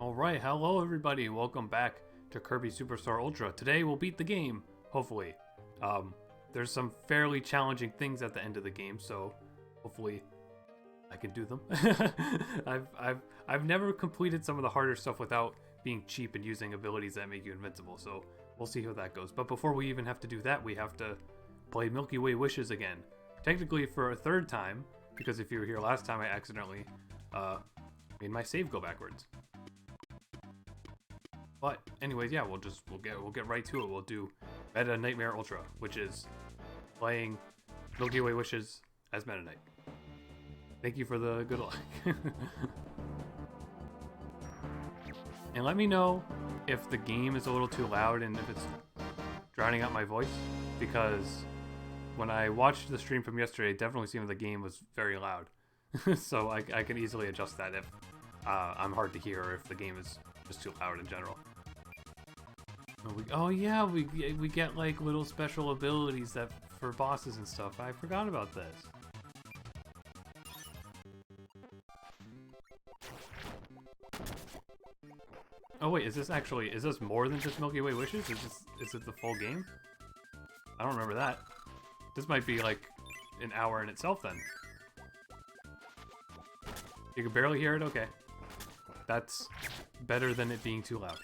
Alright, hello everybody, welcome back to Kirby Superstar Ultra. Today we'll beat the game, hopefully. There's some fairly challenging things at the end of the game, so hopefully I can do them. I've never completed some of the harder stuff without being cheap and using abilities that make you invincible, so we'll see how that goes. But before we even have to do that, we have to play Milky Way Wishes again. Technically for a third time, because if you were here last time I accidentally made my save go backwards. But anyways, yeah, we'll get right to it. We'll do Meta Nightmare Ultra, which is playing Milky Way Wishes as Meta Knight. Thank you for the good luck. And let me know if the game is a little too loud and if it's drowning out my voice, because when I watched the stream from yesterday, it definitely seemed the game was very loud. So I can easily adjust that if I'm hard to hear or if the game is just too loud in general. Oh yeah, we get like little special abilities that for bosses and stuff. I forgot about this. Oh wait, is this more than just Milky Way Wishes? Is it the full game? I don't remember that. This might be like an hour in itself then. You can barely hear it? Okay. That's better than it being too loud.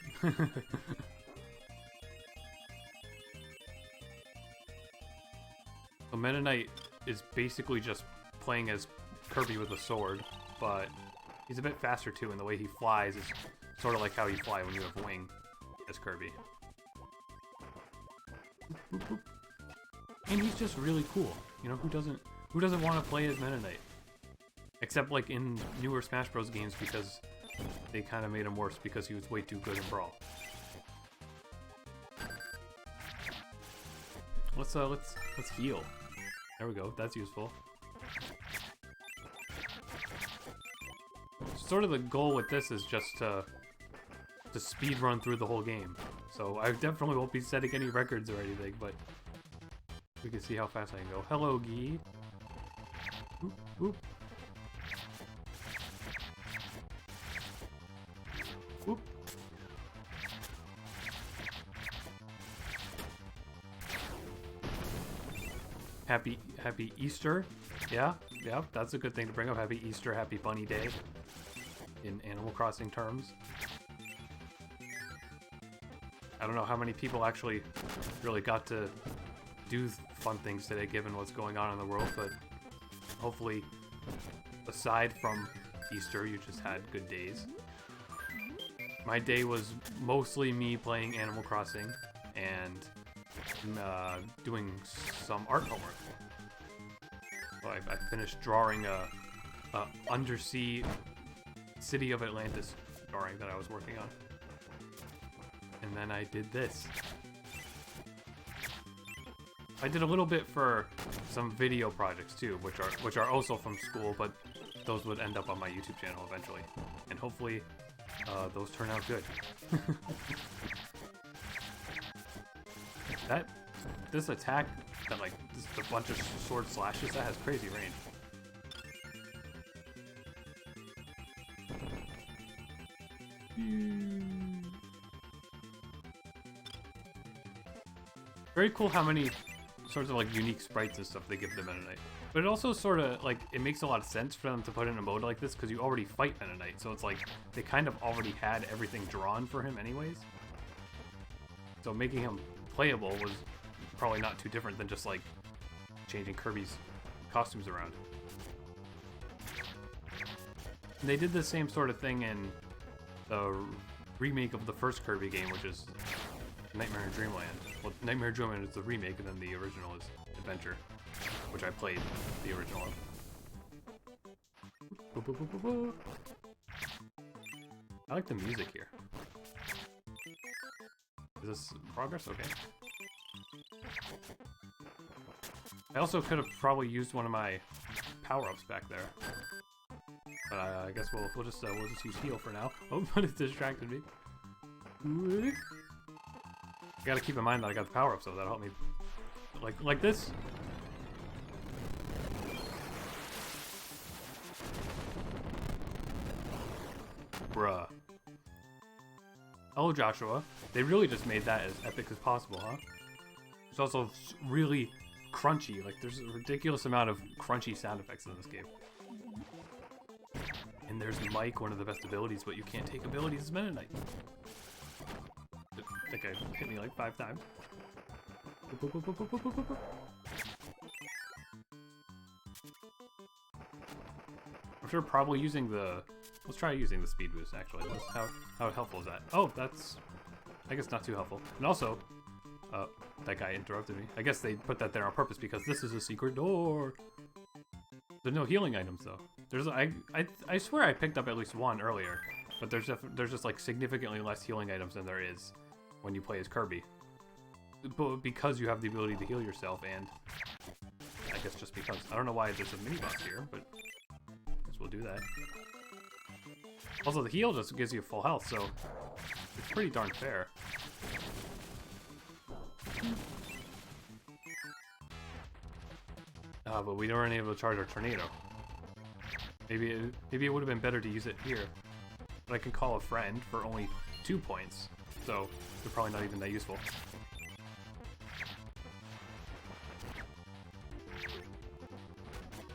So Meta Knight is basically just playing as Kirby with a sword, but he's a bit faster too, and the way he flies is sort of like how you fly when you have wing as Kirby. Boop, boop. And he's just really cool. You know, who doesn't want to play as Meta Knight? Except like in newer Smash Bros games, because they kind of made him worse because he was way too good in Brawl. Let's heal. There we go. That's useful. Sort of the goal with this is just to speed run through the whole game. So I definitely won't be setting any records or anything, but we can see how fast I can go. Hello, Gee. Oop, oop. Oop. Happy Easter. Yeah, that's a good thing to bring up. Happy Easter, happy Bunny Day in Animal Crossing terms. I don't know how many people actually really got to do fun things today given what's going on in the world, but hopefully aside from Easter you just had good days. My day was mostly me playing Animal Crossing and doing some art homework. So I finished drawing a undersea City of Atlantis drawing that I was working on. And then I did this. I did a little bit for some video projects too, which are also from school, but those would end up on my YouTube channel eventually. And hopefully those turn out good. This attack that like a bunch of sword slashes, that has crazy range. Very cool how many sorts of like unique sprites and stuff they give to Meta Knight. But it also sort of like, it makes a lot of sense for them to put in a mode like this because you already fight Meta Knight, so it's like they kind of already had everything drawn for him anyways. So making him playable was probably not too different than just like changing Kirby's costumes around. And they did the same sort of thing in the remake of the first Kirby game, which is Nightmare in Dreamland. Well, Nightmare in Dreamland is the remake, and then the original is Adventure, which I played the original of. I like the music here. Is this progress? Okay. I also could have probably used one of my power-ups back there. But I guess we'll just use heal for now. Oh, but it distracted me. You gotta keep in mind that I got the power-ups, so that'll help me. Like this. Bruh. Oh, Joshua. They really just made that as epic as possible, huh? It's also really crunchy. Like, there's a ridiculous amount of crunchy sound effects in this game. And there's Mike, one of the best abilities, but you can't take abilities as Meta Knight. I think I hit me like 5 times. I'm sure probably using the... Let's try using the speed boost, actually. How helpful is that? Oh, that's... I guess not too helpful. And also... that guy interrupted me. I guess they put that there on purpose because this is a secret door. There's no healing items, though. There's... I swear I picked up at least one earlier. But there's just, like, significantly less healing items than there is when you play as Kirby. But because you have the ability to heal yourself, and... I guess just because. I don't know why there's a mini-boss here, but... We'll do that. Also, the heal just gives you full health, so it's pretty darn fair. But we weren't able to charge our tornado. Maybe it would have been better to use it here. But I can call a friend for only 2 points, so they're probably not even that useful.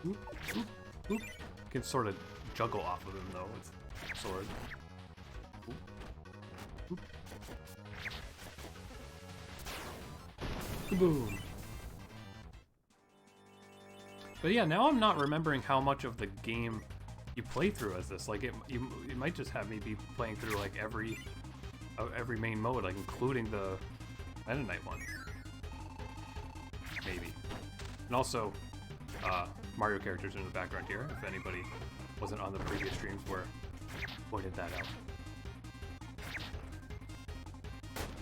Oop, oop, oop. Can sort of juggle off of him though with sword. Oop. Oop. Kaboom. But yeah, now I'm not remembering how much of the game you play through as this. Like you might just have me be playing through like every main mode, like including the Meta Knight one. Maybe. And also, Mario characters in the background here, if anybody wasn't on the previous streams where I pointed that out.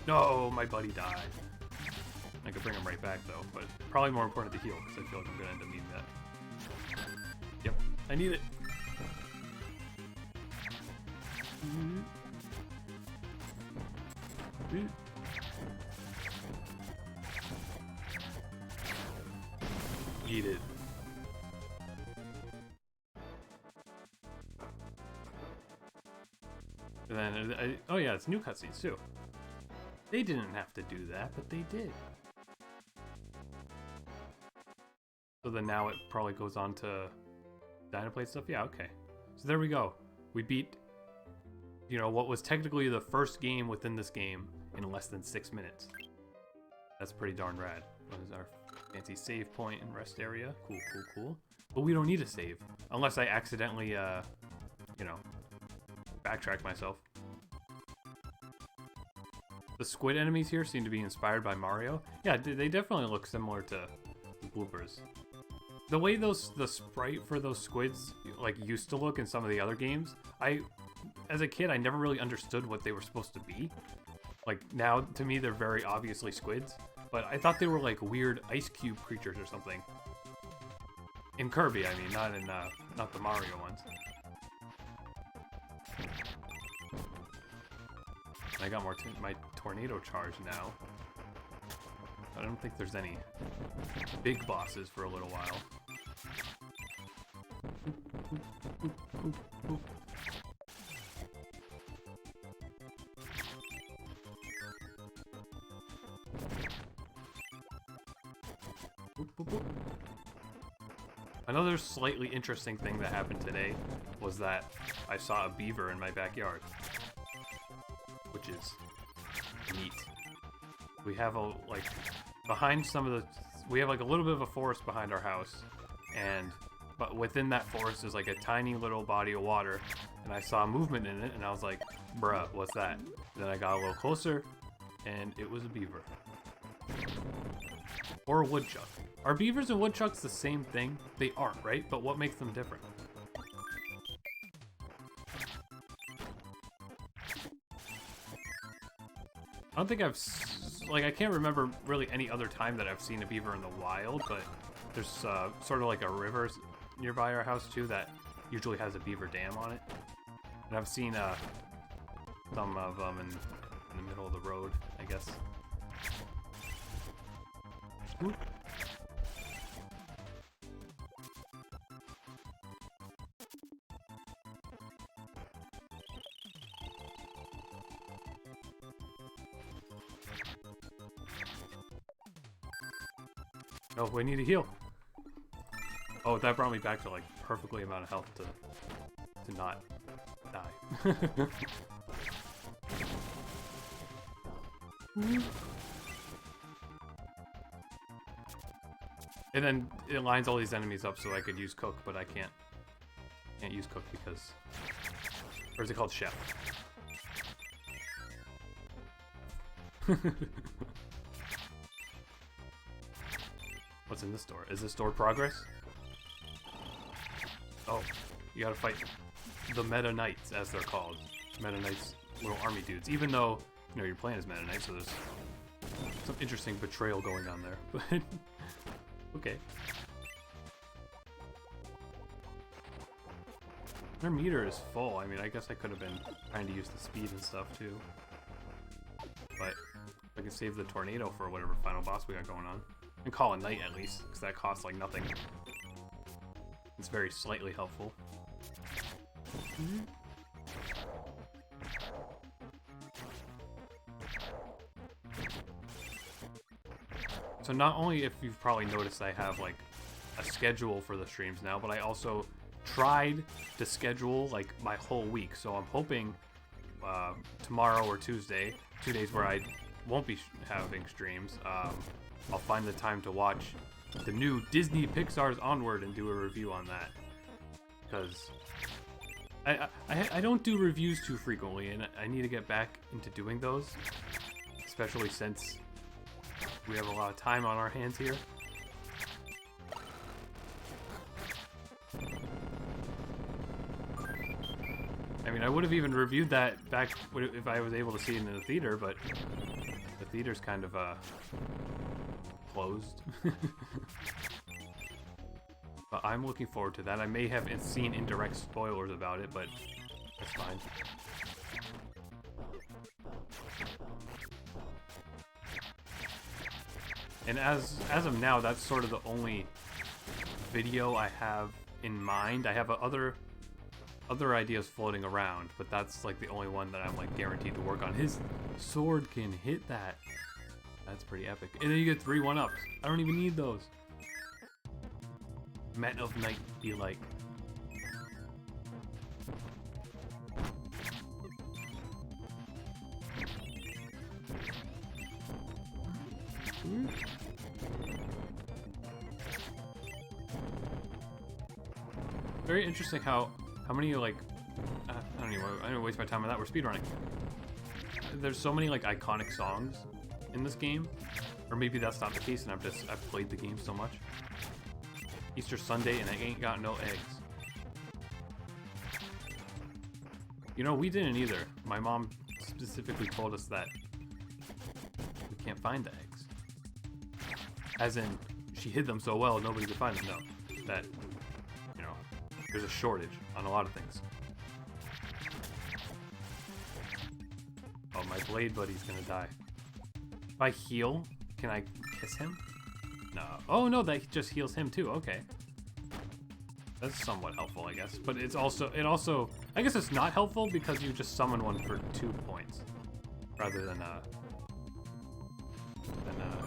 No, my buddy died. I could bring him right back though, but probably more important to heal, because I feel like I'm gonna end up needing that. Yep, I need it. Eat it. And then, oh yeah, it's new cutscenes too. They didn't have to do that, but they did. So then now it probably goes on to Dynaplate stuff? Yeah, okay. So there we go. We beat, you know, what was technically the first game within this game in less than 6 minutes. That's pretty darn rad. What is our fancy save point and rest area? Cool, cool, cool. But we don't need a save. Unless I accidentally, you know, backtrack myself. The squid enemies here seem to be inspired by Mario. Yeah, they definitely look similar to bloopers. The way the sprite for those squids like used to look in some of the other games, as a kid I never really understood what they were supposed to be. Like now to me they're very obviously squids, but I thought they were like weird ice cube creatures or something. In Kirby, I mean, not in not the Mario ones. I got my tornado charge now. I don't think there's any big bosses for a little while. Another slightly interesting thing that happened today was that I saw a beaver in my backyard, which is neat. We have a, like, behind some of the, we have like a little bit of a forest behind our house, but within that forest is like a tiny little body of water, and I saw movement in it, and I was like, bruh, what's that? Then I got a little closer, and it was a beaver. Or a woodchuck. Are beavers and woodchucks the same thing? They aren't, right? But what makes them different? I don't think I can't remember really any other time that I've seen a beaver in the wild, but there's sort of like a river nearby our house too that usually has a beaver dam on it. And I've seen some of them in the middle of the road, I guess. Ooh. Oh, we need to heal. Oh, that brought me back to like perfectly amount of health to not die. And then it lines all these enemies up so I could use Cook, but I can't use Cook because, or is it called Chef? What's in this door? Is this door progress? Oh, you gotta fight the Meta Knights, as they're called. Meta Knights, little army dudes. Even though, you know, you're playing as Meta Knights, so there's some interesting betrayal going on there. But okay. Their meter is full. I mean, I guess I could have been trying to use the speed and stuff too. But I can save the tornado for whatever final boss we got going on. And call a knight at least, because that costs like nothing. It's very slightly helpful. So not only, if you've probably noticed, I have like a schedule for the streams now, but I also tried to schedule like my whole week. So I'm hoping tomorrow or Tuesday, 2 days where I won't be having streams, I'll find the time to watch the new Disney Pixar's Onward and do a review on that. Because I don't do reviews too frequently, and I need to get back into doing those, especially since we have a lot of time on our hands here. I mean, I would have even reviewed that back if I was able to see it in the theater, but the theater's kind of closed. But I'm looking forward to that. I may have seen indirect spoilers about it, but that's fine. And as of now, that's sort of the only video I have in mind. I have other ideas floating around, but that's like the only one that I'm like guaranteed to work on. His sword can hit that. That's pretty epic. And then you get 3 1-ups. I don't even need those. Men of Night be like. Very interesting how many like I don't waste my time on that. We're speedrunning. There's so many like iconic songs in this game, or maybe that's not the case, and I've played the game so much. Easter Sunday and I ain't got no eggs. You know, we didn't either. My mom specifically told us that we can't find the eggs. As in, she hid them so well nobody could find them. No, that, you know, there's a shortage on a lot of things. Oh, my blade buddy's gonna die. If I heal, can I kiss him? No. Oh no, that just heals him too. Okay. That's somewhat helpful, I guess. But it also, I guess it's not helpful because you just summon one for 2 points. Rather than, you know.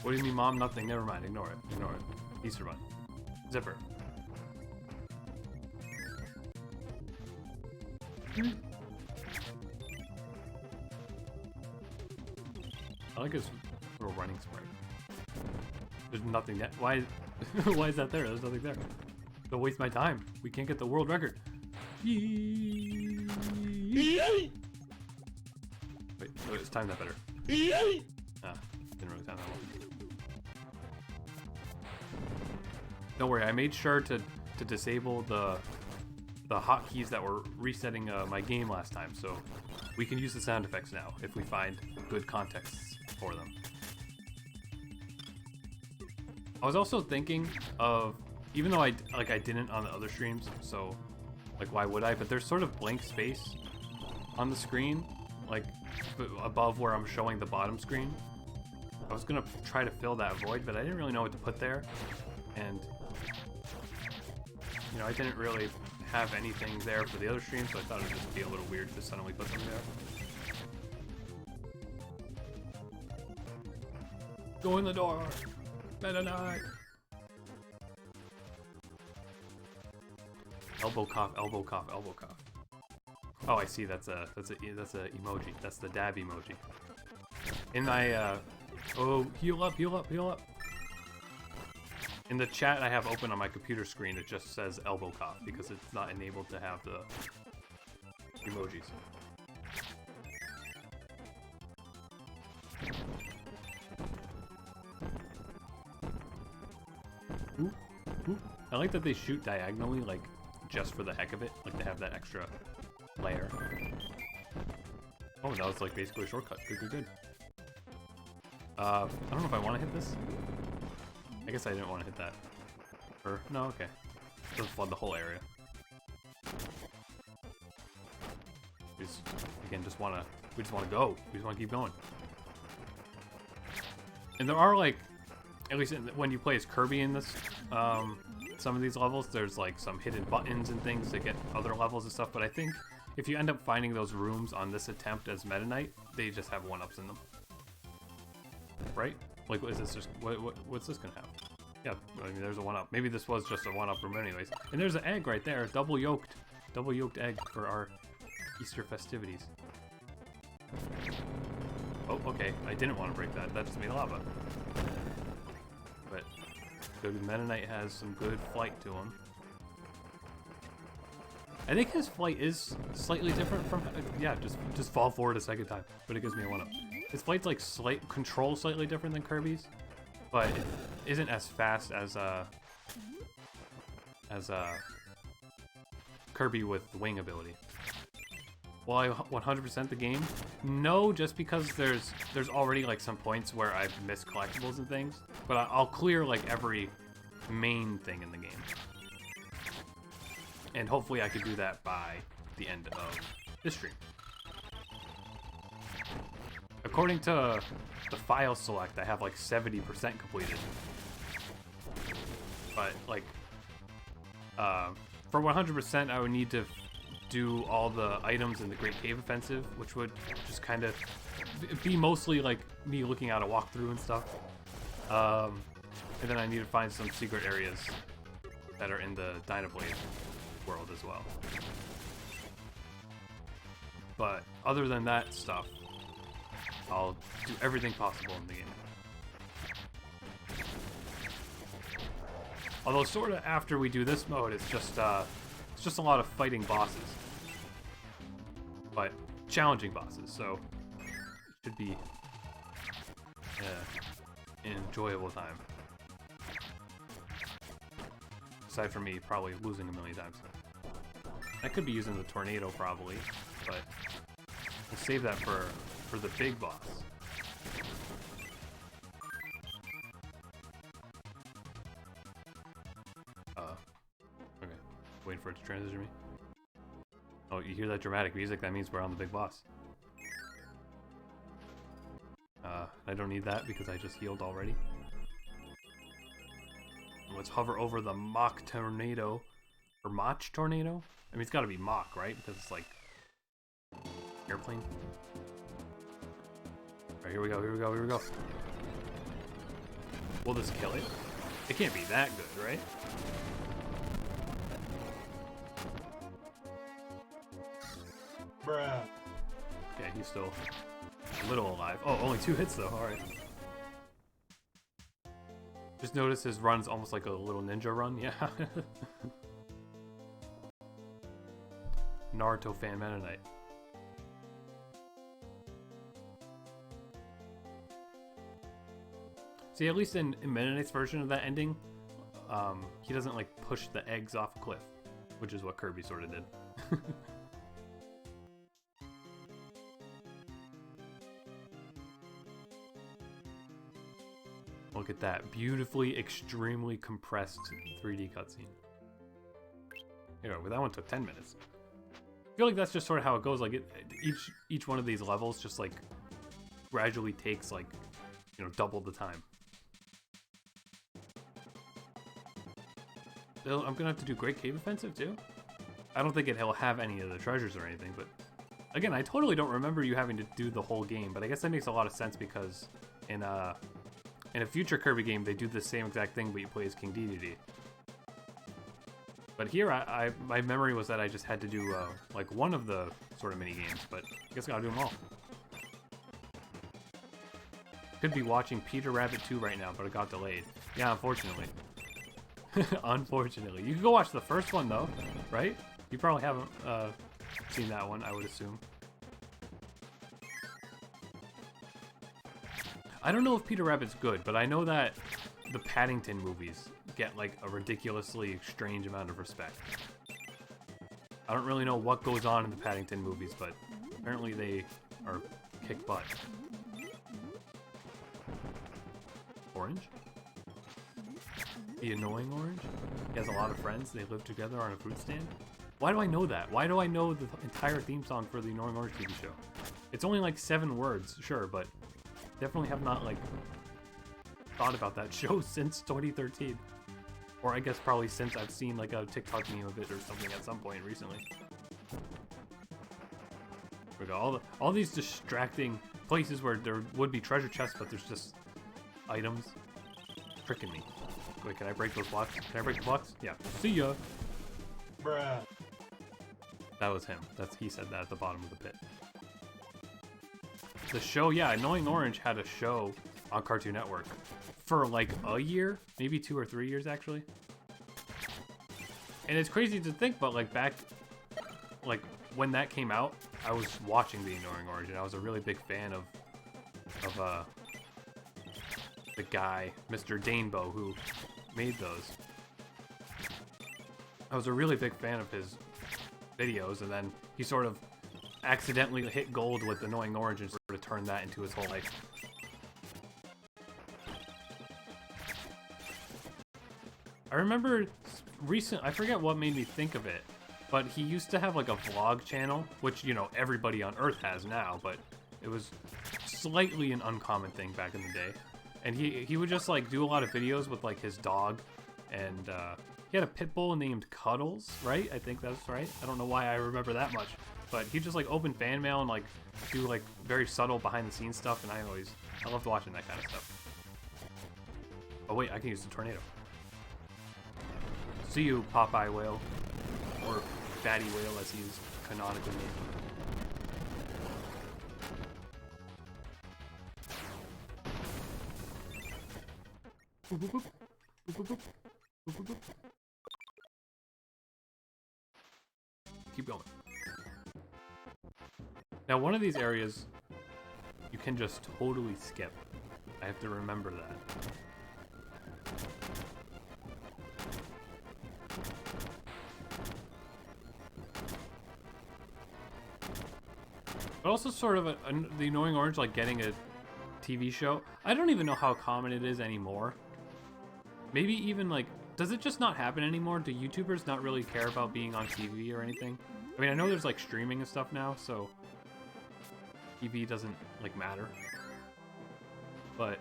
What do you mean, Mom? Nothing. Never mind. Ignore it. Ignore it. Easter Bun. Zipper. I like his little running sprite. There's nothing that. Why is that there? There's nothing there. Don't waste my time. We can't get the world record. Wait, it's timed that better. Didn't really time that well. Don't worry, I made sure to disable the hotkeys that were resetting my game last time, so we can use the sound effects now if we find good contexts for them. I was also thinking of, even though I didn't on the other streams, so like why would I? But there's sort of blank space on the screen, like above where I'm showing the bottom screen. I was gonna try to fill that void, but I didn't really know what to put there, and you know, I didn't really have anything there for the other stream, so I thought it would just be a little weird to suddenly put them there. Go in the door! Meta Knight! Elbow cough, elbow cough, elbow cough. Oh, I see. That's a emoji. That's the dab emoji. In my oh, heal up, heal up, heal up. In the chat I have open on my computer screen, it just says elbow cough because it's not enabled to have the emojis. Ooh, ooh. I like that they shoot diagonally, like, just for the heck of it. Like, they have that extra layer. Oh, that was, like, basically a shortcut. Good, good, good. I don't know if I want to hit this. I guess I didn't want to hit that. Or, no, okay. Doesn't flood the whole area. We just, again, we just want to go. We just want to keep going. And there are, like, at least when you play as Kirby in this, some of these levels, there's like some hidden buttons and things to get other levels and stuff, but I think if you end up finding those rooms on this attempt as Meta Knight, they just have 1-ups in them. Right? Like, what is this just, what's this gonna have? Yeah, I mean, there's a 1-up. Maybe this was just a 1-up room anyways. And there's an egg right there, double yolked egg for our Easter festivities. Oh, okay, I didn't want to break that. That just made lava. But good Meta Knight has some good flight to him. I think his flight is slightly different from, yeah, just fall forward a second time, but it gives me a 1-up. His flight's like control slightly different than Kirby's, but it isn't as fast as Kirby with the wing ability. Will I 100% the game? No, just because there's already like some points where I've missed collectibles and things, but I'll clear like every main thing in the game. And hopefully I could do that by the end of this stream. According to the file select, I have like 70% completed. But like, for 100% I would need to do all the items in the Great Cave Offensive, which would just kind of be mostly like me looking at a walkthrough and stuff. And then I need to find some secret areas that are in the Dynablade world as well. But other than that stuff, I'll do everything possible in the game. Although sort of after we do this mode, it's just a lot of fighting bosses. But challenging bosses, so it should be an enjoyable time. Aside from me probably losing a million times. I could be using the tornado probably, but we'll save that for the big boss. Okay. Waiting for it to transition me. Oh, you hear that dramatic music? That means we're on the big boss. I don't need that because I just healed already. Let's hover over the Mach Tornado. Or Mach Tornado? I mean, it's gotta be Mach, right? Because it's like airplane. Alright, here we go, here we go, here we go. Will this kill it? It can't be that good, right? Bruh. Okay, he's still a little alive. Oh, only 2 hits though, alright. Just notice his run's almost like a little ninja run, yeah. Naruto fan Meta Knight. See, at least in Meta Knight's version of that ending, he doesn't like push the eggs off a cliff, which is what Kirby sort of did. Look at that beautifully, extremely compressed 3D cutscene. Here, well, that one took 10 minutes. I feel like that's just sort of how it goes. Like each one of these levels just like gradually takes like, you know, double the time. I'm gonna have to do Great Cave Offensive too. I don't think it'll have any of the treasures or anything, but again, I totally don't remember you having to do the whole game, but I guess that makes a lot of sense because in a future Kirby game, they do the same exact thing, but you play as King Dedede. But here, my memory was that I just had to do like one of the sort of mini games, but I guess I gotta do them all. Could be watching Peter Rabbit 2 right now, but it got delayed. Yeah, unfortunately. Unfortunately. You can go watch the first one though, right? You probably haven't seen that one, I would assume. I don't know if Peter Rabbit's good, but I know that the Paddington movies get like a ridiculously strange amount of respect. I don't really know what goes on in the Paddington movies, but apparently they are kick butt. Orange? The annoying orange? He has a lot of friends, they live together on a fruit stand? Why do I know that? Why do I know the entire theme song for the Annoying Orange TV show? It's only like 7 words, sure, but definitely have not like thought about that show since 2013. Or I guess probably since I've seen like a TikTok meme of it or something at some point recently. There we go, all these distracting places where there would be treasure chests, but there's just items. Tricking me. Wait, can I break those blocks? Can I break the blocks? Yeah. See ya! Bruh. That was him. He said that at the bottom of the pit. The show, yeah, Annoying Orange had a show on Cartoon Network for like a year, maybe 2 or 3 years actually. And it's crazy to think, but like back, like when that came out, I was watching the Annoying Orange, and I was a really big fan of the guy, Mr. Danebo, who made those. I was a really big fan of his videos, and then he sort of accidentally hit gold with Annoying Orange and sort of turned that into his whole life. I remember I forget what made me think of it, but he used to have like a vlog channel, which, you know, everybody on Earth has now, but it was slightly an uncommon thing back in the day. And he would just like do a lot of videos with like his dog, and he had a pit bull named Cuddles, right? I think that's right. I don't know why I remember that much, but he just like open fan mail and like do like very subtle behind the scenes stuff, and I loved watching that kind of stuff. Oh wait, I can use the tornado. See you, Popeye Whale, or Fatty Whale as he is canonically named. Keep going. Now, one of these areas you can just totally skip. I have to remember that. But also sort of the Annoying Orange, like getting a TV show. I don't even know how common it is anymore. Maybe even like, does it just not happen anymore? Do YouTubers not really care about being on TV or anything? I mean, I know there's like streaming and stuff now, so TV doesn't like matter. But,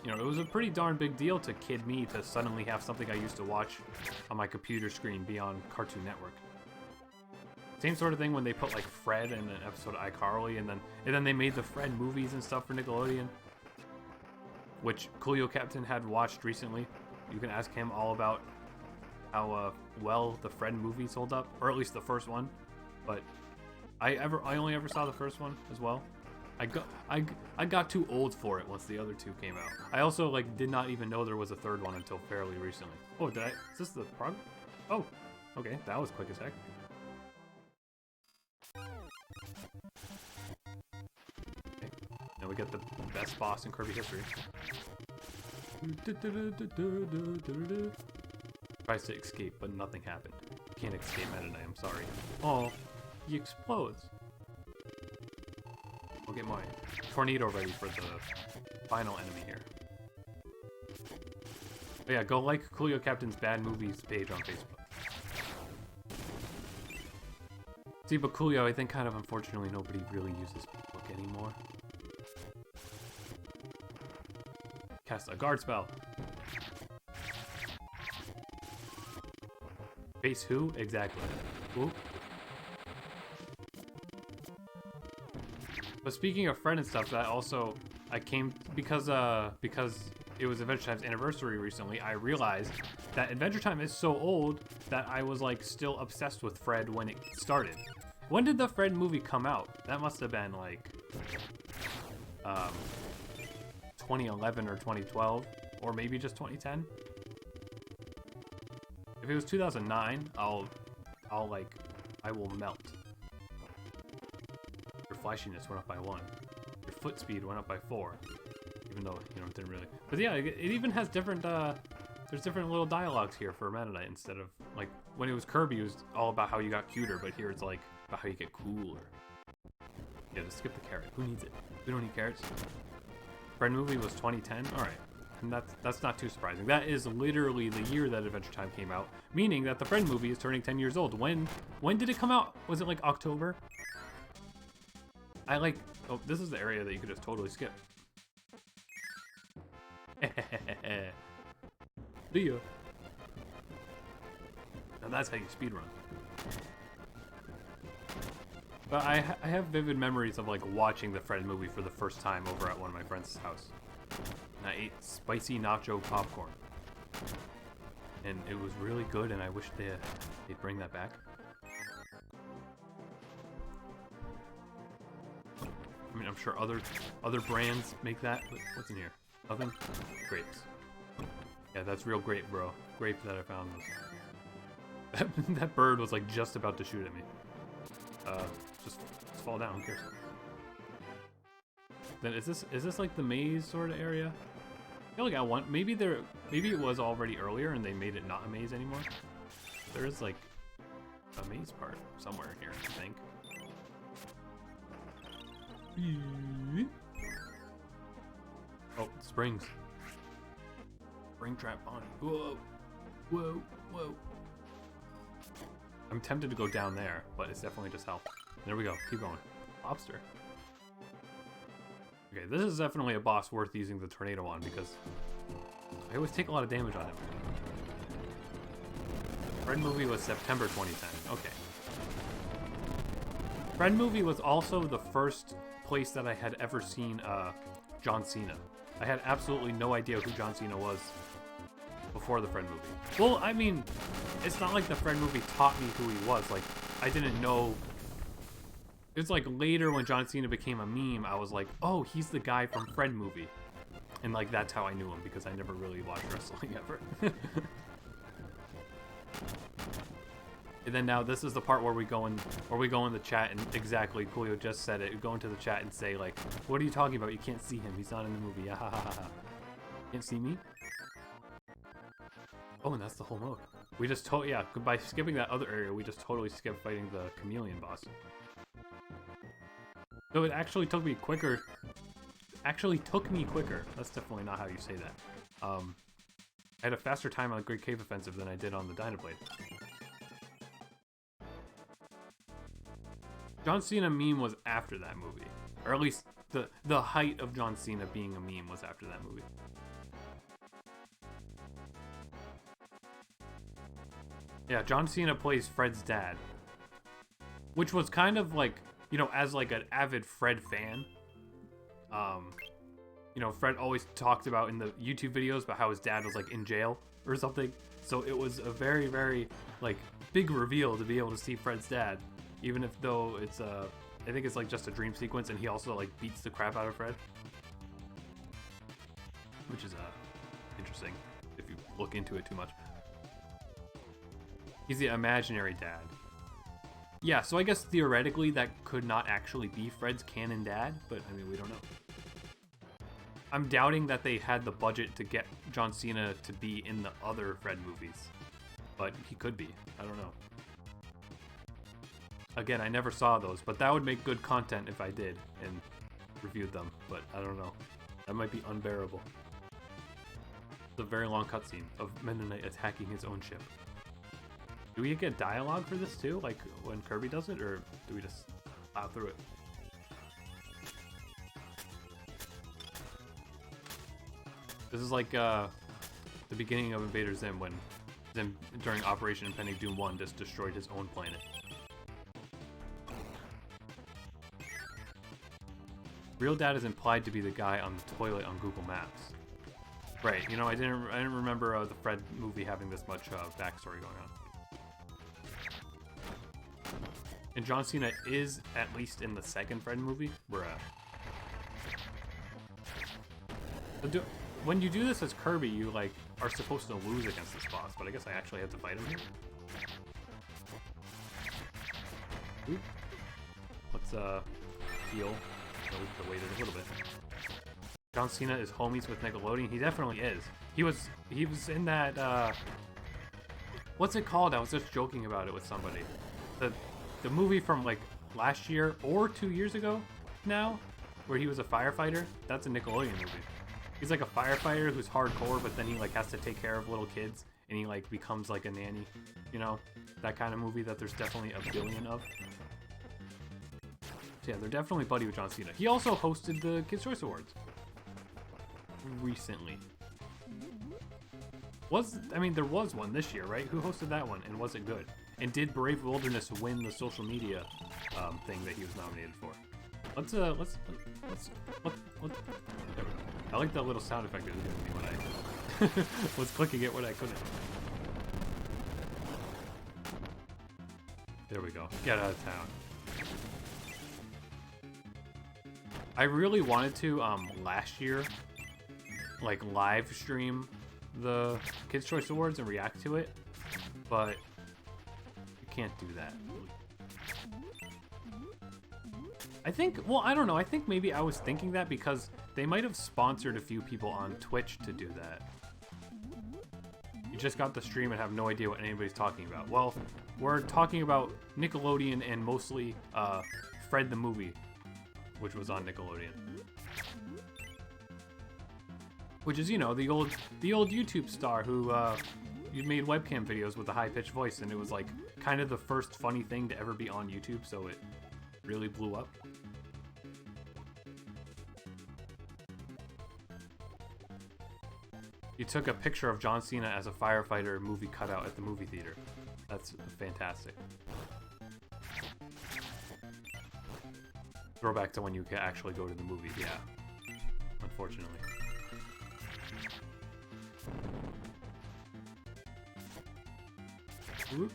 you know, it was a pretty darn big deal to kid me to suddenly have something I used to watch on my computer screen be on Cartoon Network. Same sort of thing when they put like Fred in an episode of iCarly, and then they made the Fred movies and stuff for Nickelodeon, which Coolio Captain had watched recently. You can ask him all about how well the Fred movies hold up, or at least the first one. But I only ever saw the first one as well. I got too old for it once the other two came out. I also like did not even know there was a third one until fairly recently. Oh, is this the prog? Oh, okay, that was quick as heck. Okay. Now we get the best boss in Kirby history. Tries to escape, but nothing happened. Can't escape Meta Knight, I'm sorry. Oh, he explodes. We'll get my tornado ready for the final enemy here. But yeah, go like Coolio Captain's Bad Movies page on Facebook. See, but Coolio, I think kind of unfortunately nobody really uses book anymore. Cast a guard spell. Face who? Exactly. Ooh. But speaking of Fred and stuff, that also I came because it was Adventure Time's anniversary recently. I realized that Adventure Time is so old that I was like still obsessed with Fred when it started. When did the Fred movie come out? That must have been like 2011 or 2012, or maybe just 2010. If it was 2009, I will melt. Your flashiness went up by 1. Your foot speed went up by 4. Even though, you know, it didn't really. But yeah, it even has different, there's different little dialogues here for Meta Knight instead of, like, when it was Kirby, it was all about how you got cuter, but here it's like, about how you get cooler. Yeah, just skip the carrot. Who needs it? We don't need carrots. Fred movie was 2010? Alright. And that's not too surprising. That is literally the year that Adventure Time came out, meaning that the Fred movie is turning 10 years old. When did it come out? Was it like October? Oh, this is the area that you could just totally skip. See ya. Now that's how you speedrun. But I have vivid memories of like watching the Fred movie for the first time over at one of my friends' house. And I ate spicy nacho popcorn. And it was really good, and I wish they'd bring that back. I mean, I'm sure other brands make that. What's in here? Nothing? Grapes. Yeah, that's real grape, bro. Grape that I found. That bird was like just about to shoot at me. Just fall down, who cares? Then is this like the maze sort of area? I feel like maybe it was already earlier and they made it not a maze anymore. There is like a maze part somewhere in here, I think. Oh, springs. Spring trap Bonnie. Whoa. Whoa. Whoa. I'm tempted to go down there, but it's definitely just health. There we go. Keep going. Lobster. Okay, this is definitely a boss worth using the tornado on because I always take a lot of damage on him. Fred movie was September 2010. Okay. Fred movie was also the first place that I had ever seen John Cena. I had absolutely no idea who John Cena was before the Fred movie. Well, I mean, it's not like the Fred movie taught me who he was. Like, I didn't know. It's like later when John Cena became a meme, I was like, oh, he's the guy from Fred movie. And like, that's how I knew him, because I never really watched wrestling ever. And then now this is the part where we go in the chat and exactly, Coolio just said it. We go into the chat and say like, what are you talking about? You can't see him. He's not in the movie. Can't see me? Oh, and that's the whole mode. We just yeah, by skipping that other area, we just totally skipped fighting the chameleon boss. So it actually took me quicker. That's definitely not how you say that. I had a faster time on the Great Cave Offensive than I did on the Dynablade. John Cena meme was after that movie. Or at least the height of John Cena being a meme was after that movie. Yeah, John Cena plays Fred's dad. Which was kind of like, you know, as like an avid Fred fan. You know, Fred always talked about in the YouTube videos about how his dad was like in jail or something. So it was a very, very like big reveal to be able to see Fred's dad. Even if though it's I think it's like just a dream sequence, and he also like beats the crap out of Fred, which is interesting if you look into it too much. He's the imaginary dad. Yeah, so I guess theoretically that could not actually be Fred's canon dad, but I mean we don't know. I'm doubting that they had the budget to get John Cena to be in the other Fred movies, but he could be. I don't know. Again, I never saw those, but that would make good content if I did and reviewed them, but I don't know. That might be unbearable. It's a very long cutscene of Meta Knight attacking his own ship. Do we get dialogue for this too, like when Kirby does it, or do we just plow through it? This is like the beginning of Invader Zim, when Zim, during Operation Impending Doom 1, just destroyed his own planet. Real dad is implied to be the guy on the toilet on Google Maps. Right, you know, I didn't remember the Fred movie having this much backstory going on. And John Cena is at least in the second Fred movie. Bruh. When you do this as Kirby, you like are supposed to lose against this boss, but I guess I actually had to fight him here. Oop. Let's heal. The weight is a little bit. John Cena is homies with Nickelodeon. He definitely is. He was in that what's it called? I was just joking about it with somebody. The movie from like last year or 2 years ago now, where he was a firefighter. That's a Nickelodeon movie. He's like a firefighter who's hardcore, but then he like has to take care of little kids, and he like becomes like a nanny. You know, that kind of movie that there's definitely a billion of. So yeah, they're definitely buddy with John Cena. He also hosted the Kids' Choice Awards recently. I mean, there was one this year, right? Who hosted that one, and was it good? And did Brave Wilderness win the social media thing that he was nominated for? Let's there we go. I like that little sound effect it was giving me when I was clicking it when I couldn't. There we go. Get out of town. I really wanted to last year like live stream the Kids' Choice Awards and react to it, but you can't do that. I think, well, I don't know. I think maybe I was thinking that because they might have sponsored a few people on Twitch to do that. You just got the stream and have no idea what anybody's talking about. Well, we're talking about Nickelodeon and mostly Fred the movie, which was on Nickelodeon. Which is, you know, the old YouTube star who you made webcam videos with a high-pitched voice, and it was like kind of the first funny thing to ever be on YouTube, so it really blew up. You took a picture of John Cena as a firefighter movie cutout at the movie theater. That's fantastic. Throwback to when you could actually go to the movie, yeah. Unfortunately. Whoop.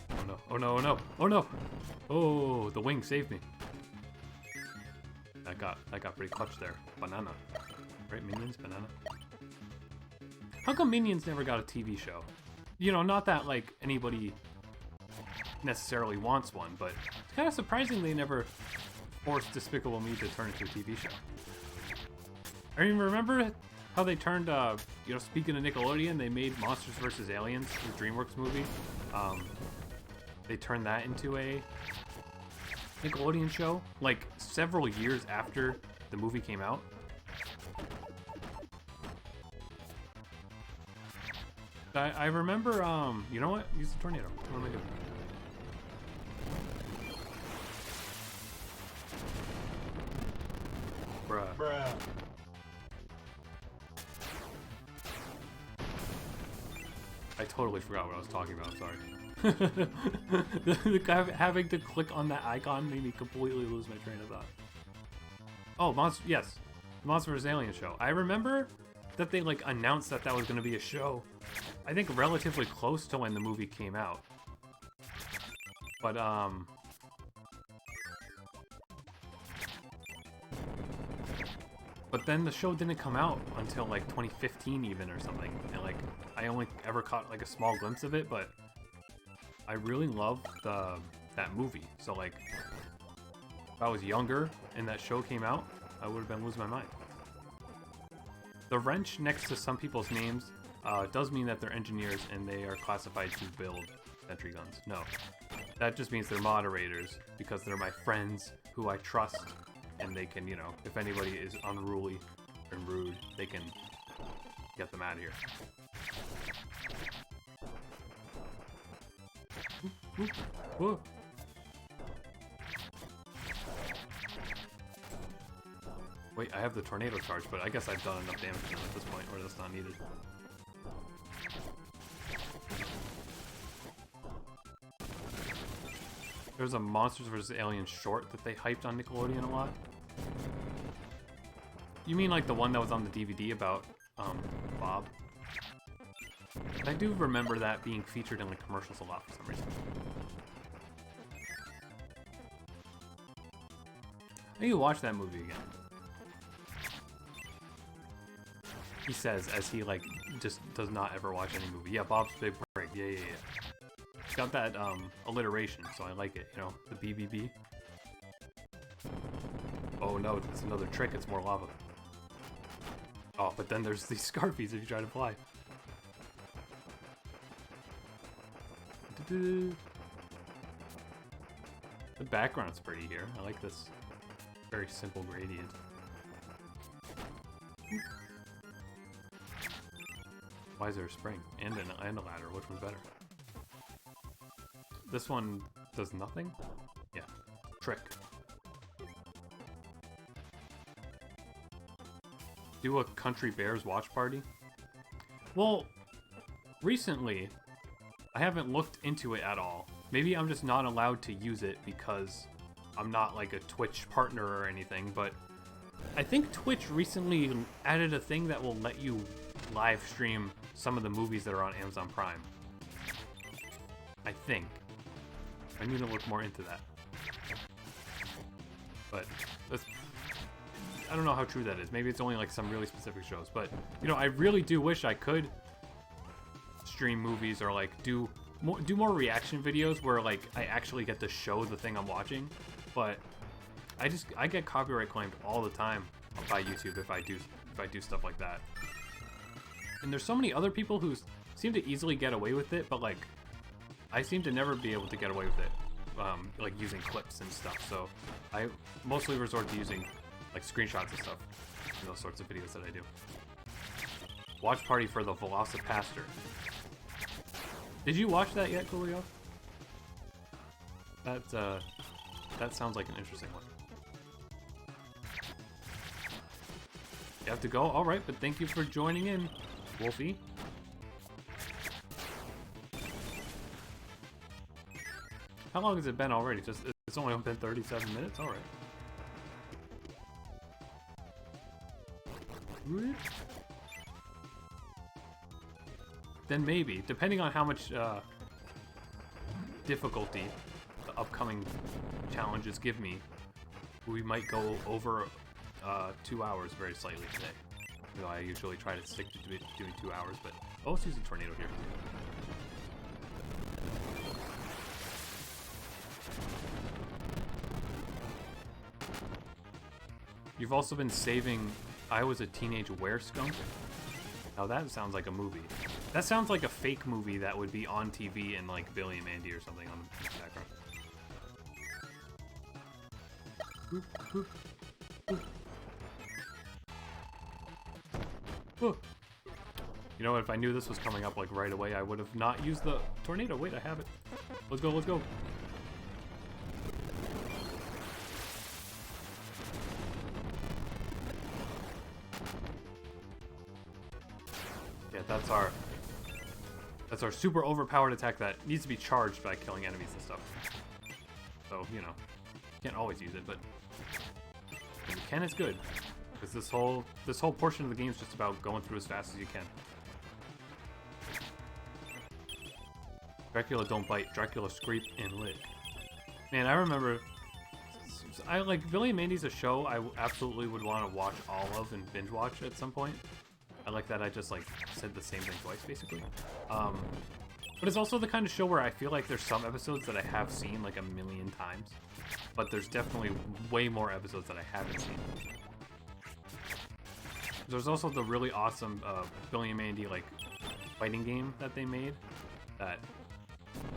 Oh no, oh no, oh no, oh no! Oh, the wing saved me. That got pretty clutch there. Banana. Right, Minions? Banana? How come Minions never got a TV show? You know, not that, like, anybody necessarily wants one, but it's kind of surprising they never forced Despicable Me to turn into a TV show. I mean, remember how they turned, you know, speaking of Nickelodeon, they made Monsters vs. Aliens, the DreamWorks movie. They turned that into a Nickelodeon show, like, several years after the movie came out. I remember, you know what? Use the tornado. What am I doing? Bruh. I totally forgot what I was talking about, I'm sorry. The guy having to click on that icon made me completely lose my train of thought. Oh, yes. The Monster vs. Alien show. I remember that they, like, announced that that was going to be a show, I think relatively close to when the movie came out. But, but then the show didn't come out until, like, 2015 even or something. And, like, I only ever caught, like, a small glimpse of it, but I really loved that movie. So, like, if I was younger and that show came out, I would have been losing my mind. The wrench next to some people's names does mean that they're engineers and they are classified to build sentry guns. No, that just means they're moderators because they're my friends who I trust, and they can, you know, if anybody is unruly and rude, they can get them out of here. Whoa. Wait, I have the tornado charge, but I guess I've done enough damage to them at this point where that's not needed. There's a Monsters vs. Aliens short that they hyped on Nickelodeon a lot. You mean like the one that was on the DVD about Bob? I do remember that being featured in the commercials a lot for some reason. I need to watch that movie again. He says as he like just does not ever watch any movie. Yeah, Bob's Big Break. Yeah. It's got that alliteration, so I like it, you know, the BBB. Oh no, it's another trick, it's more lava. Oh, but then there's these Scarfies if you try to fly. The background's pretty here. I like this very simple gradient. Why is there a spring? And a ladder. Which one's better? This one does nothing? Yeah. Trick. Do a Country Bears watch party? Well, recently, I haven't looked into it at all. Maybe I'm just not allowed to use it because I'm not like a Twitch partner or anything, but I think Twitch recently added a thing that will let you live stream some of the movies that are on Amazon Prime. I think. I need to look more into that. But I don't know how true that is. Maybe it's only like some really specific shows. But, you know, I really do wish I could stream movies or like do more reaction videos where like I actually get to show the thing I'm watching. But I get copyright claimed all the time by YouTube if I do stuff like that. And there's so many other people who seem to easily get away with it, but like I seem to never be able to get away with it, like using clips and stuff. So I mostly resort to using like screenshots and stuff in those sorts of videos that I do. Watch party for the Velocipaster. Did you watch that yet, Coolio? That sounds like an interesting one. You have to go? Alright, but thank you for joining in, Wolfie. How long has it been already? It's only been 37 minutes? Alright. Then maybe, depending on how much difficulty the upcoming challenges give me, we might go over 2 hours very slightly today. You know, I usually try to stick to doing 2 hours, but oh, let's use a tornado here. You've also been saving I Was a Teenage Were-Skunk. Now that sounds like a movie. That sounds like a fake movie that would be on TV in like Billy and Mandy or something on the background. You know what, if I knew this was coming up like right away, I would have not used the tornado. Wait, I have it. Let's go, let's go. Yeah, that's our super overpowered attack that needs to be charged by killing enemies and stuff. So, you know, can't always use it, but when you can, it's good. Because this whole portion of the game is just about going through as fast as you can. Dracula don't bite, Dracula scrape and lick. Man, I remember, I like Billy and Mandy's a show I absolutely would want to watch all of and binge watch at some point. I like that I just like said the same thing twice basically. But it's also the kind of show where I feel like there's some episodes that I have seen like a million times, but there's definitely way more episodes that I haven't seen. There's also the really awesome Billy and Mandy like fighting game that they made that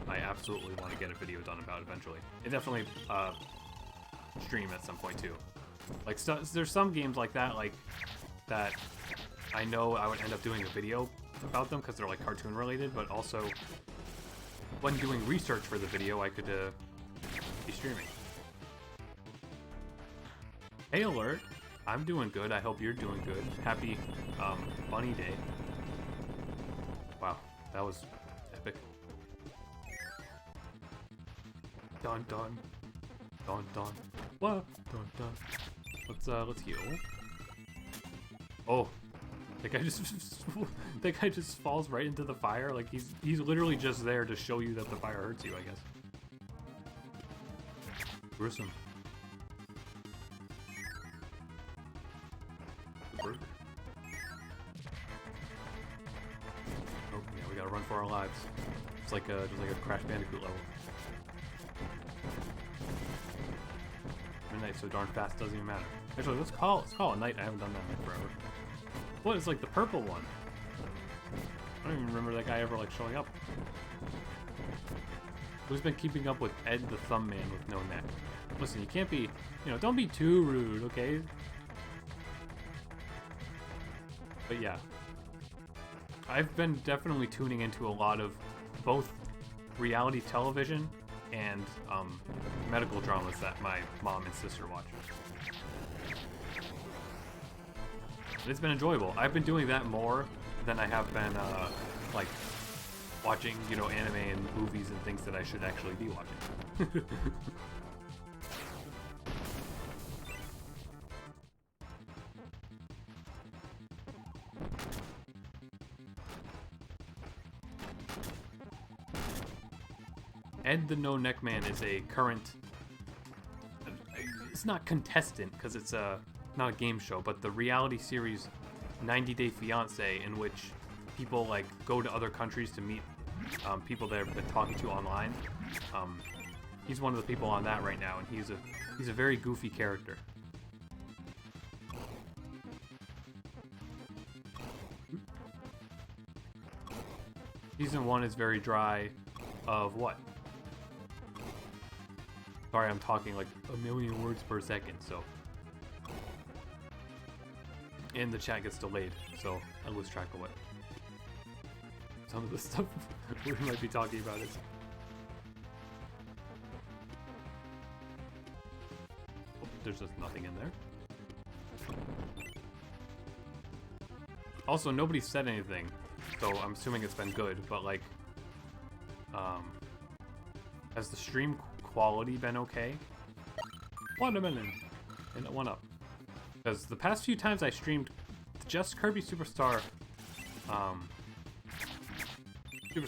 I absolutely want to get a video done about eventually. And definitely stream at some point too. Like there's some games like that that I know I would end up doing a video about them because they're like cartoon related, but also when doing research for the video I could be streaming. Hey Alert! I'm doing good, I hope you're doing good. Happy Bunny Day. Wow, that was epic. Dun dun. Dun dun. What? Dun dun. Let's heal. Oh. That guy just that guy just falls right into the fire. Like he's literally just there to show you that the fire hurts you, I guess. Gruesome. The burger. Oh yeah, we gotta run for our lives. It's like just like a Crash Bandicoot level. Midnight so darn fast doesn't even matter. Actually, let's call it night. I haven't done that in like forever. What is like the purple one? I don't even remember that guy ever like showing up. Who's been keeping up with Ed the Thumb Man with no neck? Listen, you can't be, don't be too rude, okay? But yeah. I've been definitely tuning into a lot of both reality television and medical dramas that my mom and sister watch. It's been enjoyable. I've been doing that more than I have been, like, watching, anime and movies and things that I should actually be watching. Ed the No Neck Man is a current... It's not contestant, because it's not a game show, but the reality series 90 Day Fiancé, in which people like go to other countries to meet people they've been talking to online. He's one of the people on that right now, and he's a very goofy character. Season 1 is very dry. Of what? Sorry, I'm talking like a million words per second, so. And the chat gets delayed, so I lose track of what some of the stuff we might be talking about is. Oh, there's just nothing in there. Also, nobody said anything, so I'm assuming it's been good, but like, has the stream quality been okay? Watermelon! And it went up. Because the past few times I streamed just Kirby Superstar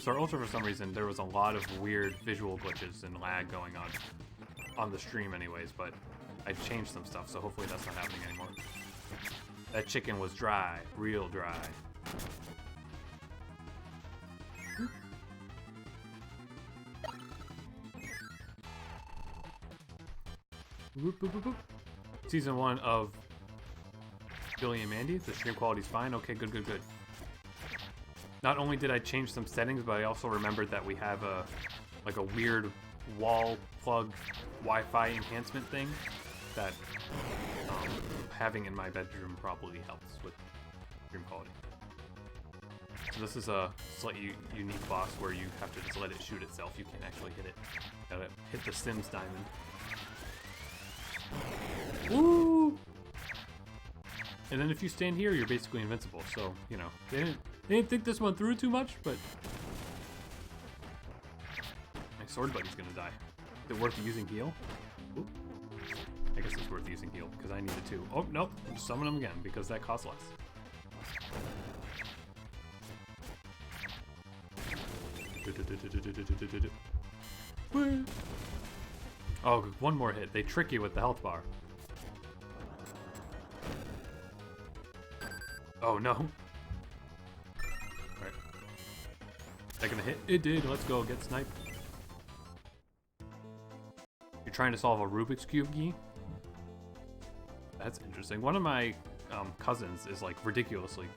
Ultra, for some reason, there was a lot of weird visual glitches and lag going on the stream anyways, but I changed some stuff, so hopefully that's not happening anymore. That chicken was dry, real dry. Boop, boop, boop, boop. Season 1 of Billy and Mandy, the stream quality's fine. Okay, good, good, good. Not only did I change some settings, but I also remembered that we have a weird wall plug Wi-Fi enhancement thing that having in my bedroom probably helps with stream quality. So this is a slightly unique boss where you have to just let it shoot itself. You can't actually hit it. Gotta hit the Sims diamond. Woo! And then if you stand here, you're basically invincible. So, they didn't think this one through too much, but my sword buddy's gonna die. Is it worth using heal? Oop. I guess it's worth using heal because I need it too. Oh, nope. Just summon him again because that costs less. Oh, one more hit. They trick you with the health bar. Oh no. Alright. Is that gonna hit? It did. Let's go. Get sniped. You're trying to solve a Rubik's Cube, Gee? That's interesting. One of my cousins is like ridiculously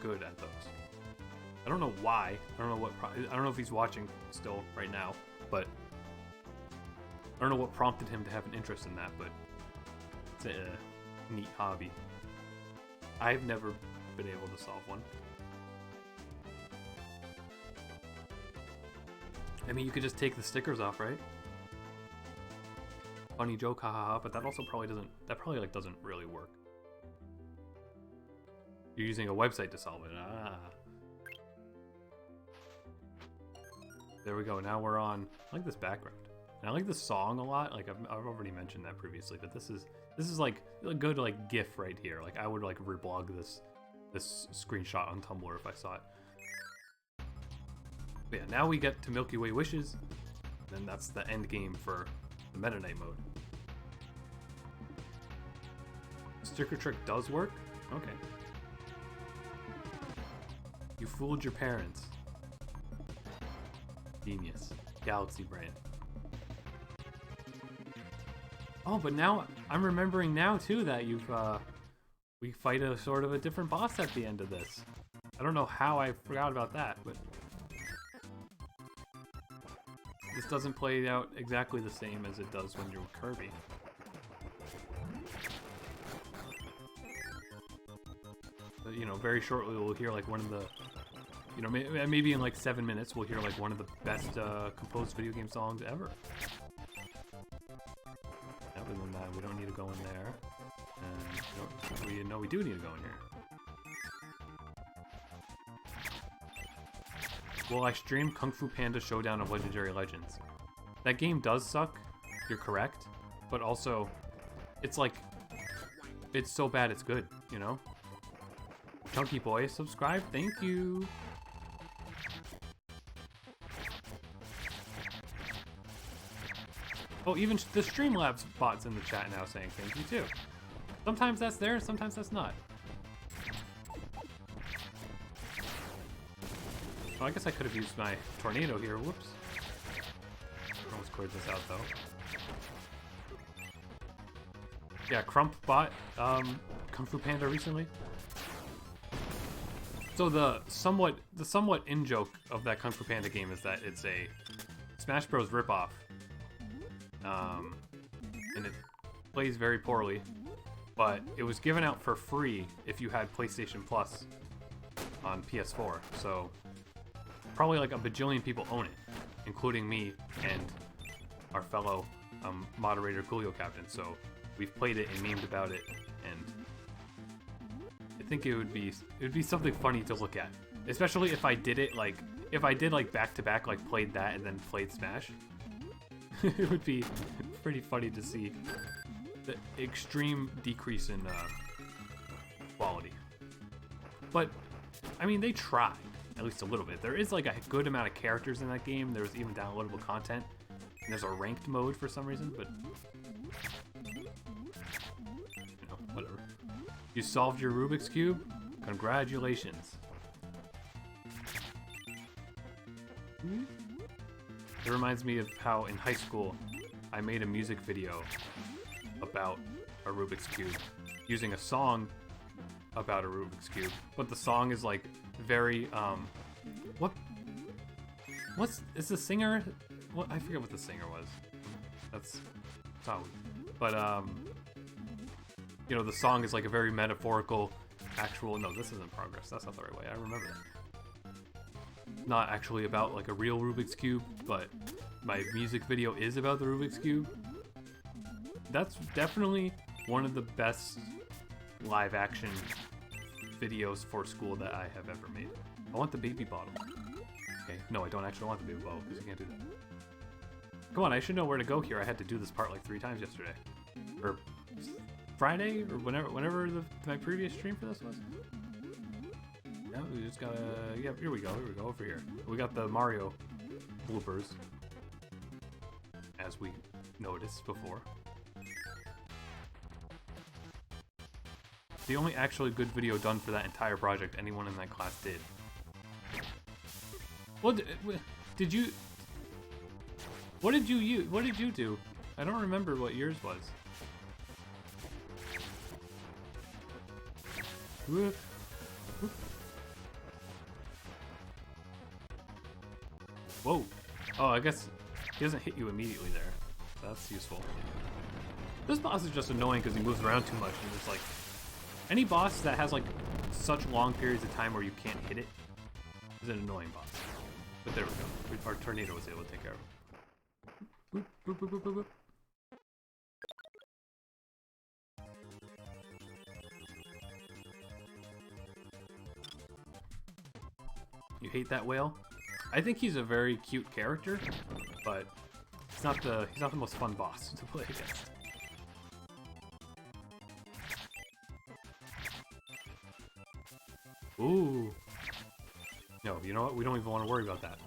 good at those. I don't know why. I don't know if he's watching still right now, but I don't know what prompted him to have an interest in that, but it's a neat hobby. I've never been able to solve one. I mean, you could just take the stickers off, right? Funny joke, haha, but that also probably doesn't really work. You're using a website to solve it. Ah. There we go. Now we're on. I like this background. And I like the song a lot. Like I've already mentioned that previously, but this is like a good like GIF right here. Like I would like reblog this screenshot on Tumblr if I saw it. But yeah, now we get to Milky Way Wishes. Then that's the end game for the Meta Knight mode. Sticker trick does work? Okay. You fooled your parents. Genius. Galaxy brain. Oh, but now I'm remembering now too that we fight a sort of a different boss at the end of this. I don't know how I forgot about that, but this doesn't play out exactly the same as it does when you're with Kirby. But, you know, very shortly we'll hear like one of the, you know, maybe in like 7 minutes we'll hear like one of the best composed video game songs ever. Other than that, we don't need to go in there. And we know we do need to go in here. Will I stream Kung Fu Panda Showdown of Legendary Legends? That game does suck, you're correct, but also, it's like, it's so bad it's good, you know? Chunky Boy, subscribe, thank you! Oh, even the Streamlabs bot's in the chat now saying thank you too. Sometimes that's there, sometimes that's not. Oh, I guess I could have used my tornado here. Whoops. Almost cleared this out though. Yeah, Crump bought Kung Fu Panda recently. So the somewhat in-joke of that Kung Fu Panda game is that it's a Smash Bros. Ripoff. And it plays very poorly, but it was given out for free if you had PlayStation Plus on PS4. So probably like a bajillion people own it, including me and our fellow moderator Coolio Captain. So we've played it and memed about it, and I think it would be something funny to look at, especially if I did it like back to back, like played that and then played Smash. It would be pretty funny to see the extreme decrease in quality. But I mean, they tried at least a little bit. There is like a good amount of characters in that game. There's even downloadable content, and there's a ranked mode for some reason. But you know, whatever. You solved your Rubik's Cube? Congratulations. It reminds me of how in high school I made a music video about a Rubik's Cube using a song about a Rubik's Cube, but the song is like very is the singer, what, I forget what the singer was. That's solid. But you know, the song is like a very metaphorical actual, no, this isn't Progress, that's not the right way, I remember that. Not actually about like a real Rubik's Cube, but my music video is about the Rubik's Cube. That's definitely one of the best live action videos for school that I have ever made. I want the baby bottle. Okay, no, I don't actually want the baby bottle because you can't do that. Come on, I should know where to go here. I had to do this part like 3 times yesterday. Or Friday, or whenever my previous stream for this was. Yeah, we just gotta, yeah, here we go, over here. We got the Mario bloopers, as we noticed before. The only actually good video done for that entire project anyone in that class did. What did you do? I don't remember what yours was. Whoop. Whoop. Whoa. Oh, I guess he doesn't hit you immediately there. That's useful. This boss is just annoying because he moves around too much, and it's like any boss that has like such long periods of time where you can't hit it is an annoying boss. But there we go. Our tornado was able to take care of him. Boop, boop, boop, boop, boop. You hate that whale? I think he's a very cute character, but not the most fun boss to play against. Ooh. No, you know what? We don't even want to worry about that.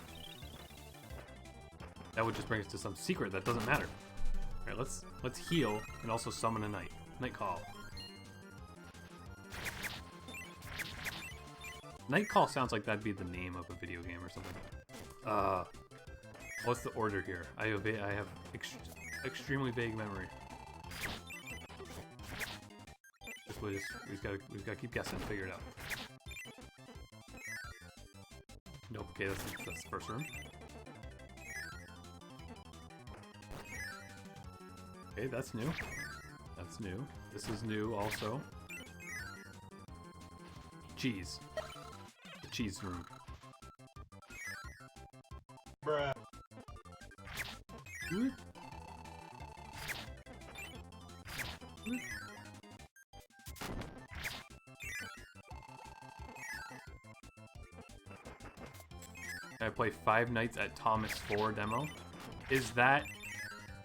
That would just bring us to some secret that doesn't matter. All right, let's heal and also summon a knight. Night Call. Night Call sounds like that'd be the name of a video game or something. What's the order here? I have extremely vague memory. We've got to keep guessing, figure it out. Nope. Okay, that's the first room. Okay, that's new. That's new. This is new also. Cheese. The cheese room. Bruh. Whoop. Whoop. I play Five Nights at Thomas 4 demo. Is that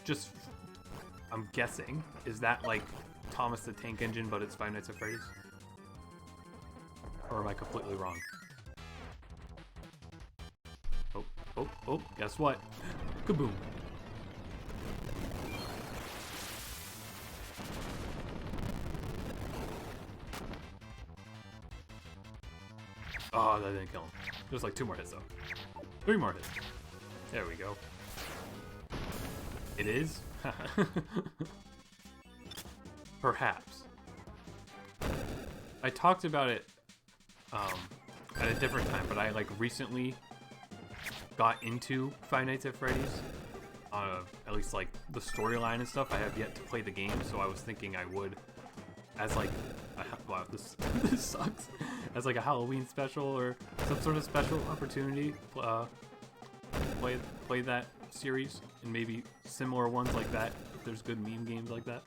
just... I'm guessing. Is that like Thomas the Tank Engine, but it's Five Nights at Freddy's? Or am I completely wrong? Oh, guess what? Kaboom. Oh, that didn't kill him. There's like 2 more hits though. 3 more hits. There we go. It is? Perhaps. I talked about it at a different time, but I like recently got into Five Nights at Freddy's. At least like the storyline and stuff. I have yet to play the game, so I was thinking I would, as like, wow, this sucks. As like a Halloween special or some sort of special opportunity, play that series and maybe similar ones like that. If there's good meme games like that.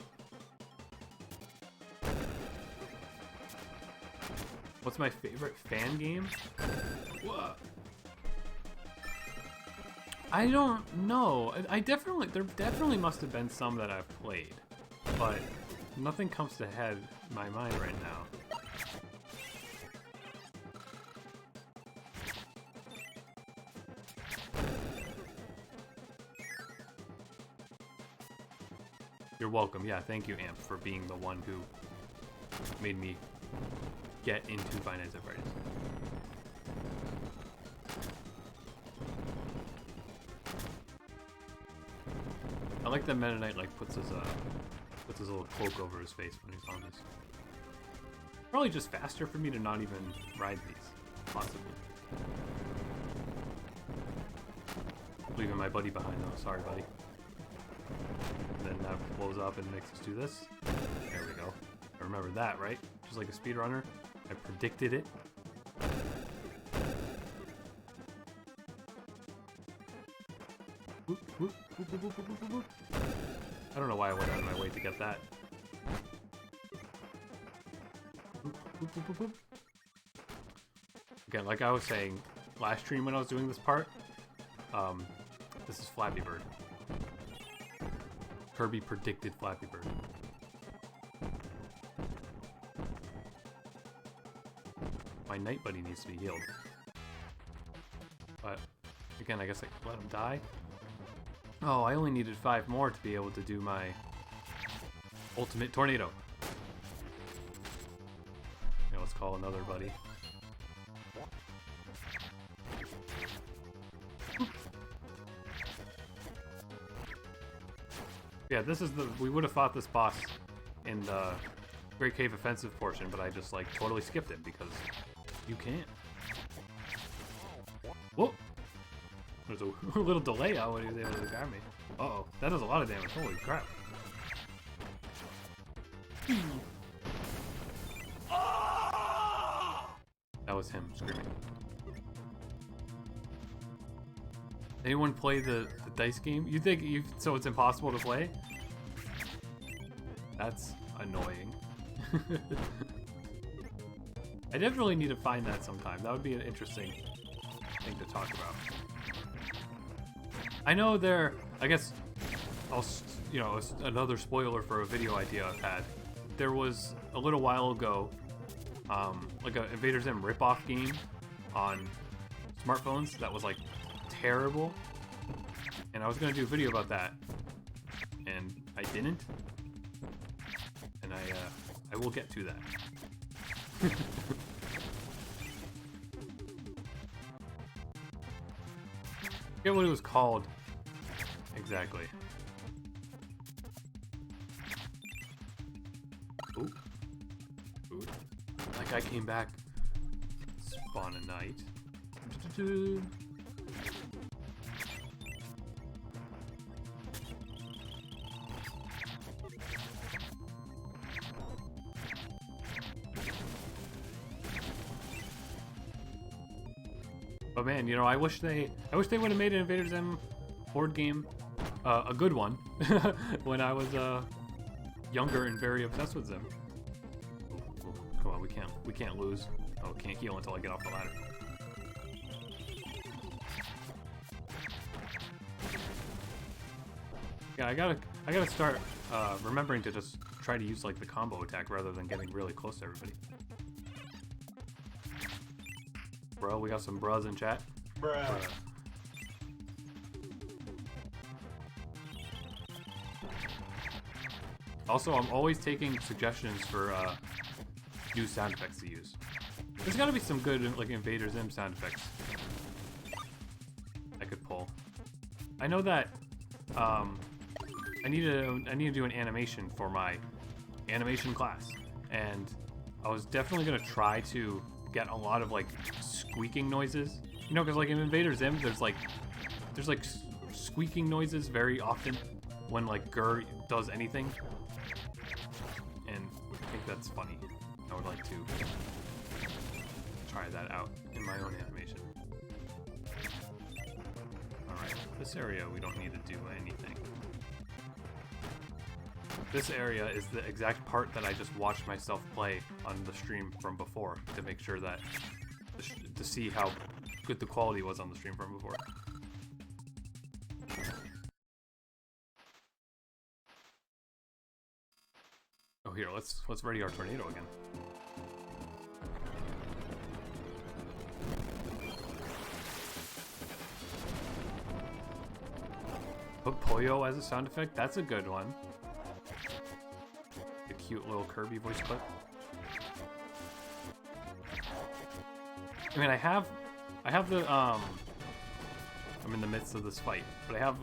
What's my favorite fan game? Whoa. I don't know. There definitely must have been some that I've played, but nothing comes to head in my mind right now. You're welcome. Yeah, thank you, Amp, for being the one who made me get into Five Nights at Freddy's. I like that Meta Knight like puts his little cloak over his face when he's on this. Probably just faster for me to not even ride these, possibly. Leaving my buddy behind though. Sorry, buddy. And then that blows up and makes us do this. There we go. I remember that, right? Just like a speedrunner. I predicted it. Whoop, whoop, whoop, whoop, whoop, whoop, whoop. I don't know why I went out of my way to get that. Whoop, whoop, whoop, whoop, whoop. Again, like I was saying last stream when I was doing this part, this is Flappy Bird. Kirby predicted Flappy Bird. My Night Buddy needs to be healed. But, again, I guess I could let him die. Oh, I only needed 5 more to be able to do my ultimate tornado. Yeah, let's call another buddy. Yeah, this is we would have fought this boss in the Great Cave Offensive portion, but I just like totally skipped it because you can't. Whoa! There's a little delay on when he was able to grab me. Uh-oh, that does a lot of damage. Holy crap. That was him screaming. Anyone play the dice game? You think so it's impossible to play? That's annoying. I definitely need to find that sometime. That would be an interesting thing to talk about. I know they're I guess you know, another spoiler for a video idea I've had. There was a little while ago, like a Invader Zim ripoff game on smartphones that was like terrible, and I was gonna do a video about that, and I didn't, and I will get to that. I forget what it was called exactly. Ooh. Ooh. That guy came back. Spawn a knight. But man, you know, I wish they would have made an Invader Zim board game, a good one, when I was younger and very obsessed with Zim. Ooh, come on, we can't lose. Oh, can't heal until I get off the ladder. Yeah, I gotta start remembering to just try to use like the combo attack rather than getting really close to everybody. Bro, we got some bros in chat. Bruh. Also, I'm always taking suggestions for new sound effects to use. There's gotta be some good like Invader Zim sound effects I could pull. I know that I need to do an animation for my animation class, and I was definitely gonna try to get a lot of like squeaking noises, you know, because like in Invader Zim there's like squeaking noises very often when like Gur does anything, and I think that's funny. I would like to try that out in my own animation. Alright, this area we don't need to do anything. This area is the exact part that I just watched myself play on the stream from before to make sure that, to see how good the quality was on the stream from before. Oh, here, let's ready our tornado again. Put Poyo as a sound effect? That's a good one. The cute little Kirby voice clip. I mean, I have the, I'm in the midst of this fight, but I have,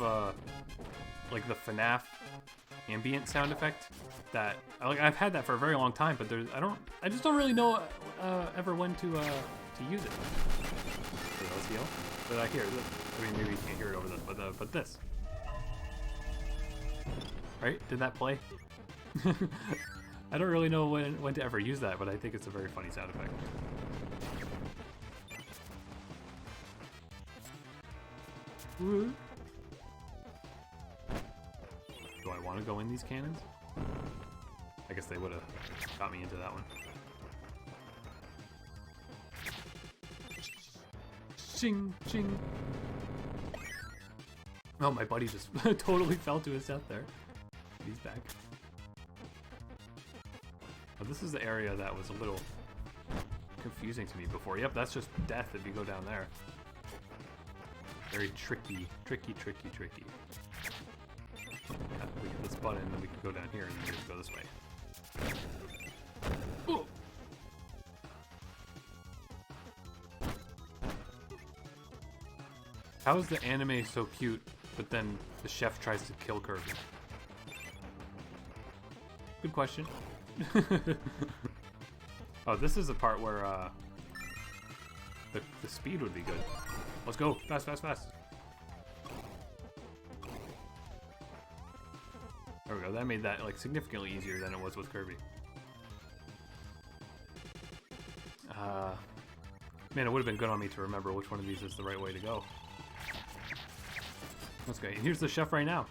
like the FNAF ambient sound effect that, I've had that for a very long time, but I just don't really know, ever when to use it. So let's heal. Did I hear this? I mean, maybe you can't hear it over this, but this. Right? Did that play? I don't really know when to ever use that, but I think it's a very funny sound effect. Woo. Do I want to go in these cannons? I guess they would have got me into that one. Ching, ching. Oh, my buddy just totally fell to his death there. He's back. Oh, this is the area that was a little confusing to me before. Yep, that's just death if you go down there. Very tricky, tricky, tricky, tricky. Yeah, we hit this button, then we can go down here, and then we just go this way. Ooh. How is the anime so cute, but then the chef tries to kill Kirby? Good question. Oh, this is the part where the speed would be good. Let's go. Fast, fast, fast. There we go. That made that like significantly easier than it was with Kirby. Man, it would have been good on me to remember which one of these is the right way to go. Let's go. And here's the chef right now,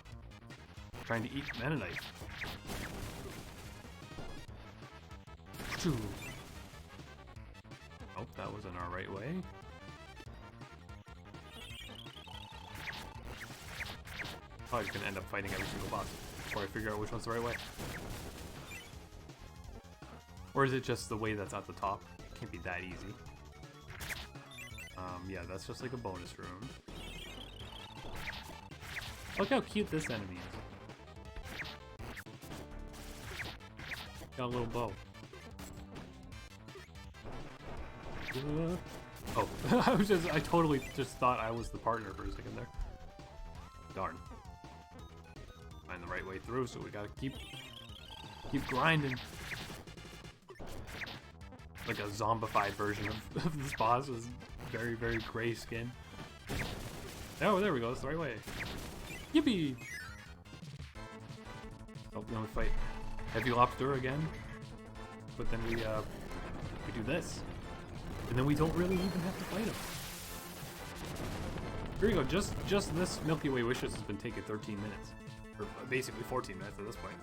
trying to eat Mennonite. Oh, that wasn't our right way. Probably gonna end up fighting every single boss before I figure out which one's the right way. Or is it just the way that's at the top? It can't be that easy. Yeah, that's just like a bonus room. Look how cute this enemy is. Got a little bow. Oh, I totally just thought I was the partner for a second there. Darn. Find the right way through, so we gotta keep grinding. Like a zombified version of this boss with very, very gray skin. Oh, there we go, that's the right way. Yippee! Oh, then we fight Heavy Lobster again. But then we do this. And then we don't really even have to fight him. Here you go, just this Milky Way Wishes has been taking 13 minutes. Or basically 14 minutes at this point.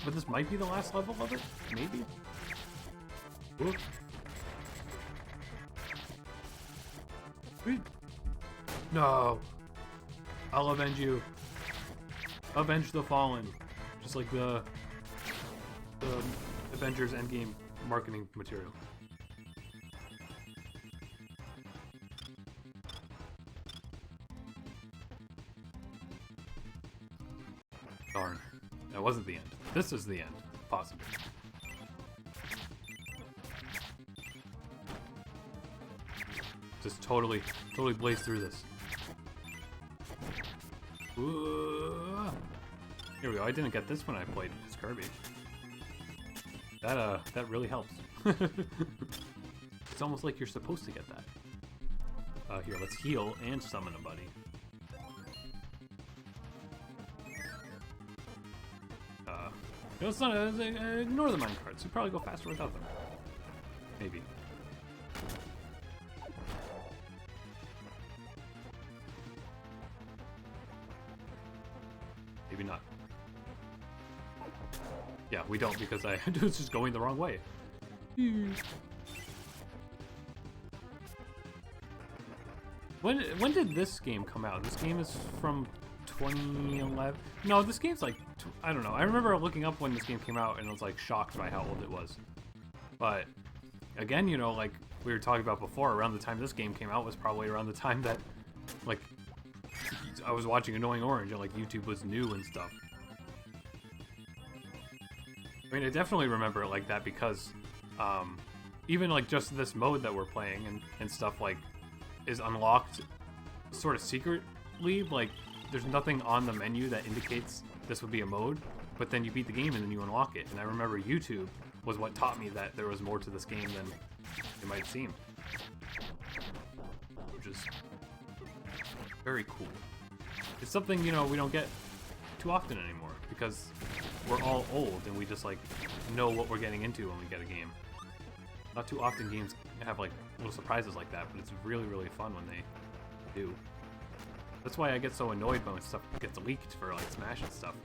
But this might be the last level of it? Maybe? Whoop. No! I'll avenge you. Avenge the fallen. Just like the Avengers Endgame marketing material. Darn. That wasn't the end. This is the end. Possibly. Just totally blaze through this. Ooh. Here we go. I didn't get this when I played as Kirby. That really helps. It's almost like you're supposed to get that. Here, let's heal and summon a buddy. No, it's not. Ignore the minecarts. You probably go faster without them. Maybe. Maybe not. Yeah, we don't because I was just going the wrong way. When did this game come out? This game is from 2011. No, this game's like I don't know. I remember looking up when this game came out and I was like shocked by how old it was. But again, you know, like we were talking about before, around the time this game came out was probably around the time that like I was watching Annoying Orange and like YouTube was new and stuff. I mean, I definitely remember it like that because even like just this mode that we're playing and stuff like is unlocked sort of secretly. Like there's nothing on the menu that indicates this would be a mode, but then you beat the game and then you unlock it. And I remember YouTube was what taught me that there was more to this game than it might seem. Which is very cool. It's something, you know, we don't get too often anymore because we're all old and we just like know what we're getting into when we get a game. Not too often games have like little surprises like that, but it's really, really fun when they do. That's why I get so annoyed when stuff gets leaked for like Smash and stuff.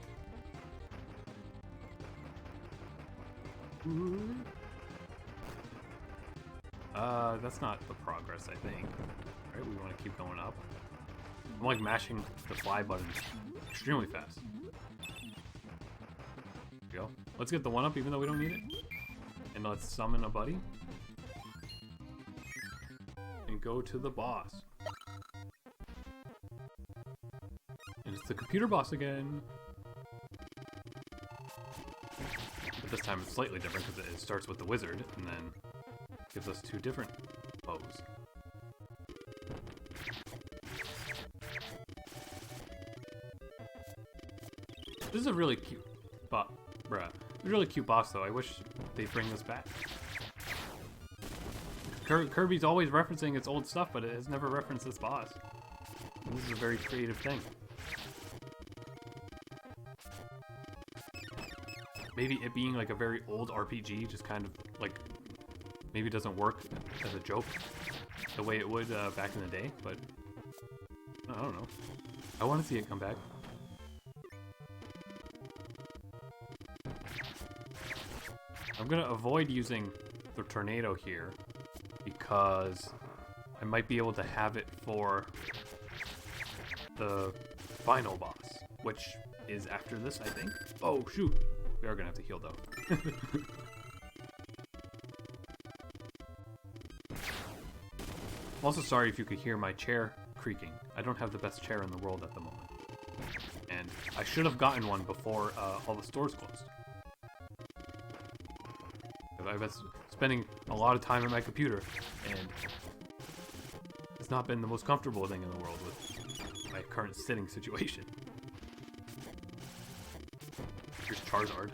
That's not the progress, I think. Right, we want to keep going up. I'm like mashing the fly button extremely fast. There we go. Let's get the 1-up even though we don't need it. And let's summon a buddy. And go to the boss. And it's the computer boss again. But this time it's slightly different because it starts with the wizard and then gives us 2 different bows. This is a really cute really cute boss though. I wish they'd bring this back. Kirby's always referencing its old stuff, but it has never referenced this boss. And this is a very creative thing. Maybe it being like a very old RPG just kind of like maybe doesn't work as a joke the way it would back in the day, but I don't know. I want to see it come back. I'm gonna avoid using the tornado here because I might be able to have it for the final boss, which is after this, I think. Oh, shoot. We are gonna have to heal, though. I'm also sorry if you could hear my chair creaking. I don't have the best chair in the world at the moment. And I should have gotten one before all the stores closed. I've been spending a lot of time at my computer, and it's not been the most comfortable thing in the world with my current sitting situation. Here's Charizard.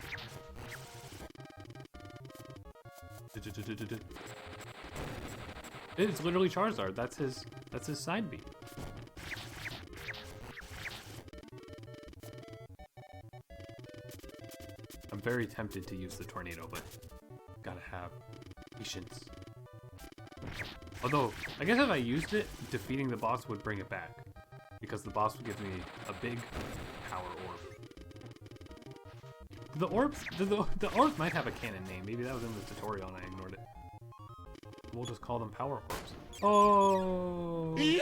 It's literally Charizard. That's his side B. I'm very tempted to use the tornado, but gotta have patience. Although, I guess if I used it, defeating the boss would bring it back, because the boss would give me a big power orb. The orbs might have a canon name. Maybe that was in the tutorial and I ignored it. We'll just call them power orbs. Oh! Wait,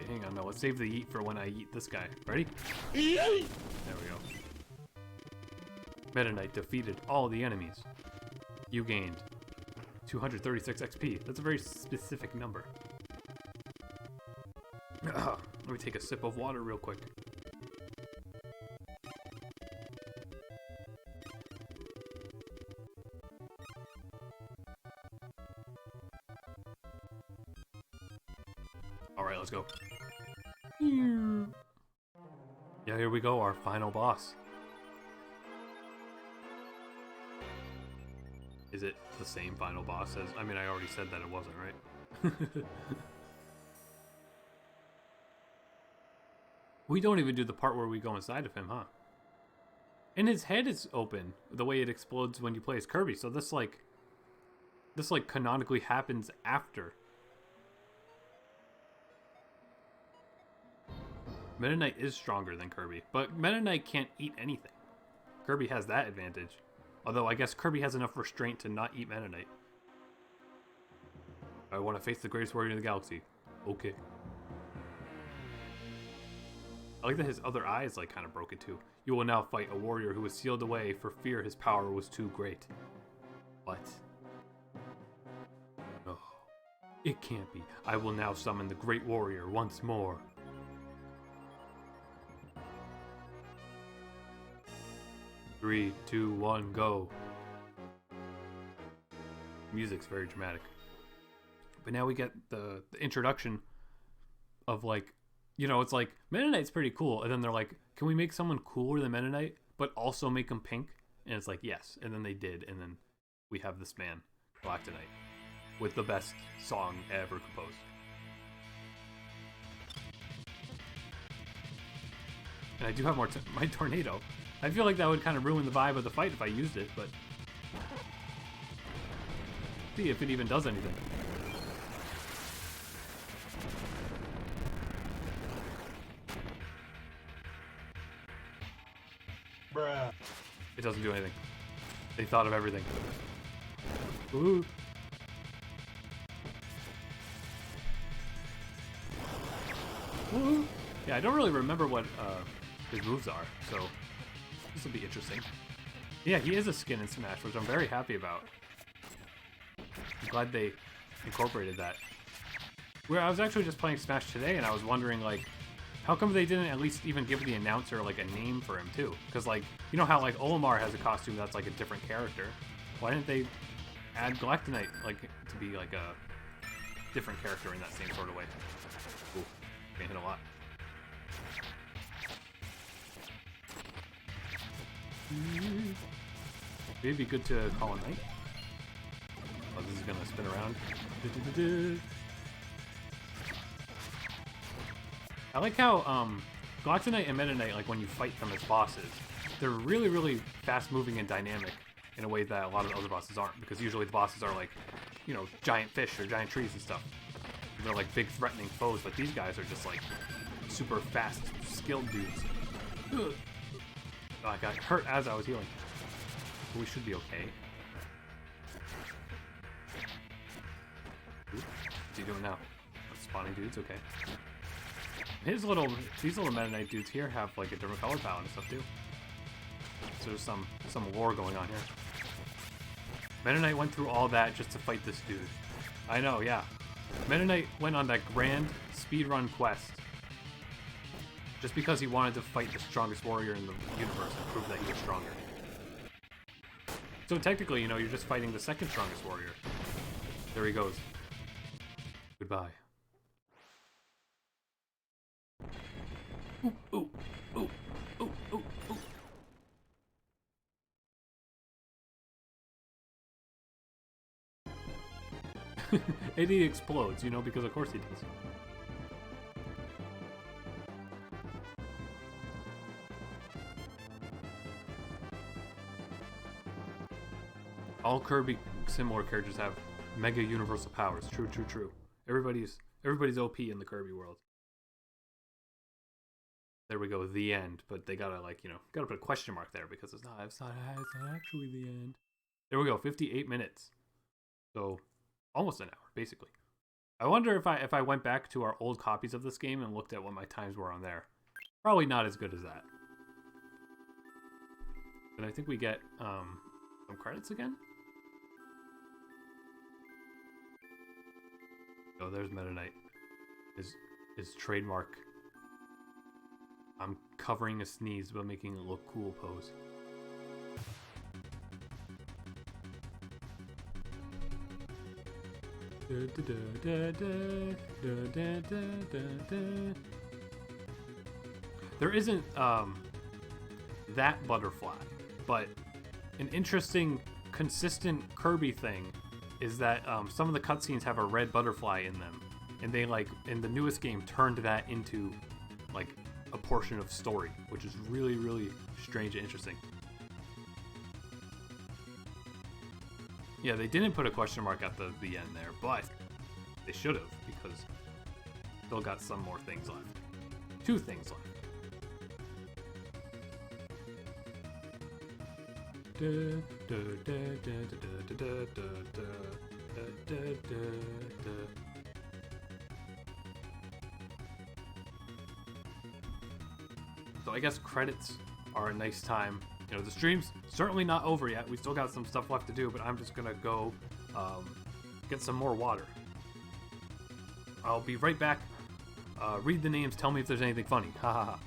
hang on. No, let's save the yeet for when I yeet this guy. Ready? There we go. Meta Knight defeated all the enemies. You gained 236 XP. That's a very specific number. Let me take a sip of water real quick. Alright, let's go. Yeah, here we go, our final boss. Is it the same final boss as... I mean, I already said that it wasn't, right? We don't even do the part where we go inside of him, huh? And his head is open, the way it explodes when you play as Kirby, so this, like, canonically happens after. Meta Knight is stronger than Kirby, but Meta Knight can't eat anything. Kirby has that advantage. Although, I guess Kirby has enough restraint to not eat Meta Knight. I want to face the greatest warrior in the galaxy. Okay. I like that his other eye is, like, kind of broken, too. You will now fight a warrior who was sealed away for fear his power was too great. What? No. It can't be. I will now summon the great warrior once more. Three, two, one, go. Music's very dramatic. But now we get the introduction of, like, you know, it's like, Meta Knight's pretty cool. And then they're like, can we make someone cooler than Meta Knight, but also make him pink? And it's like, yes. And then they did. And then we have this man, Galactonite, with the best song ever composed. And I do have more my tornado. I feel like that would kind of ruin the vibe of the fight if I used it, but... see if it even does anything. Bruh. It doesn't do anything. They thought of everything. Ooh. Ooh. Yeah, I don't really remember what his moves are, so this will be interesting. Yeah, he is a skin in Smash, which I'm very happy about. I'm glad they incorporated that. Where I was actually just playing Smash today, and I was wondering, like, how come they didn't at least even give the announcer, like, a name for him, too? Because, like, you know how, like, Olimar has a costume that's, like, a different character? Why didn't they add Galactonite, like, to be, like, a different character in that same sort of way? Ooh, getting hit a lot. Maybe it'd be good to call a night. Oh, this is gonna spin around. I like how Galactonite and Meta Knight, like when you fight them as bosses, they're really, really fast moving and dynamic in a way that a lot of the other bosses aren't, because usually the bosses are like, you know, giant fish or giant trees and stuff. They're like big threatening foes, but these guys are just like super fast, skilled dudes. Ugh. Oh, I got hurt as I was healing. But we should be okay. Ooh, what's he doing now? Spawning dudes? Okay. these little Meta Knight dudes here have like a different color palette and stuff too. So there's some lore going on here. Meta Knight went through all that just to fight this dude. I know, yeah. Meta Knight went on that grand speedrun quest just because he wanted to fight the strongest warrior in the universe and prove that he was stronger. So technically, you know, you're just fighting the second strongest warrior. There he goes. Goodbye. Ooh, ooh, ooh, ooh, ooh, ooh. And he explodes, you know, because of course he does. All Kirby similar characters have mega universal powers. True, true, true. Everybody's OP in the Kirby world. There we go, the end. But they gotta, like, you know, gotta put a question mark there because it's not actually the end. There we go, 58 minutes. So almost an hour, basically. I wonder if I went back to our old copies of this game and looked at what my times were on there. Probably not as good as that. And I think we get some credits again. Oh, there's Meta Knight. His trademark. I'm covering a sneeze but making it look cool pose. There isn't that butterfly, but an interesting, consistent Kirby thing is that some of the cutscenes have a red butterfly in them, and they, like, in the newest game, turned that into, like, a portion of story, which is really, really strange and interesting. Yeah, they didn't put a question mark at the end there, but they should have, because still got some more things left. 2 things left. So I guess credits are a nice time. You know, the stream's certainly not over yet. We still got some stuff left to do, but I'm just gonna go get some more water. I'll be right back. Read the names, tell me if there's anything funny. Ha ha ha.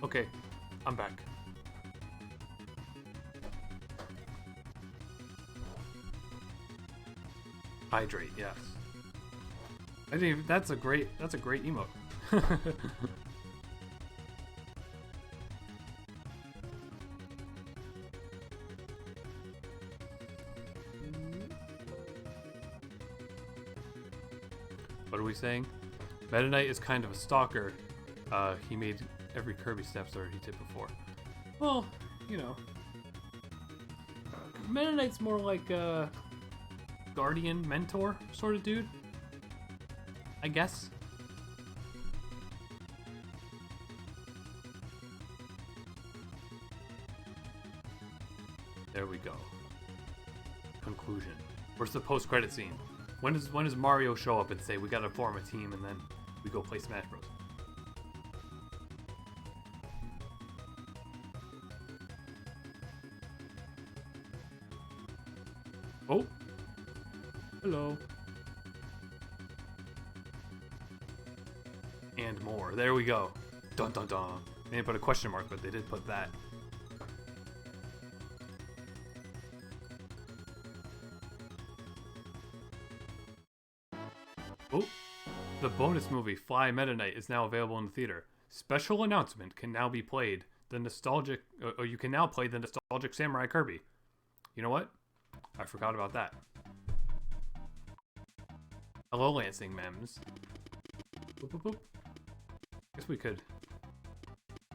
Okay, I'm back. Hydrate, yes. I think that's a great emote. What are we saying? Meta Knight is kind of a stalker. He made every Kirby step story he did before. Well, you know. Meta Knight's more like a guardian, mentor sort of dude. I guess. There we go. Conclusion. Where's the post-credit scene? When does Mario show up and say we gotta form a team and then we go play Smash Bros? Oh! Hello. And more. There we go. Dun dun dun. They didn't put a question mark, but they did put that. Oh! The bonus movie, Fly Meta Knight, is now available in the theater. Special announcement can now be played. The nostalgic... or you can now play the nostalgic Samurai Kirby. You know what? I forgot about that. Hello, Lansing Mems. Boop, boop, boop. Guess we could...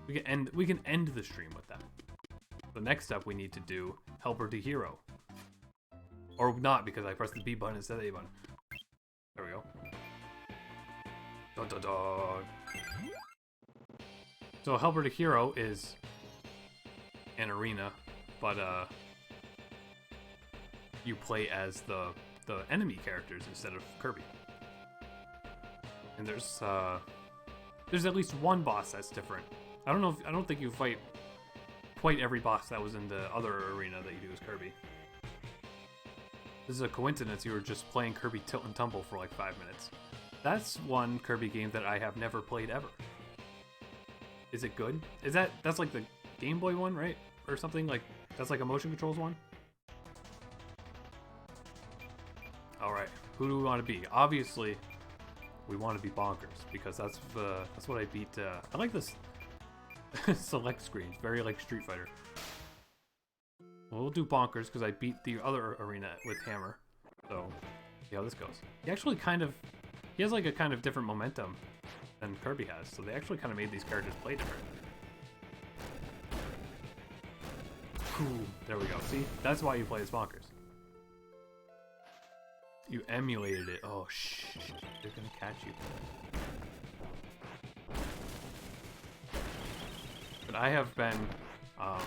We can end the stream with that. The next step we need to do, Helper to Hero. Or not, because I pressed the B button instead of the A button. There we go. Dun, dun, dun. So Helper to Hero is an arena, but you play as the enemy characters instead of Kirby. And there's at least one boss that's different. I don't think you fight quite every boss that was in the other arena that you do as Kirby. This is a coincidence, you were just playing Kirby Tilt and Tumble for like 5 minutes. That's one Kirby game that I have never played ever. Is it good? That's like the Game Boy one, right? Or something like, that's like a motion controls one? Alright, who do we want to be? Obviously, we want to be Bonkers, because that's what I beat. I like this select screen, very like Street Fighter. Well, we'll do Bonkers because I beat the other arena with Hammer. So, see how this goes. He has like a kind of different momentum than Kirby has, so they actually kind of made these characters play different. Cool. There we go. See? That's why you play as Bonkers. You emulated it. Oh, shh. They're gonna catch you. But I have been, I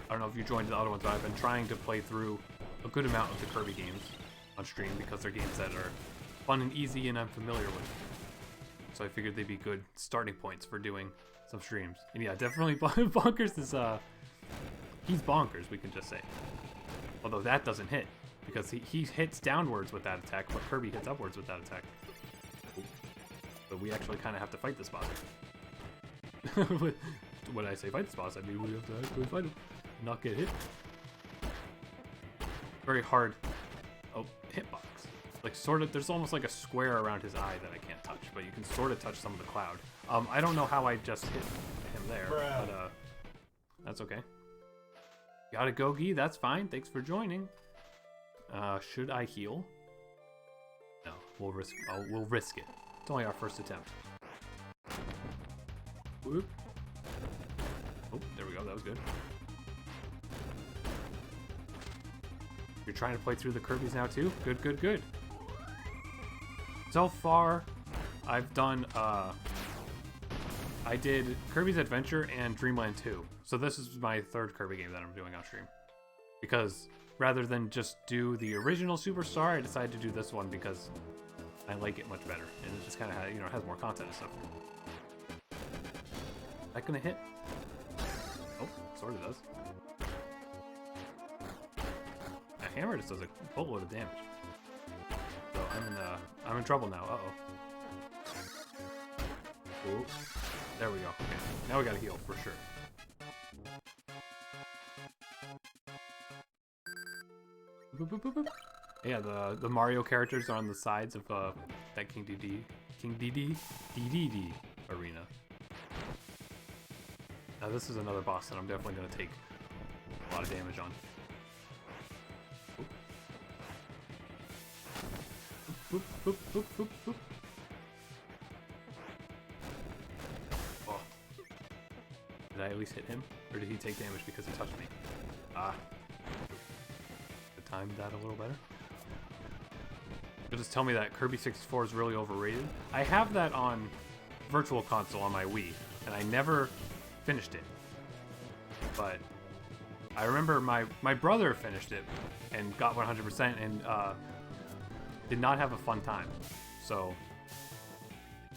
don't know if you joined the other ones, but I've been trying to play through a good amount of the Kirby games on stream because they're games that are fun and easy and I'm familiar with. So I figured they'd be good starting points for doing some streams. And yeah, definitely Bonkers is, he's bonkers, we can just say. Although that doesn't hit, because he hits downwards with that attack, but Kirby hits upwards with that attack. Ooh. But we actually kind of have to fight this boss. When I say fight this boss, I mean we have to actually fight him, not get hit. Very hard. Oh, hitbox. Like sort of, there's almost like a square around his eye that I can't touch, but you can sort of touch some of the cloud. I don't know how I just hit him there, but that's okay. Gotta go, Gee. That's fine. Thanks for joining. Should I heal? No, we'll risk it. It's only our first attempt. Whoop. Oh, there we go. That was good. You're trying to play through the Kirbys now too? Good, good, good. So far, I've done, I did Kirby's Adventure and Dreamland 2. So this is my third Kirby game that I'm doing on stream. Because rather than just do the original Superstar, I decided to do this one because I like it much better. And it just kind of, has more content and stuff. Is that gonna hit? Oh, sort of does. A hammer just does a boatload of damage. So I'm in trouble now. Ooh. There we go. Okay. Now we gotta heal for sure. Boop, boop, boop, boop. Yeah, the Mario characters are on the sides of that King DDD arena. Now this is another boss that I'm definitely gonna take a lot of damage on. Boop, boop, boop, boop, boop. Oh. Did I at least hit him? Or did he take damage because he touched me? Ah. Could time that a little better. You'll just tell me that Kirby 64 is really overrated. I have that on Virtual Console on my Wii, and I never finished it. But I remember my brother finished it and got 100% and did not have a fun time. So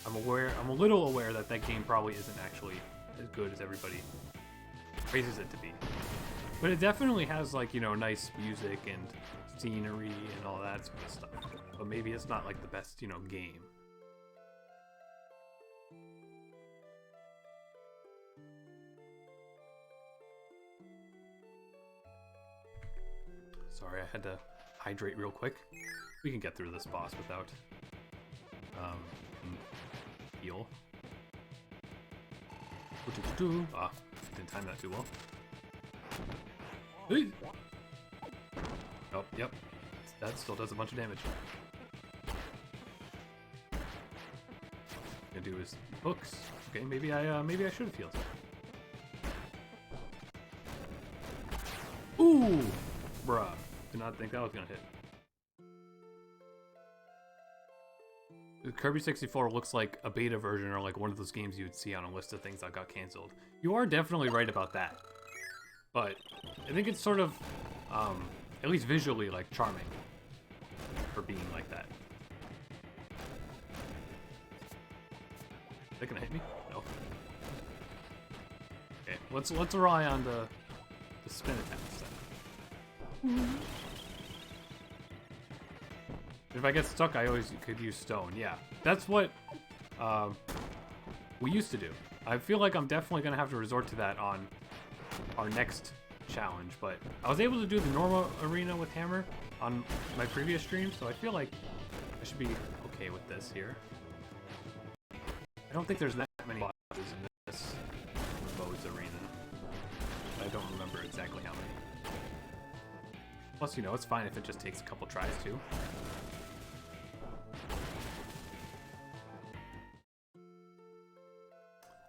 I'm a little aware that that game probably isn't actually as good as everybody praises it to be. But it definitely has, like, you know, nice music and scenery and all that sort of stuff. But maybe it's not like the best, you know, game. Sorry, I had to hydrate real quick. We can get through this boss without heal. Ah, didn't time that too well. Oh, yep. That still does a bunch of damage. Gonna do his hooks. Okay, maybe I should have healed. Ooh, bruh. Did not think that was gonna hit. The Kirby 64 looks like a beta version or like one of those games you would see on a list of things that got canceled. You are definitely right about that. But I think it's sort of, at least visually, like, charming for being like that. Is that gonna hit me? No. Okay, let's rely on the spin attacks then. If I get stuck, I always could use stone. Yeah, that's what we used to do. I feel like I'm definitely gonna have to resort to that on our next challenge, but I was able to do the normal arena with hammer on my previous stream, so I feel like I should be okay with this here. I don't think there's that many bosses in this modes arena. I don't remember exactly how many. Plus, you know, it's fine if it just takes a couple tries too.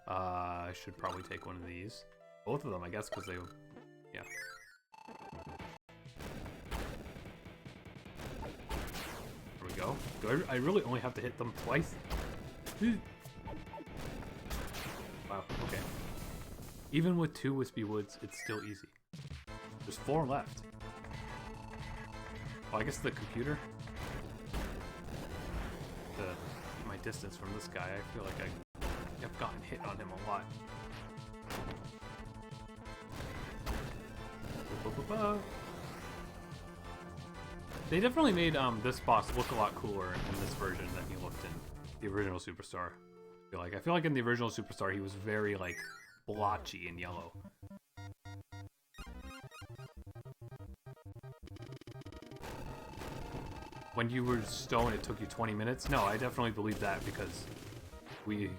I should probably take one of these. Both of them, I guess, because they... Yeah. There we go. I really only have to hit them twice? Wow, okay. Even with 2 Wispy Woods, it's still easy. There's 4 left. Oh, I guess the computer? My distance from this guy, I feel like I've gotten hit on him a lot. They definitely made this boss look a lot cooler in this version than he looked in the original Superstar. I feel like in the original Superstar he was very like blotchy and yellow. When you were stone, it took you 20 minutes. No, I definitely believe that because we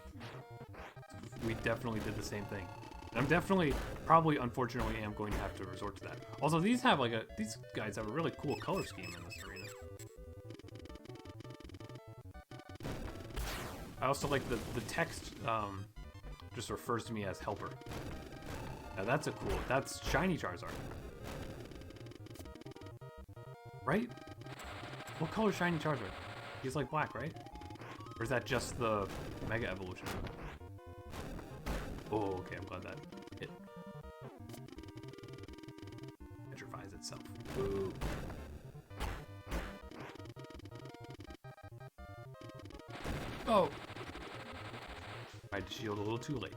definitely did the same thing. And I'm definitely, probably, unfortunately, am going to have to resort to that. Also, these guys have a really cool color scheme in this arena. I also like the text just refers to me as helper. Now that's that's shiny Charizard. Right? What color is shiny Charizard? He's like black, right? Or is that just the Mega Evolution? Oh, okay, I'm glad that hit. Petrifies itself. Ooh. Oh! Tried to shield a little too late.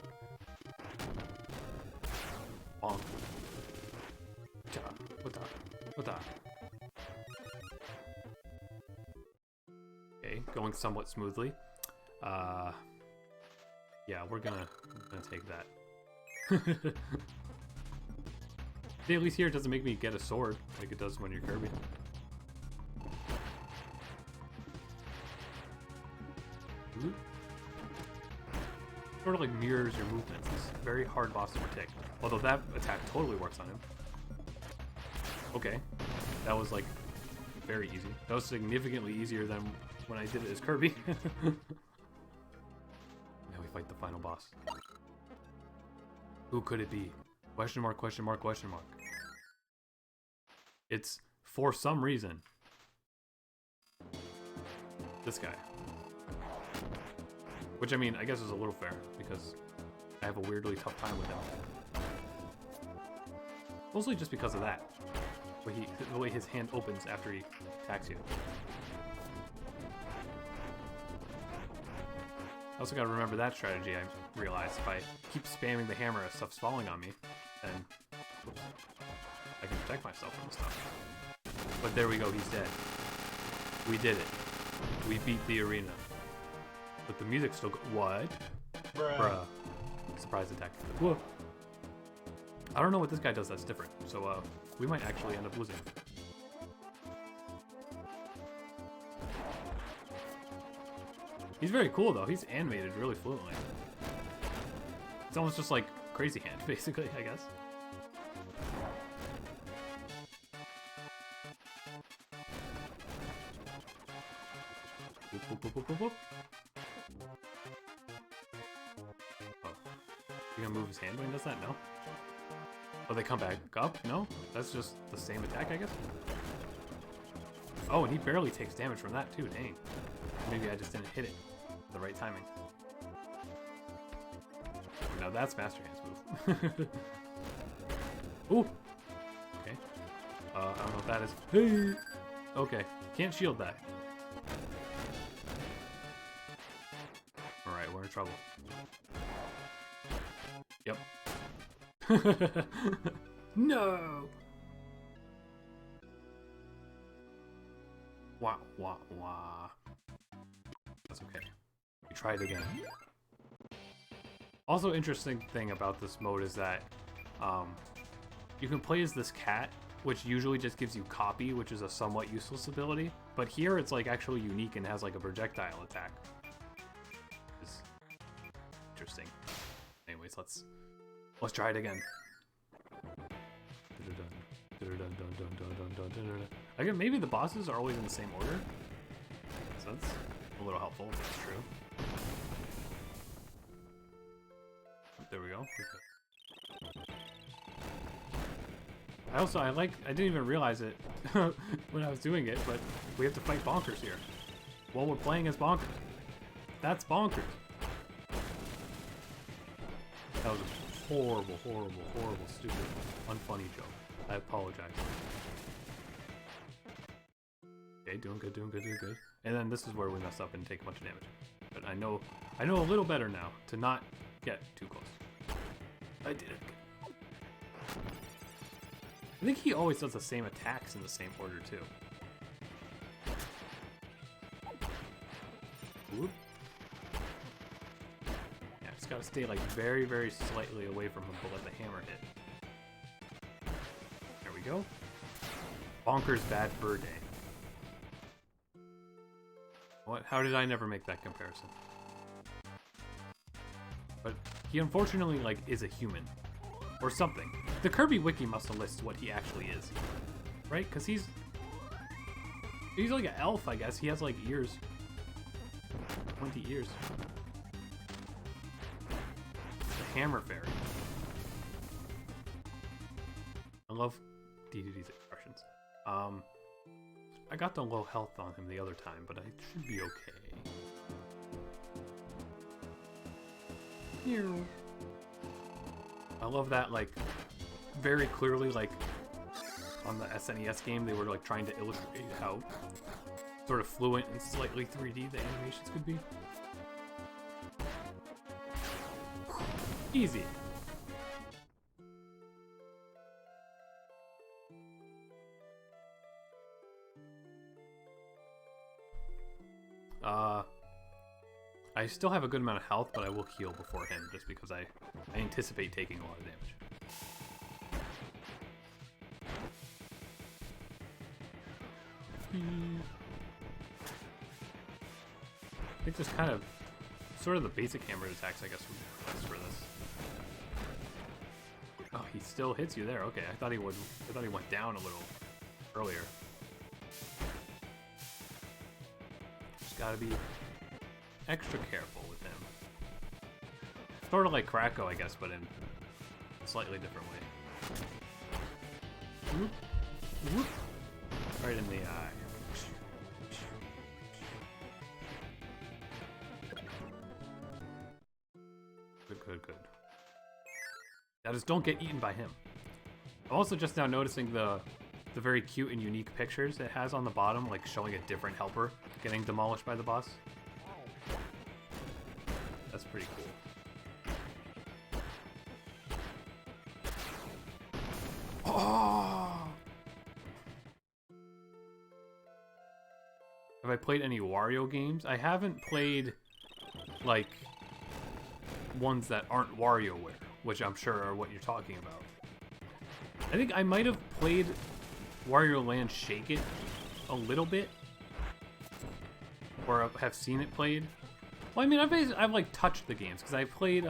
Bonk. Okay, going somewhat smoothly. Yeah, we're gonna take that. See, at least here it doesn't make me get a sword like it does when you're Kirby. Ooh. Sort of like mirrors your movements. It's a very hard boss to protect. Although that attack totally works on him. Okay, that was like very easy. That was significantly easier than when I did it as Kirby. Now we fight the final boss. Who could it be? Question mark, question mark, question mark. It's, for some reason, this guy. Which, I mean, I guess is a little fair, because I have a weirdly tough time with him. Mostly just because of that. The way his hand opens after he attacks you. I also gotta remember that strategy, I realized. If I keep spamming the hammer as stuff's falling on me, then oops, I can protect myself from the stuff. But there we go, he's dead. We did it. We beat the arena. But the music still what? Bruh. Surprise attack. Whoa. I don't know what this guy does that's different, so we might actually end up losing. He's very cool though, he's animated really fluently. It's almost just like Crazy Hand, basically, I guess. Whoop, whoop, whoop, whoop, whoop. Oh. You gonna move his hand when he does that? No? Oh, they come back up? No? That's just the same attack, I guess? Oh, and he barely takes damage from that too, dang. Maybe I just didn't hit it at the right timing. Now that's Master Hand's move. Ooh! Okay. I don't know what that is. Hey! Okay, can't shield that. Alright, we're in trouble. Yep. No! Wah, wah, wah. That's okay. We try it again. Also, interesting thing about this mode is that you can play as this cat, which usually just gives you copy, which is a somewhat useless ability. But here it's like actually unique and has like a projectile attack. It's interesting. Anyways, let's try it again. Again, maybe the bosses are always in the same order. So that's a little helpful if that's true. There we go. I didn't even realize it when I was doing it, but we have to fight Bonkers here. While we're playing as Bonkers. That's Bonkers. That was a horrible, horrible, horrible, stupid, unfunny joke. I apologize. Okay, doing good, doing good, doing good. And then this is where we mess up and take a bunch of damage. But I know a little better now to not get too close. I did it. I think he always does the same attacks in the same order too. Whoop. Yeah, just gotta stay like very, very slightly away from him to let the hammer hit. There we go. Bonkers Bad Fur Day. What? How did I never make that comparison? But he unfortunately, like, is a human. Or something. The Kirby wiki must have listed what he actually is. Right? Because he's like an elf, I guess. He has, like, ears. 20 ears. The Hammer Fairy. I love DDD's expressions. I got the low health on him the other time, but I should be okay. Here. I love that, like, very clearly, like, on the SNES game, they were, like, trying to illustrate how sort of fluent and slightly 3D the animations could be. Easy. I still have a good amount of health, but I will heal before him, just because I anticipate taking a lot of damage. I think just kind of, sort of the basic hammered attacks, I guess, would be best for this. Oh, he still hits you there. Okay, I thought he went down a little earlier. Just gotta be extra careful with him. Sort of like Kracko, I guess, but in a slightly different way. Whoop, whoop. Right in the eye. Good, good, good. Now just don't get eaten by him. I'm also just now noticing the very cute and unique pictures it has on the bottom, like showing a different helper getting demolished by the boss. That's pretty cool. Oh! Have I played any Wario games? I haven't played, like, ones that aren't WarioWare, which I'm sure are what you're talking about. I think I might have played Wario Land Shake It a little bit, or have seen it played. Well, I mean, I've like touched the games because I played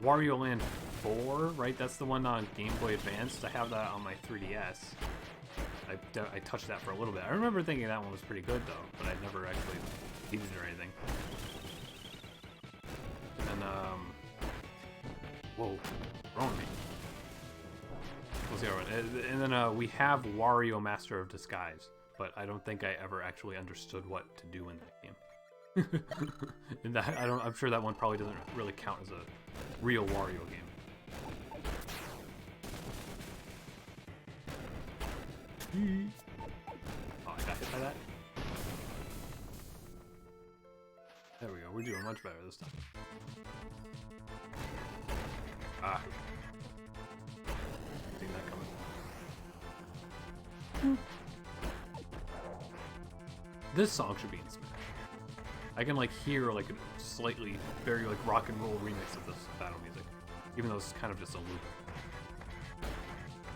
Wario Land 4, right? That's the one on Game Boy Advance. I have that on my 3DS. I touched that for a little bit. I remember thinking that one was pretty good though, but I'd never actually used it or anything. And whoa, wrong me. What's the other one? And then we have Wario Master of Disguise, but I don't think I ever actually understood what to do in that game. And that, I'm sure that one probably doesn't really count as a real Wario game. Oh, I got hit by that. There we go. We're doing much better this time. Ah. Didn't that coming. This song should be in Smash. I can like hear like a slightly very like rock and roll remix of this battle music, even though it's kind of just a loop.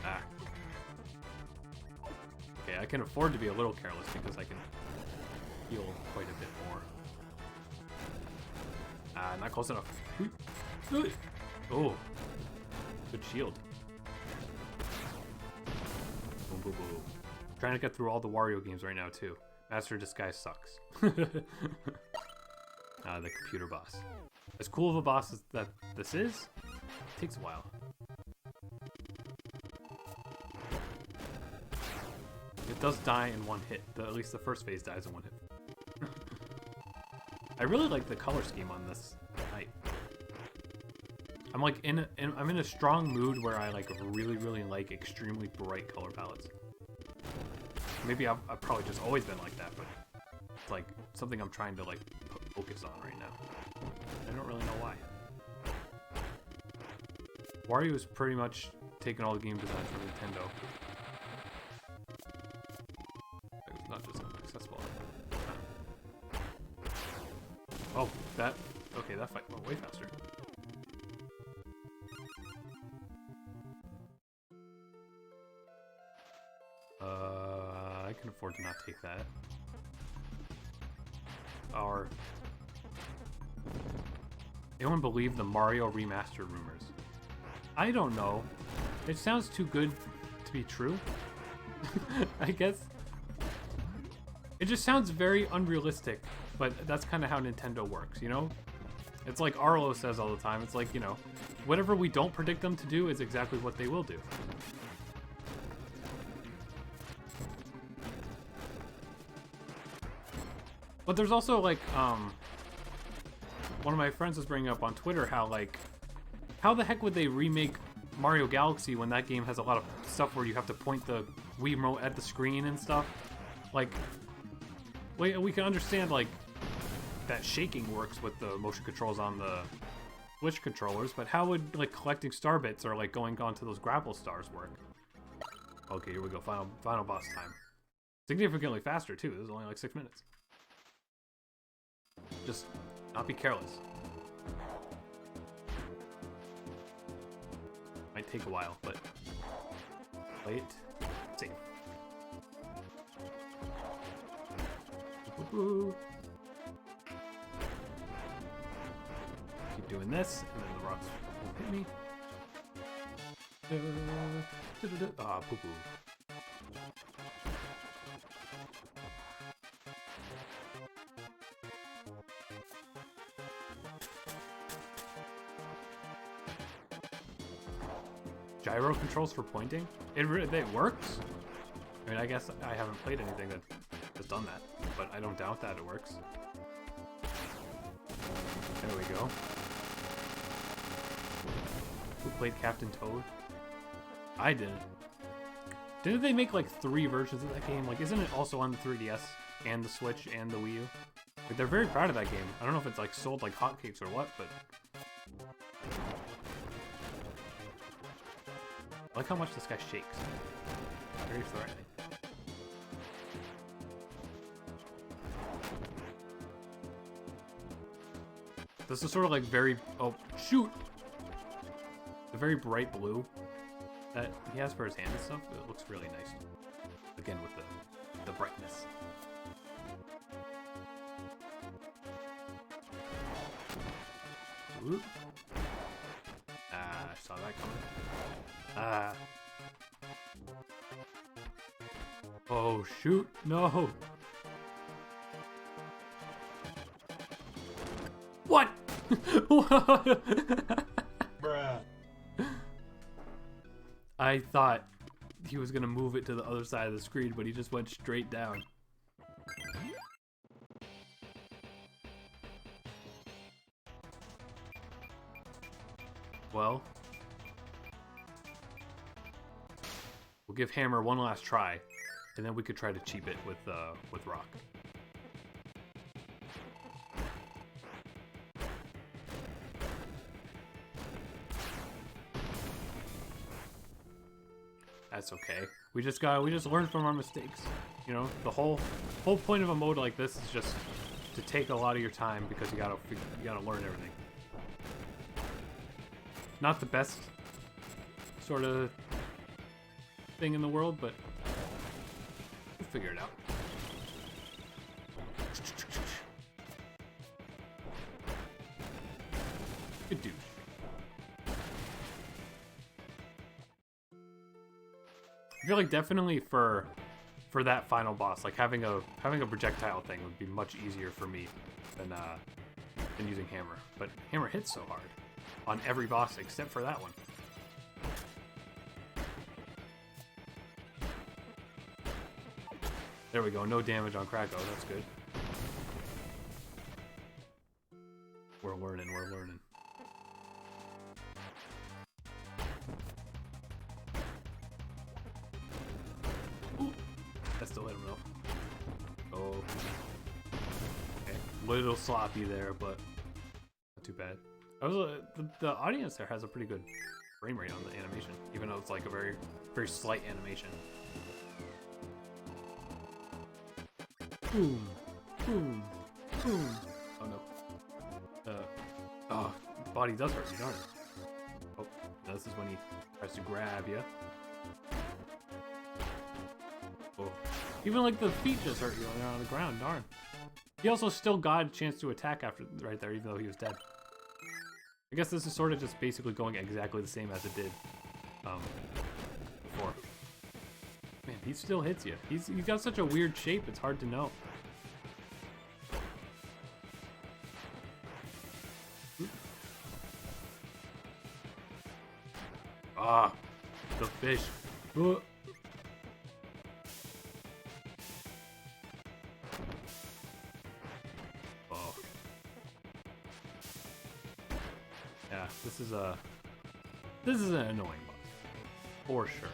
Ah. Okay, I can afford to be a little careless because I can heal quite a bit more. Ah, not close enough. Oh, good shield. Boom, boom, boom. I'm trying to get through all the Wario games right now too. Master of Disguise sucks. The computer boss. As cool of a boss as that this is, it takes a while. It does die in one hit. At least the first phase dies in one hit. I really like the color scheme on this night. I'm like I'm in a strong mood where I like really like extremely bright color palettes. Maybe I've probably just always been like that, but it's like something I'm trying to like focus on right now. I don't really know why. Wario's pretty much taken all the game design from Nintendo. It's not just accessible. Oh, that... Okay, that fight went way faster. I can afford to not take that. Or... Anyone believe the Mario Remastered rumors? I don't know. It sounds too good to be true. I guess. It just sounds very unrealistic, but that's kind of how Nintendo works, you know? It's like Arlo says all the time. It's like, you know, whatever we don't predict them to do is exactly what they will do. But there's also, like, one of my friends was bringing up on Twitter how, like, how the heck would they remake Mario Galaxy when that game has a lot of stuff where you have to point the Wii remote at the screen and stuff? Like, we can understand, like, that shaking works with the motion controls on the Switch controllers, but how would, like, collecting star bits or, like, going onto those grapple stars work? Okay, here we go. Final boss time. Significantly faster, too. This is only, like, 6 minutes. Just not be careless. Might take a while, but play it safe. Keep doing this, and then the rocks won't hit me. Ah, poo-poo. Gyro controls for pointing? It works? I mean, I guess I haven't played anything that has done that, but I don't doubt that it works. There we go. Who played Captain Toad? I didn't. Didn't they make like 3 versions of that game? Like, isn't it also on the 3DS and the Switch and the Wii U? Like, they're very proud of that game. I don't know if it's like sold like hotcakes or what, but I like how much this guy shakes. Very threatening. This is sort of like very... Oh, shoot! The very bright blue that he has for his hand and stuff, it looks really nice. Again, with the brightness. Ooh. Ah, I saw that coming. Ah. Oh, shoot. No. What? Bruh. I thought he was gonna move it to the other side of the screen, but he just went straight down. Well, we'll give Hammer one last try, and then we could try to cheap it with Rock. That's okay. We just learn from our mistakes. You know, the whole point of a mode like this is just to take a lot of your time because you gotta learn everything. Not the best sort of thing in the world, but we'll figure it out. Good douche. I feel like definitely for that final boss, like having a projectile thing would be much easier for me than using Hammer. But Hammer hits so hard on every boss except for that one. There we go, no damage on Krakow, that's good. We're learning, we're learning. Ooh, that still hit him though. Oh. Okay, little sloppy there, but not too bad. The audience there has a pretty good frame rate on the animation, even though it's like a very, very slight animation. Boom, boom, boom. Oh no. Oh, body does hurt you, darn it. Oh, this is when he tries to grab you. Oh, even like the feet just hurt you when they're on the ground, darn. He also still got a chance to attack after right there, even though he was dead. I guess this is sort of just basically going exactly the same as it did before. Man, he still hits you. He's got such a weird shape, it's hard to know. Ah, the fish. Oh. Oh. Yeah, this is an annoying boss. For sure.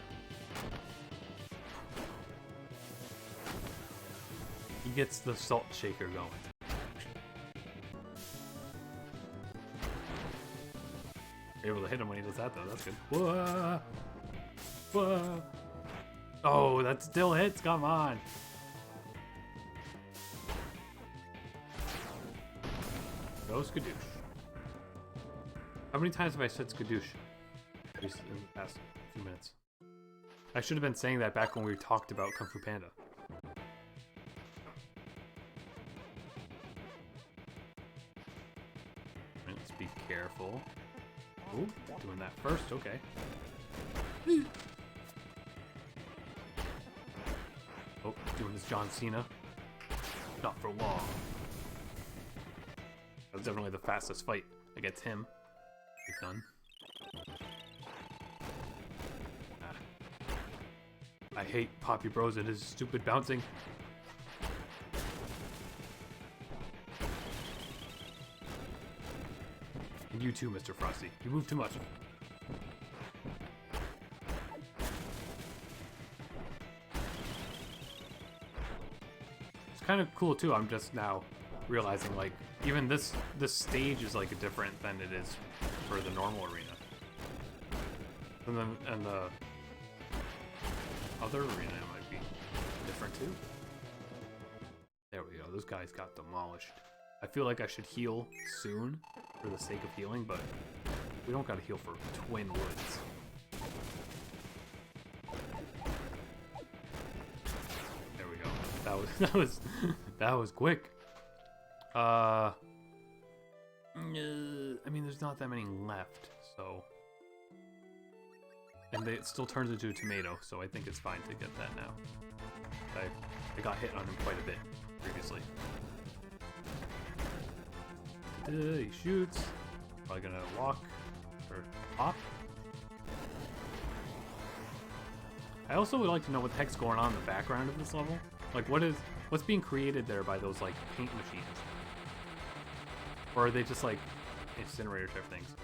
He gets the salt shaker going. Able to hit him when he does that though, that's good. Whoa! Whoa! Oh, that still hits, come on! Go skadoosh. How many times have I said skadoosh in the past few minutes? I should have been saying that back when we talked about Kung Fu Panda. Let's be careful. Ooh, doing that first, okay. Oh, doing this John Cena. Not for long. That was definitely the fastest fight against him. We've done. I hate Poppy Bros and his stupid bouncing. And you too, Mr. Frosty. You move too much. kind of cool too. I'm just now realizing, like, even this stage is like different than it is for the normal arena. And the other arena might be different too. There we go. Those guys got demolished. I feel like I should heal soon for the sake of healing, but we don't gotta heal for Twin Woods. There we go. That was quick. I mean, there's not that many left, so. And it still turns into a tomato, so I think it's fine to get that now. I got hit on him quite a bit previously. He shoots. Probably gonna walk or hop. I also would like to know what the heck's going on in the background of this level. Like, what's being created there by those like paint machines? Or are they just like incinerator type things?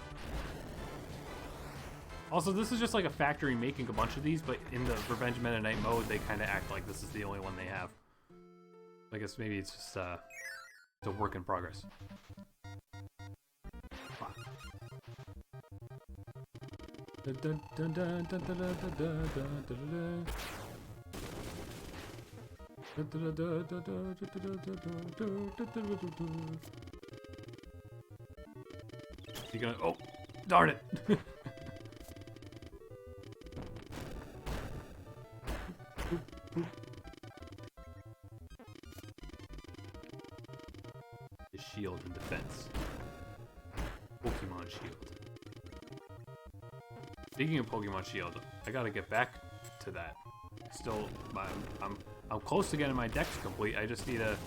Also, this is just like a factory making a bunch of these, but in the Revenge Meta Knight mode, they kind of act like this is the only one they have. I guess maybe it's just it's a work in progress. You gonna? Oh, darn it! The shield and defense. Pokemon Shield. Speaking of Pokemon Shield, I gotta get back to that. Still, I'm close to getting my decks complete. I just need to.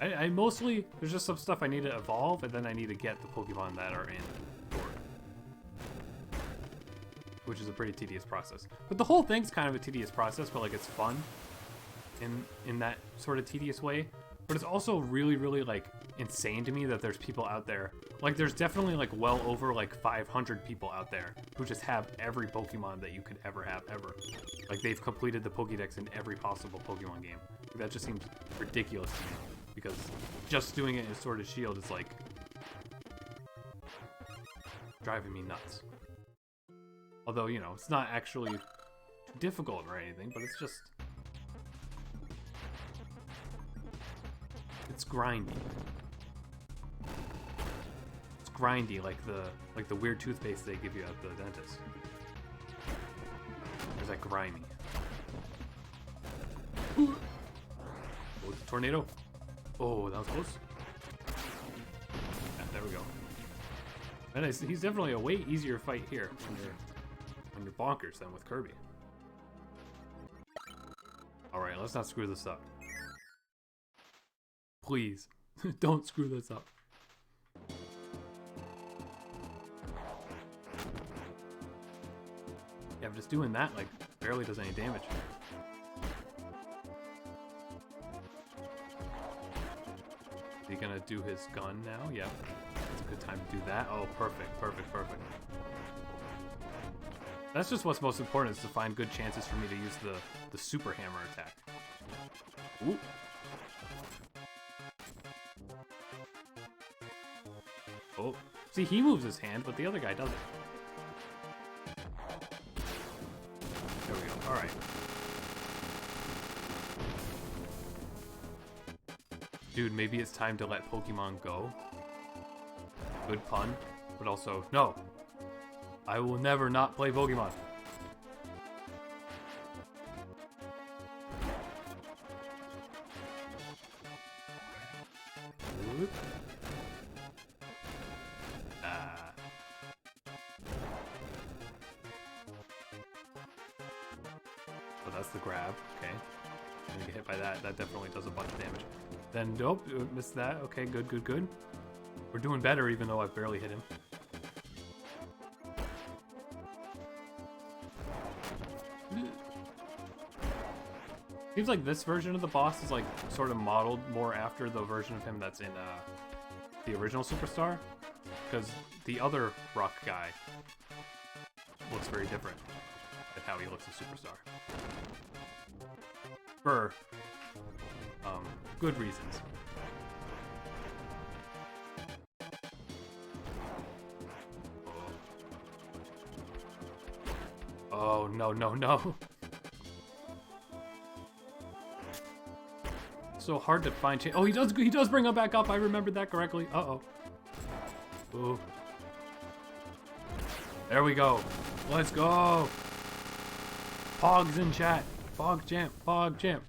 I mostly, there's just some stuff I need to evolve, and then I need to get the Pokemon that are in Sword, which is a pretty tedious process. But the whole thing's kind of a tedious process, but like it's fun in that sort of tedious way. But it's also really, really like insane to me that there's people out there. Like there's definitely like well over like 500 people out there who just have every Pokemon that you could ever have ever. Like they've completed the Pokédex in every possible Pokemon game. That just seems ridiculous to me. Because just doing it in Sword and Shield is like driving me nuts. Although, you know, it's not actually too difficult or anything, but it's just it's grindy. It's grindy like the weird toothpaste they give you at the dentist. There's that grimy. Oh, tornado. Oh, that was close. Yeah, there we go. And he's definitely a way easier fight here when you're bonkers than with Kirby. Alright, let's not screw this up. Please, don't screw this up. Yeah, I'm just doing that, like, barely does any damage. Is he gonna do his gun now? Yeah, it's a good time to do that. Oh, perfect, perfect, perfect. That's just what's most important, is to find good chances for me to use the super hammer attack. Ooh. Oh, see, he moves his hand, but the other guy doesn't. There we go. All right. Dude, maybe it's time to let Pokemon go. Good pun, but also, no. I will never not play Pokemon. Oh, that's the grab. Okay. I'm gonna get hit by that. That definitely does a bunch of damage. Then, nope, missed that. Okay, good, good, good. We're doing better, even though I've barely hit him. Seems like this version of the boss is like sort of modeled more after the version of him that's in the original Superstar, because the other rock guy looks very different than how he looks in Superstar. For good reasons. Oh, no, no, no. So hard to find. Oh, he does bring him back up. I remembered that correctly. Uh-oh. Ooh. There we go. Let's go. Pogs in chat. Pog champ. Pog champ.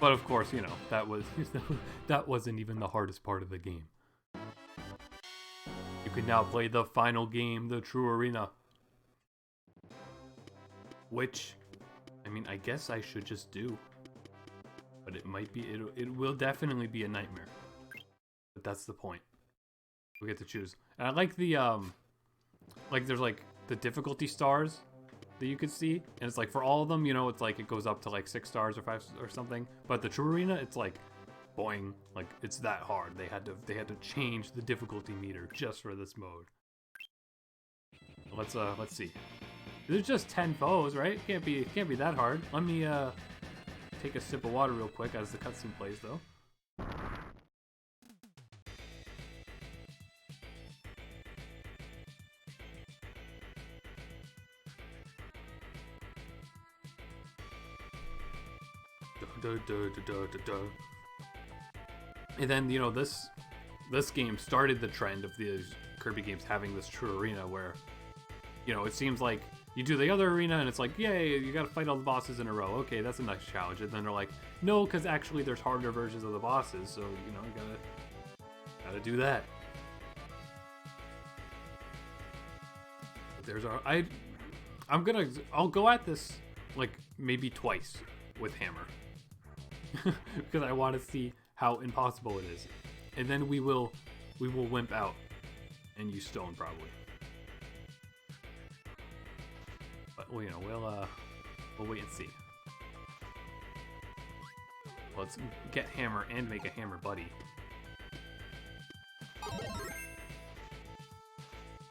But of course, you know, that wasn't even the hardest part of the game. You can now play the final game, the True Arena. Which, I mean, I guess I should just do. But it might be, it will definitely be a nightmare. But that's the point. We get to choose. And I like the, like there's like the difficulty stars that you could see. And it's like for all of them, you know, it's like it goes up to like 6 stars or 5 or something. But the True Arena, it's like, boing, like it's that hard. They had to change the difficulty meter just for this mode. Let's see. There's just 10 foes, right? Can't be that hard. Let me take a sip of water real quick as the cutscene plays though. And then, you know, this game started the trend of these Kirby games having this True Arena where, you know, it seems like you do the other arena and it's like, yay, you gotta fight all the bosses in a row. Okay, that's a nice challenge. And then they're like, no, because actually there's harder versions of the bosses, so, you know, you gotta do that. But there's our... I'll go at this, like, maybe twice with Hammer. Because I want to see how impossible it is. And then we will wimp out and use stone probably. But well, you know, we'll wait and see. Let's get Hammer and make a Hammer buddy.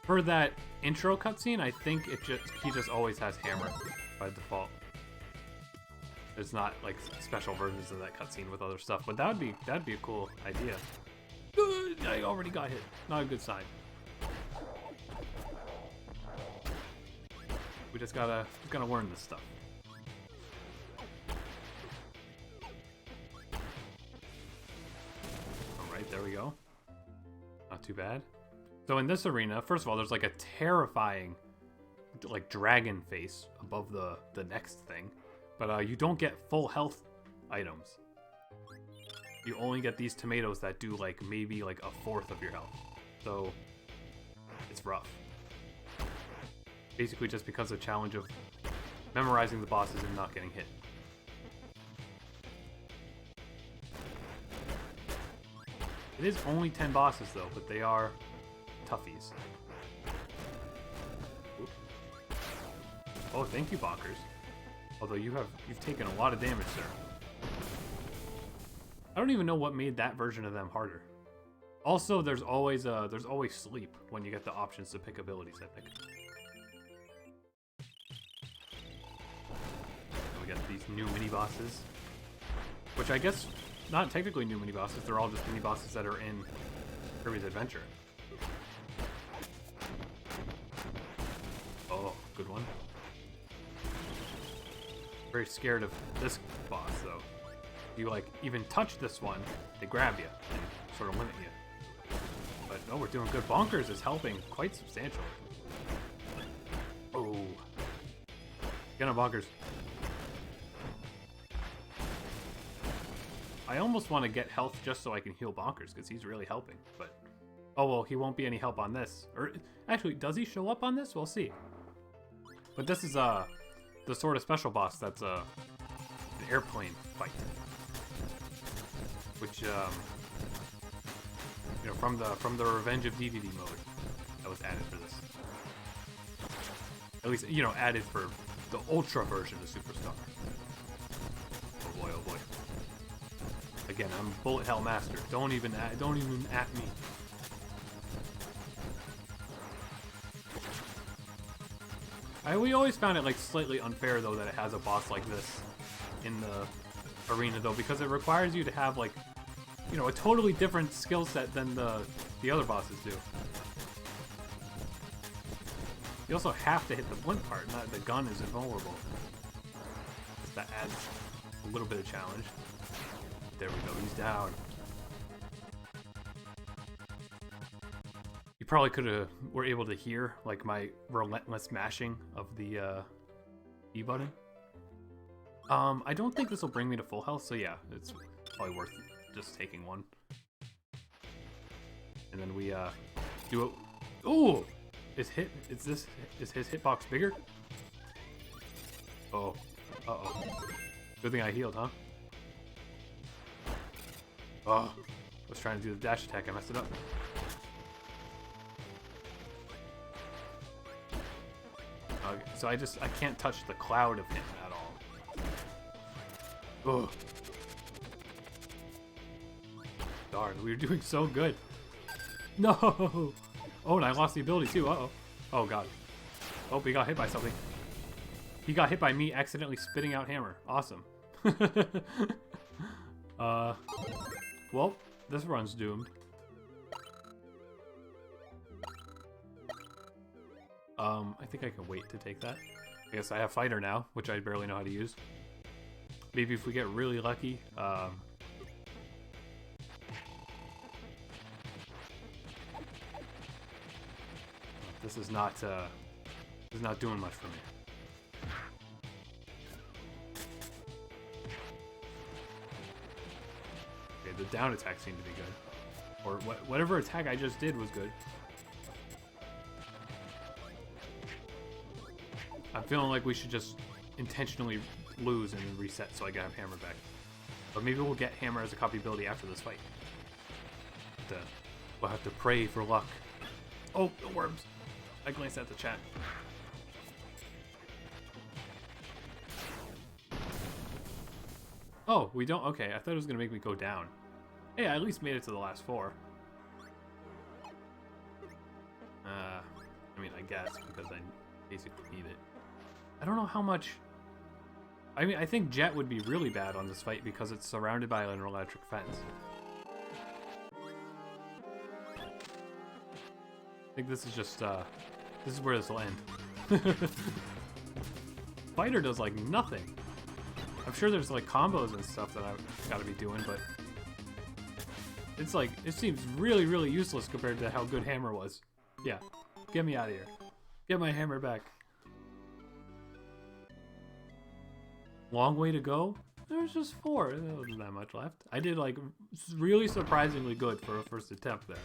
For that intro cutscene, I think he just always has Hammer by default. There's not like special versions of that cutscene with other stuff, but that'd be a cool idea. I already got hit. Not a good sign. We just gotta learn this stuff. All right, there we go. Not too bad. So in this arena, first of all, there's like a terrifying, like dragon face above the next thing. But you don't get full health items. You only get these tomatoes that do like maybe like 1/4 of your health. So it's rough. Basically just because of the challenge of memorizing the bosses and not getting hit. It is only 10 bosses though, but they are toughies. Oop. Oh, thank you, Bonkers. Although you've taken a lot of damage, sir. I don't even know what made that version of them harder. Also, there's always sleep when you get the options to pick abilities, I think. And we got these new mini bosses, which I guess not technically new mini bosses. They're all just mini bosses that are in Kirby's Adventure. Oh, good one. Very scared of this boss though. If you like even touch this one, they grab you and sort of limit you. But no, we're doing good. Bonkers is helping quite substantially. Oh, get on Bonkers. I almost want to get health just so I can heal Bonkers because he's really helping. But oh well, he won't be any help on this. Or actually, does he show up on this? We'll see. But this is the sort of special boss that's an airplane fight, which you know, from the Revenge of DDD mode that was added for this. At least, you know, added for the Ultra version of Superstar. Oh boy, oh boy. Again, I'm Bullet Hell Master. Don't even at me. We always found it like slightly unfair though that it has a boss like this in the arena though, because it requires you to have like, you know, a totally different skill set than the other bosses do. You also have to hit the blimp part, not the gun is invulnerable. Just that adds a little bit of challenge. There we go, he's down. You probably were able to hear like my relentless mashing of the E button. I don't think this will bring me to full health, so yeah, it's probably worth just taking one. And then we do it. Ooh! Is his hitbox bigger? Oh. Uh-oh. Good thing I healed, huh? Oh. I was trying to do the dash attack, I messed it up. Okay, so I can't touch the cloud of him at all. Ugh. Darn, we were doing so good. No! Oh, and I lost the ability too. Uh-oh. Oh, God. Oh, he got hit by something. He got hit by me accidentally spitting out hammer. Awesome. Well, this run's doomed. I think I can wait to take that. I guess I have fighter now, which I barely know how to use. Maybe if we get really lucky, this is not doing much for me. Okay, the down attack seemed to be good. Or whatever attack I just did was good. I'm feeling like we should just intentionally lose and then reset so I can have hammer back. But maybe we'll get hammer as a copy ability after this fight. We'll have to pray for luck. Oh, the worms. I glanced at the chat. Oh, we don't? Okay, I thought it was going to make me go down. Hey, I at least made it to the last 4. I mean, I guess, because I basically need it. I don't know how much... I mean, I think Jet would be really bad on this fight because it's surrounded by an electric fence. I think this is just, this is where this will end. Fighter does, like, nothing. I'm sure there's, like, combos and stuff that I've got to be doing, but... It's, like, it seems really, really useless compared to how good Hammer was. Yeah, get me out of here. Get my hammer back. Long way to go? There's just 4. There wasn't that much left. I did, like, really surprisingly good for a first attempt there.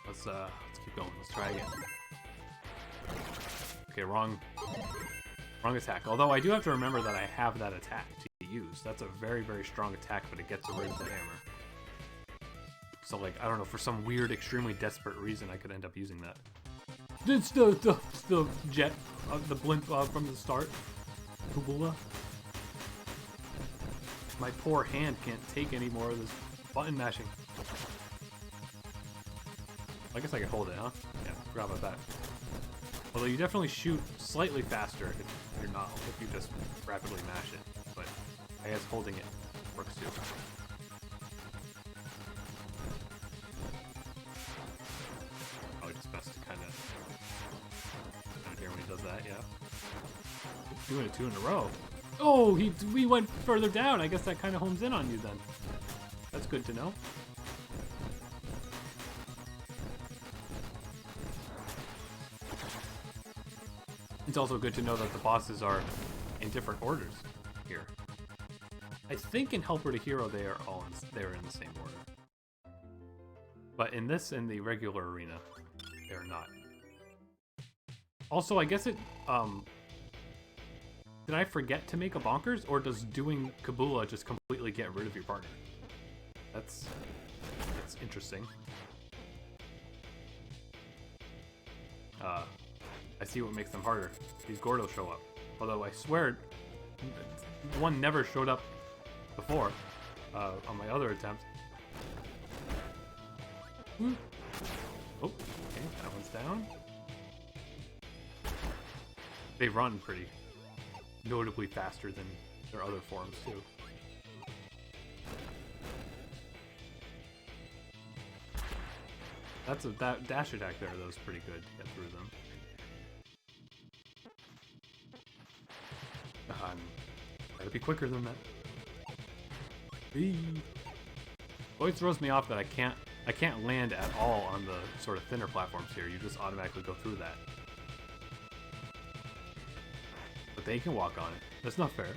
Let's keep going. Let's try again. Okay, wrong attack. Although I do have to remember that I have that attack to use. That's a very, very strong attack, but it gets rid of the hammer. So, like, I don't know, for some weird, extremely desperate reason, I could end up using that. It's the jet, the blimp from the start. Kubula. My poor hand can't take any more of this button mashing. I guess I can hold it, huh? Yeah, forgot about that. Although you definitely shoot slightly faster if you're not, if you just rapidly mash it. But I guess holding it works too. Probably just best to kind of hear when he does that, yeah. Doing it 2 in a row. Oh, we went further down. I guess that kind of homes in on you then. That's good to know. It's also good to know that the bosses are in different orders here. I think in Helper to Hero they are all they're in the same order. But in the regular arena, they're not. Also, I guess it did I forget to make a bonkers, or does doing Kabula just completely get rid of your partner? That's interesting. I see what makes them harder. These Gordos show up. Although I swear, one never showed up before. on my other attempt. Oh, okay, that one's down. They run pretty notably faster than their other forms, too. That dash attack there, that was pretty good to get through them. Gotta be quicker than that. Always throws me off that I can't land at all on the sort of thinner platforms here. You just automatically go through that. But they can walk on it. That's not fair.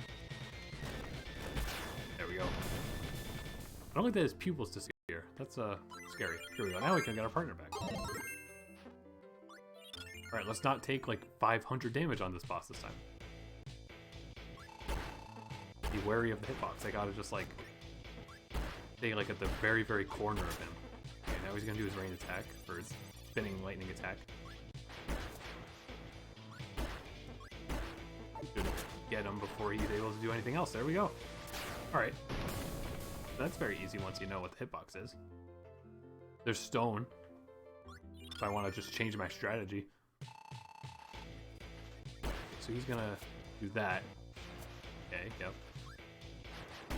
There we go. I don't like that his pupils disappear. That's scary. Here we go. Now we can get our partner back. Alright, let's not take like 500 damage on this boss this time. Be wary of the hitbox. I gotta just like stay like at the very, very corner of him. Okay, now he's gonna do his rain attack, or his spinning lightning attack. Should get him before he's able to do anything else. There we go. Alright. That's very easy once you know what the hitbox is. There's stone. If I want to just change my strategy. So he's gonna do that. Okay, yep. I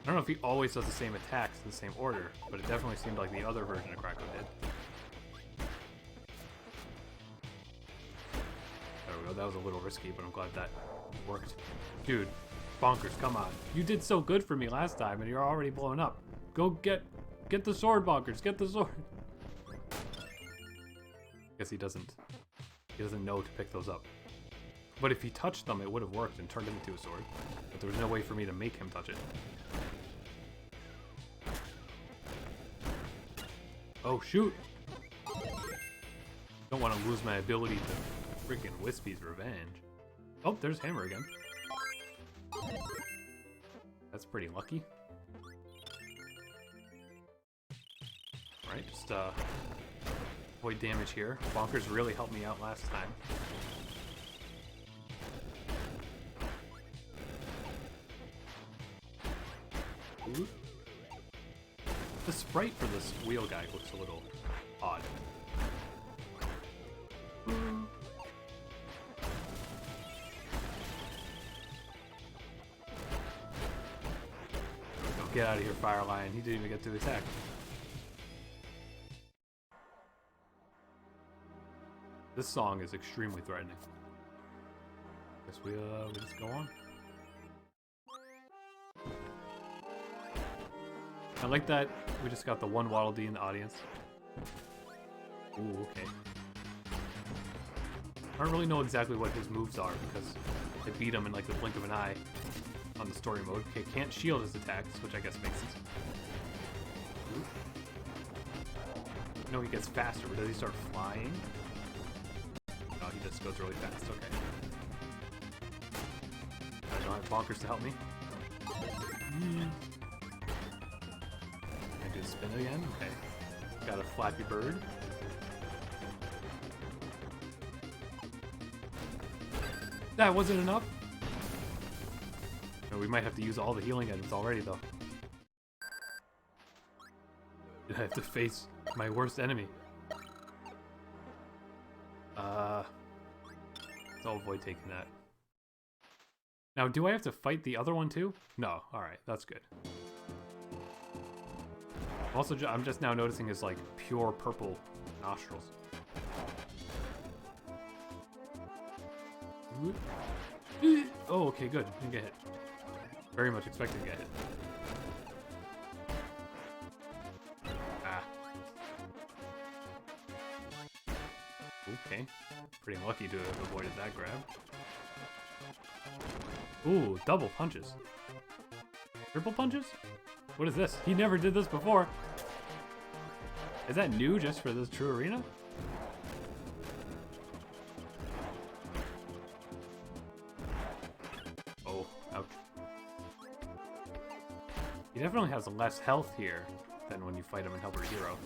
don't know if he always does the same attacks in the same order, but it definitely seemed like the other version of Krako did. There we go, that was a little risky, but I'm glad that worked. Dude, Bonkers, come on. You did so good for me last time, and you're already blowing up. Go get the sword, Bonkers, get the sword. Guess he doesn't know to pick those up. But if he touched them, it would have worked and turned it into a sword. But there was no way for me to make him touch it. Oh, shoot! Don't want to lose my ability to freaking Wispy's Revenge. Oh, there's Hammer again. That's pretty lucky. Alright, just avoid damage here. Bonkers really helped me out last time. Ooh. The sprite for this wheel guy looks a little odd. Get out of here, Fire Lion. He didn't even get to attack. This song is extremely threatening. Guess we just go on. I like that we just got the one Waddle Dee in the audience. Ooh, okay. I don't really know exactly what his moves are because I beat him in like the blink of an eye on the story mode. Okay, can't shield his attacks, which I guess makes sense. Ooh. No, he gets faster, but does he start flying? No, he just goes really fast, okay. I don't have Bonkers to help me. I do the spin again? Okay. Got a Flappy Bird. That wasn't enough? No, we might have to use all the healing items already, though. I have to face my worst enemy. So I'll avoid taking that. Now, do I have to fight the other one, too? No. Alright, that's good. Also, I'm just now noticing his, like, pure purple nostrils. Oh, okay, good. Didn't get hit. Very much expected to get hit. Ah. Okay. Pretty lucky to have avoided that grab. Ooh, double punches. Triple punches? What is this? He never did this before. Is that new just for this true arena? Oh, ouch. He definitely has less health here than when you fight him in Helper Hero.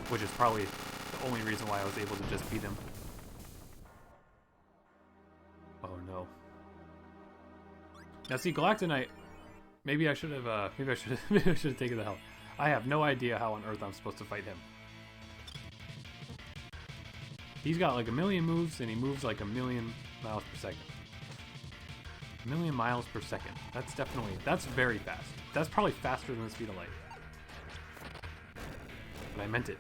Which is probably the only reason why I was able to just beat him. Oh no. Now see, Galactonite, Maybe I should have. Maybe I should. Maybe I should have taken the help. I have no idea how on earth I'm supposed to fight him. He's got like a million moves, and he moves like 1,000,000 miles per second. 1,000,000 miles per second. That's definitely. That's very fast. That's probably faster than the speed of light. But I meant it.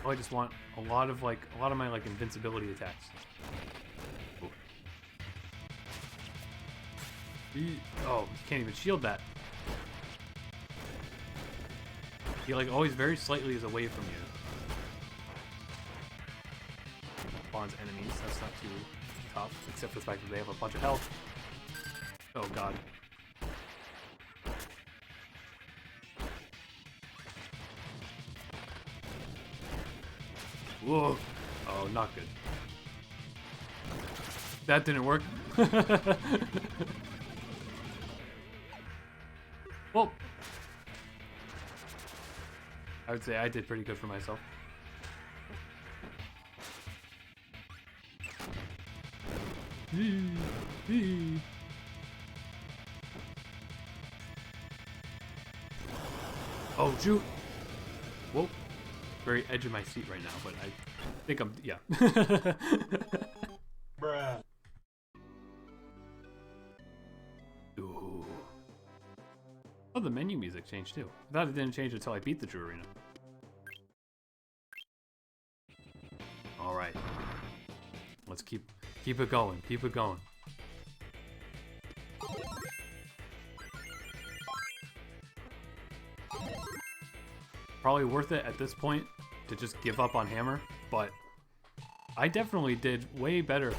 Oh, I just want a lot of my like invincibility attacks. Oh, you can't even shield that. He like always very slightly is away from you. Spawns enemies, that's not too tough, except for the fact that they have a bunch of health. Oh god. Whoa. Oh, not good. That didn't work. Well, I would say I did pretty good for myself. Oh, shoot! Whoa. Very edge of my seat right now, but I think I'm, yeah. Bruh. Ooh. Oh, the menu music changed too. I thought it didn't change until I beat the True Arena. Alright. Let's keep it going, keep it going. Probably worth it at this point to just give up on Hammer, but I definitely did way better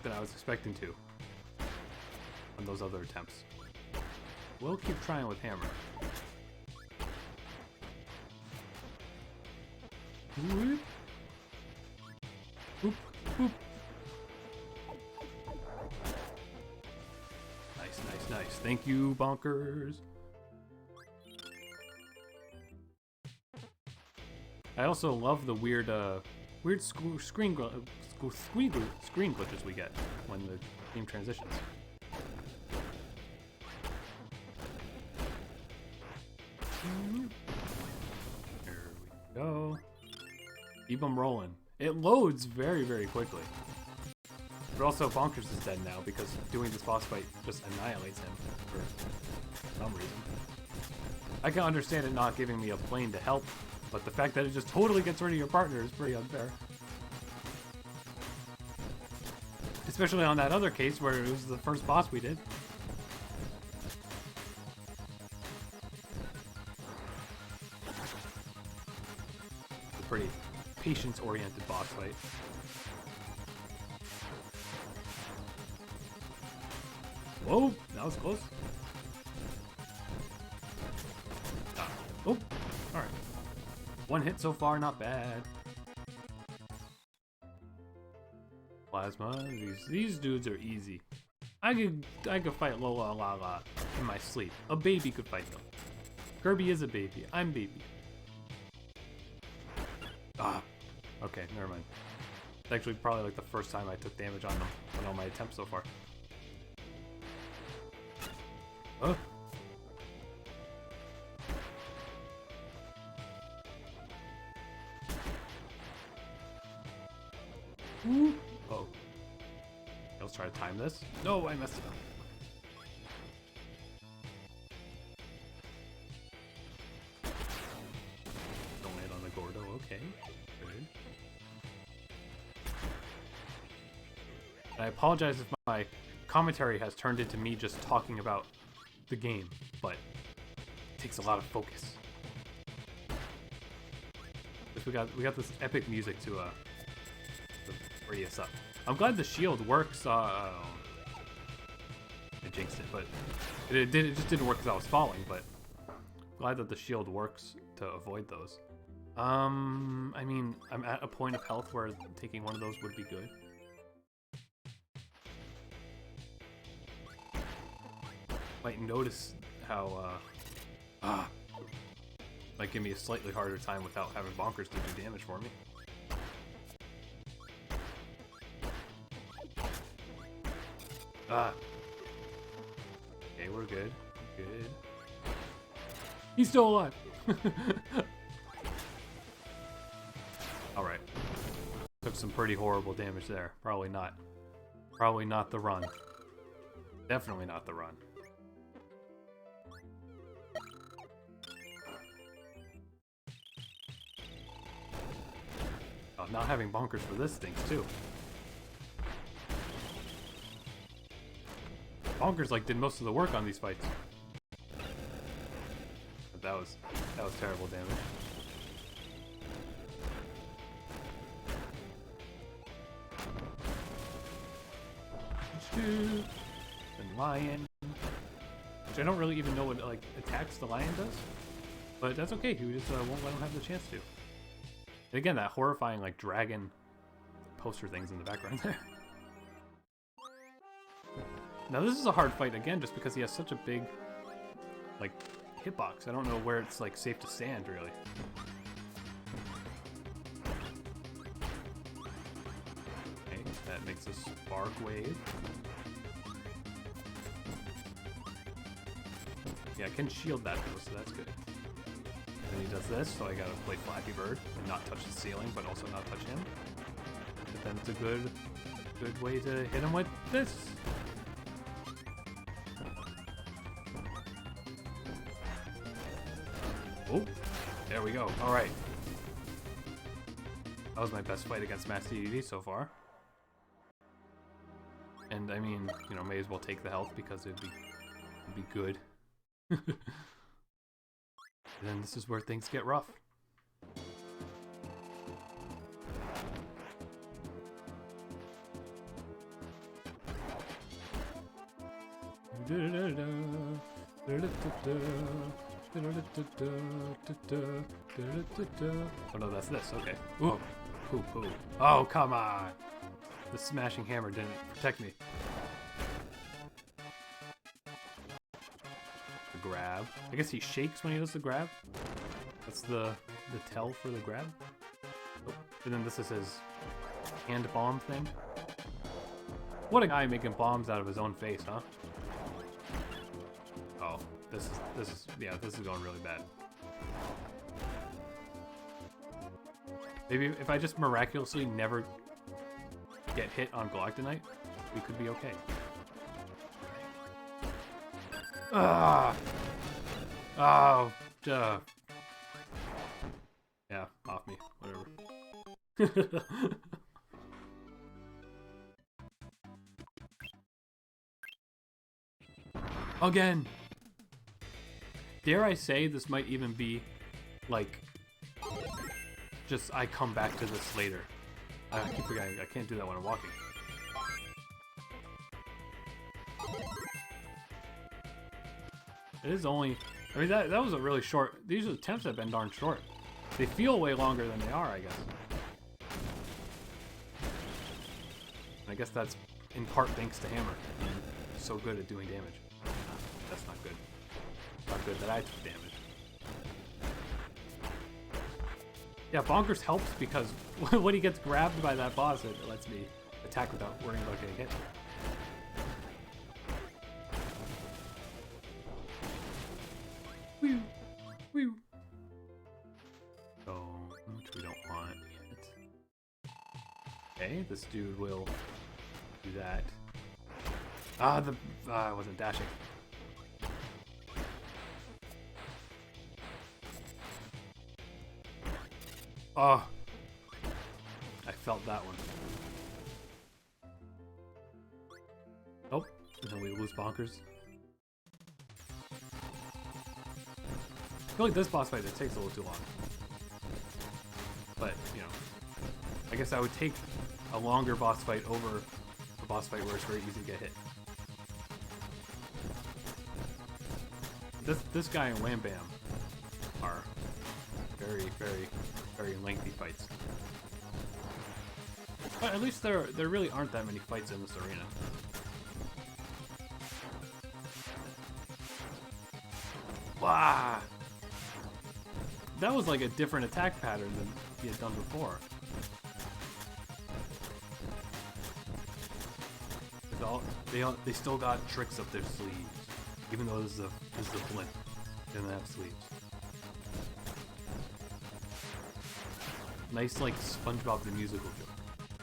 than I was expecting to on those other attempts. We'll keep trying with Hammer. Whoop. Whoop. Whoop. Nice, nice, nice. Thank you, Bonkers. I also love the weird screen glitches we get when the game transitions. There we go. Keep them rolling. It loads very, very quickly. But also, Bonkers is dead now because doing this boss fight just annihilates him for some reason. I can understand it not giving me a plane to help, but the fact that it just totally gets rid of your partner is pretty unfair. Especially on that other case where it was the first boss we did. It's a pretty patience-oriented boss fight. Whoa, that was close. Oh, alright. One hit so far, not bad. Plasma, these dudes are easy. I could fight Lola Lala in my sleep. A baby could fight them. Kirby is a baby. I'm baby. Ah, okay, never mind. It's actually probably like the first time I took damage on them on all my attempts so far. Oh. Ooh. Oh. Let's try to time this. No, I messed it up. Don't land on the Gordo. Okay. Good. I apologize if my commentary has turned into me just talking about the game, but it takes a lot of focus. We got this epic music to ready us up. I'm glad the shield works. I jinxed it, but it just didn't work because I was falling. But glad that the shield works to avoid those. I mean, I'm at a point of health where taking one of those would be good. Might notice how might give me a slightly harder time without having Bonkers to do damage for me. Ah. Okay, we're good. Good. He's still alive. Alright. Took some pretty horrible damage there. Probably not. Probably not the run. Definitely not the run. Oh, not having bunkers for this stinks too. Bonkers like did most of the work on these fights. But that was terrible damage. And lion, which I don't really even know what like attacks the lion does, but that's okay. He just won't let him have the chance to. And again, that horrifying like dragon poster things in the background there. Now this is a hard fight again, just because he has such a big like hitbox. I don't know where it's like safe to stand really. Okay, that makes a spark wave. Yeah, I can shield that though, so that's good. And he does this, so I gotta play Flappy Bird and not touch the ceiling, but also not touch him. But then it's a good way to hit him with this. Oh, there we go. All right. That was my best fight against Master DDD so far. And I mean, you know, may as well take the health because it'd be good. Then this is where things get rough. Oh no, that's this. Okay. Ooh. Poo poo. Oh, come on. The smashing hammer didn't protect me. Grab. I guess he shakes when he does the grab. That's the tell for the grab. Oh, and then this is his hand bomb thing. What a guy making bombs out of his own face, huh? Oh, this is going really bad. Maybe if I just miraculously never get hit on Galactonite, we could be okay. Ah! Oh, duh. Yeah, off me. Whatever. Again! Dare I say this might even be, like, just I come back to this later. I keep forgetting, I can't do that when I'm walking. It is only... I mean, that was a really short... These attempts have been darn short. They feel way longer than they are, I guess. And I guess that's in part thanks to Hammer. He's so good at doing damage. That's not good. Not good that I took damage. Yeah, Bonkers helps because when he gets grabbed by that boss, it lets me attack without worrying about getting hit. Whew. Whew. So, which we don't want yet. Okay, this dude will do that. I wasn't dashing. Oh, I felt that one. Oh, and then we lose Bonkers. I feel like this boss fight, it takes a little too long. But, you know, I guess I would take a longer boss fight over a boss fight where it's very easy to get hit. This guy and Wham Bam are very, very, very lengthy fights. But at least there really aren't that many fights in this arena. Wow! That was like a different attack pattern than he had done before. They still got tricks up their sleeves. Even though this is a blimp. It doesn't have sleeves. Nice, like, SpongeBob the Musical joke.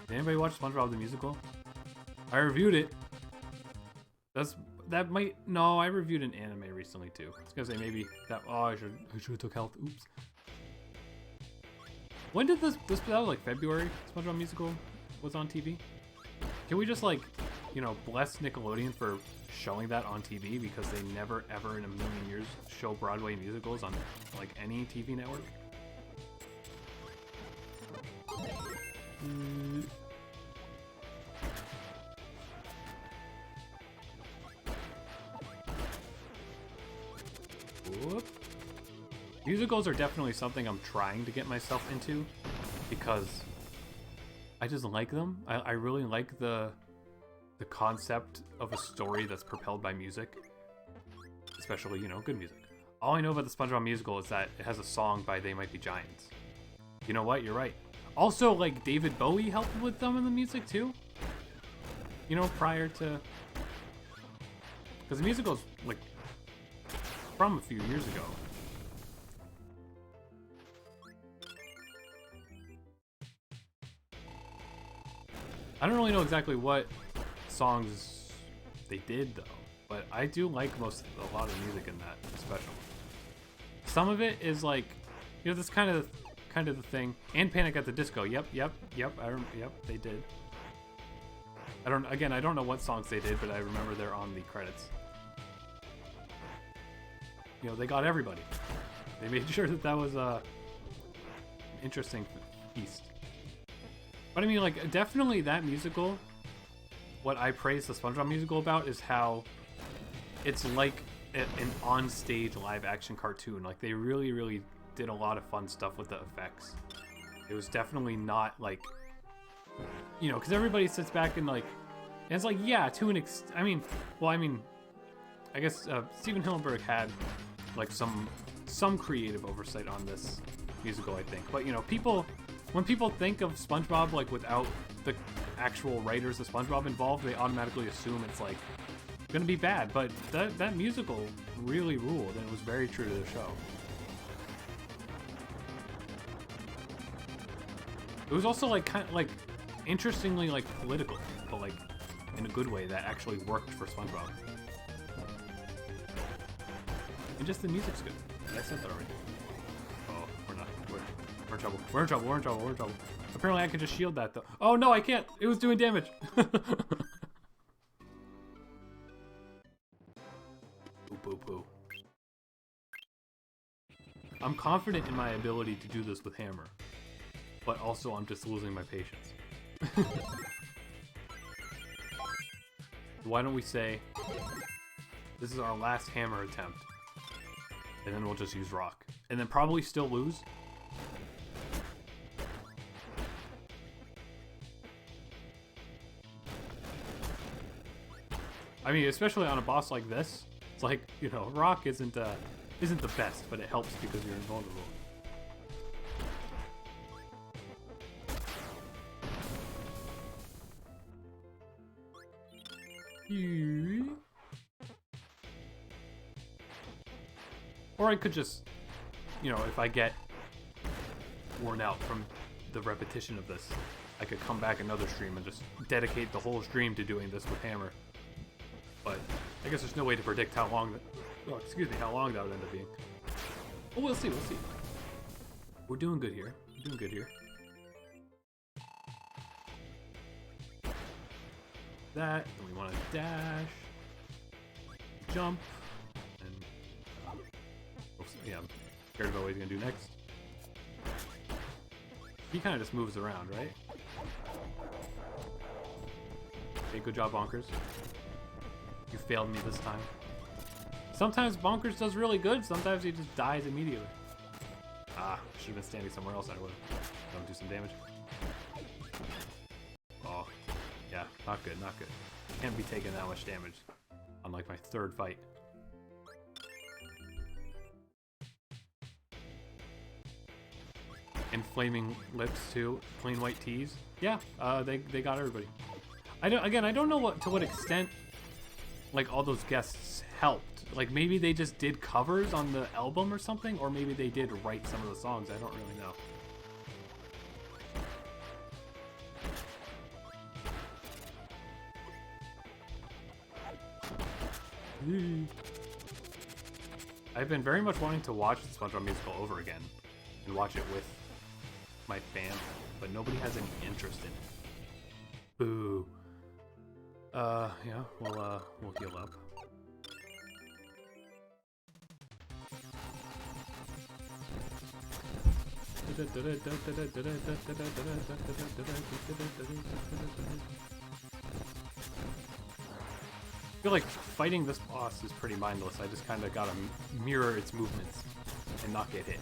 Did anybody watch SpongeBob the Musical? I reviewed it. No, I reviewed an anime recently too. I was gonna say maybe that. Oh, I should have took health. Oops. When did that was like February? SpongeBob Musical was on TV. Can we just like, you know, bless Nickelodeon for showing that on TV because they never ever in a million years show Broadway musicals on like any TV network? Whoop. Musicals are definitely something I'm trying to get myself into because I just like them. I really like the concept of a story that's propelled by music, especially, you know, good music. All I know about the SpongeBob musical is that it has a song by They Might Be Giants. You know what? You're right. Also, like, David Bowie helped with some of the music too. You know, prior to, because the musical's like from a few years ago. I don't really know exactly what songs they did though, but I do like a lot of the music in that special. Some of it is like, you know, this kind of the thing. And Panic at the Disco. Yep. Yep, they did. I don't know what songs they did, but I remember they're on the credits. You know, they got everybody. They made sure that was an interesting feast. But I mean, like, definitely that musical, what I praise the SpongeBob musical about is how it's like an on-stage live-action cartoon. Like, they really, really did a lot of fun stuff with the effects. It was definitely not, like, you know, because everybody sits back and, like, and it's like, yeah, to an extent. I guess Steven Hillenburg had, like, some creative oversight on this musical, I think. But, you know, when people think of SpongeBob, like, without the actual writers of SpongeBob involved, they automatically assume it's, like, gonna be bad. But that musical really ruled, and it was very true to the show. It was also, like, kind of, like, interestingly, like, political, but, like, in a good way that actually worked for SpongeBob. And just the music's good. I said that already. Oh, we're not. We're in trouble. We're in trouble. We're in trouble. We're in trouble. Apparently I can just shield that, though. Oh, no, I can't. It was doing damage. Poo. I'm confident in my ability to do this with Hammer. But also, I'm just losing my patience. Why don't we say, this is our last Hammer attempt. And then we'll just use Rock. And then probably still lose. I mean, especially on a boss like this, it's like, you know, Rock isn't the best, but it helps because you're invulnerable. Or I could just, you know, if I get worn out from the repetition of this, I could come back another stream and just dedicate the whole stream to doing this with Hammer. But I guess there's no way to predict how long that, how long that would end up being. Oh, we'll see. We're doing good here. That, and we want to dash, jump, and yeah, I'm scared about what he's gonna do next. He kind of just moves around, right? Okay, good job, Bonkers. You failed me this time. Sometimes Bonkers does really good, sometimes he just dies immediately. Ah, should have been standing somewhere else, I would have. Don't do some damage. Oh, yeah, not good. Can't be taking that much damage on like my third fight. And flaming lips too, plain white tees. Yeah, they got everybody. I don't know to what extent like all those guests helped. Like maybe they just did covers on the album or something, or maybe they did write some of the songs. I don't really know. I've been very much wanting to watch the SpongeBob musical over again and watch it with my family, but nobody has any interest in it. Boo. Yeah, we'll heal up. I feel like fighting this boss is pretty mindless. I just kind of gotta mirror its movements and not get hit.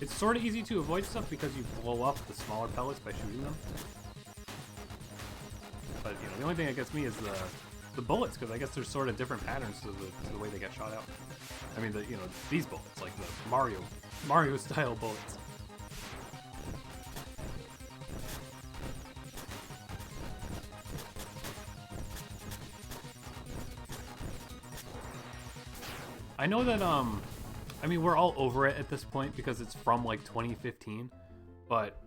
It's sort of easy to avoid stuff because you blow up the smaller pellets by shooting them. But you know, the only thing that gets me is the bullets, because I guess there's sort of different patterns to the way they get shot out. I mean, you know, these bullets, like the Mario style bullets. I know that, I mean, we're all over it at this point because it's from, like, 2015, but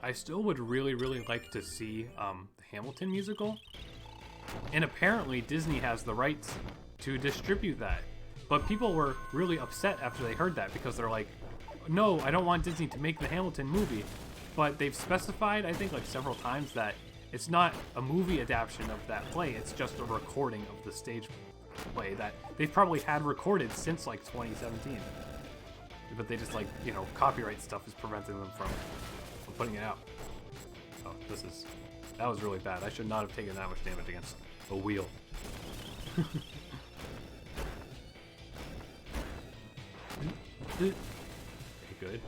I still would really, really like to see, the Hamilton musical, and apparently Disney has the rights to distribute that, but people were really upset after they heard that because they're like, no, I don't want Disney to make the Hamilton movie, but they've specified, I think, like, several times that it's not a movie adaptation of that play, it's just a recording of the stage play that they've probably had recorded since like 2017, but they just, like, you know, copyright stuff is preventing them from putting it out. Oh, that was really bad. I should not have taken that much damage against a wheel. Okay, good.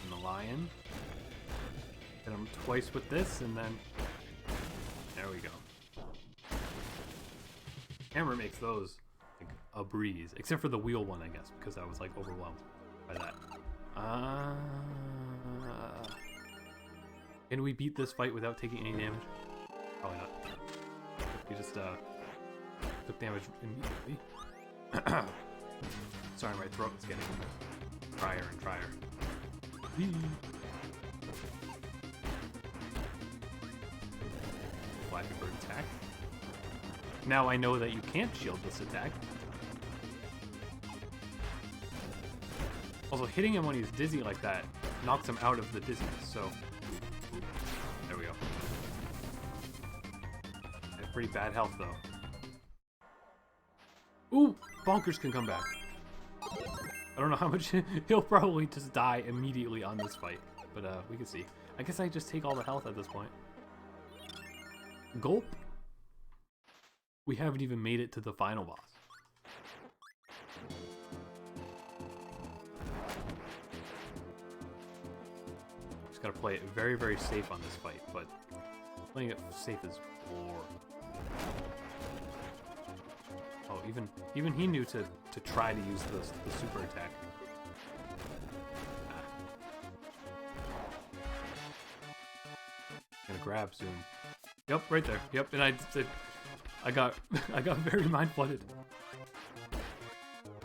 And the lion. Hit him twice with this, and then there we go. Hammer makes those like a breeze, except for the wheel one, I guess, because I was like overwhelmed by that. Can we beat this fight without taking any damage? Probably not. We just took damage immediately. Sorry, my throat is getting drier and drier. Flappy Bird attack. Now I know that you can't shield this attack. Also, hitting him when he's dizzy like that knocks him out of the dizziness, so... There we go. I have pretty bad health, though. Ooh! Bonkers can come back. I don't know how much... He'll probably just die immediately on this fight, but we can see. I guess I just take all the health at this point. Gulp! We haven't even made it to the final boss. Just gotta play it very, very safe on this fight, but playing it safe is war. Oh, even he knew to try to use the super attack. Gonna grab soon. Yep, right there. Yep, and I got very mind flooded.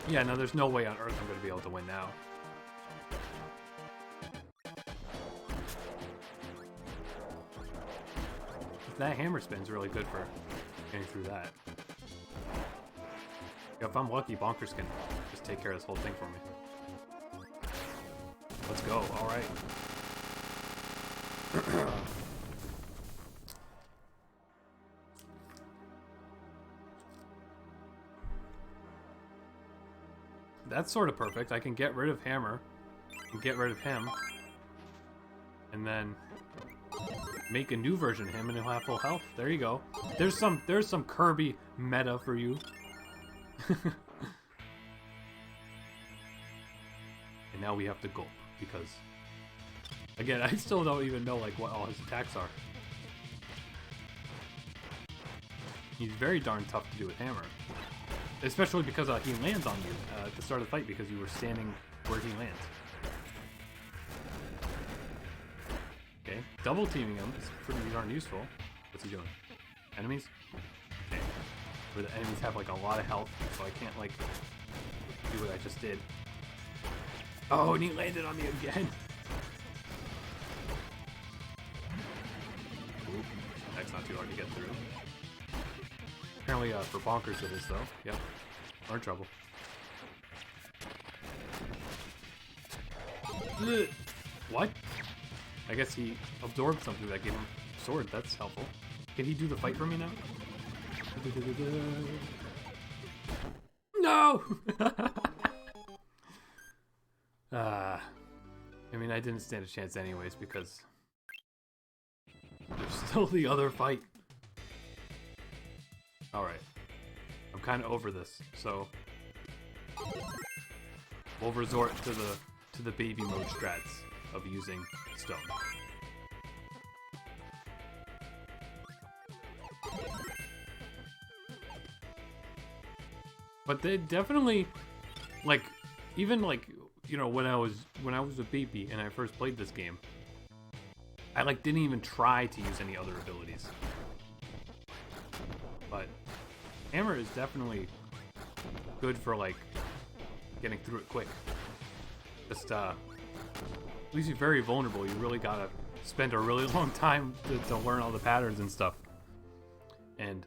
Yeah, no, there's no way on earth I'm gonna be able to win now. That hammer spin's really good for getting through that. Yeah, if I'm lucky, Bonkers can just take care of this whole thing for me. Let's go, alright. That's sort of perfect. I can get rid of Hammer and get rid of him, and then make a new version of him, and he'll have full health. There you go. There's some Kirby meta for you. And now we have to gulp because, again, I still don't even know like what all his attacks are. He's very darn tough to do with Hammer. Especially because he lands on you at the start of the fight because you were standing where he lands. Okay, double teaming him is pretty darn useful. What's he doing? Enemies? Okay. where the enemies have like a lot of health, so I can't like do what I just did. Oh, and he landed on me again. Ooh, that's not too hard to get through. Apparently, for bonkers it is though. Yep, we're in trouble. Ugh. What? I guess he absorbed something that gave him a sword. That's helpful. Can he do the fight for me now? No! I mean, I didn't stand a chance anyways because there's still the other fight. Alright. I'm kind of over this, so we'll resort to the baby mode strats of using stone. But they definitely, like, even like, you know, when I was a baby and I first played this game, I like didn't even try to use any other abilities. But hammer is definitely good for like getting through it quick. Just leaves you very vulnerable. You really gotta spend a really long time to learn all the patterns and stuff. And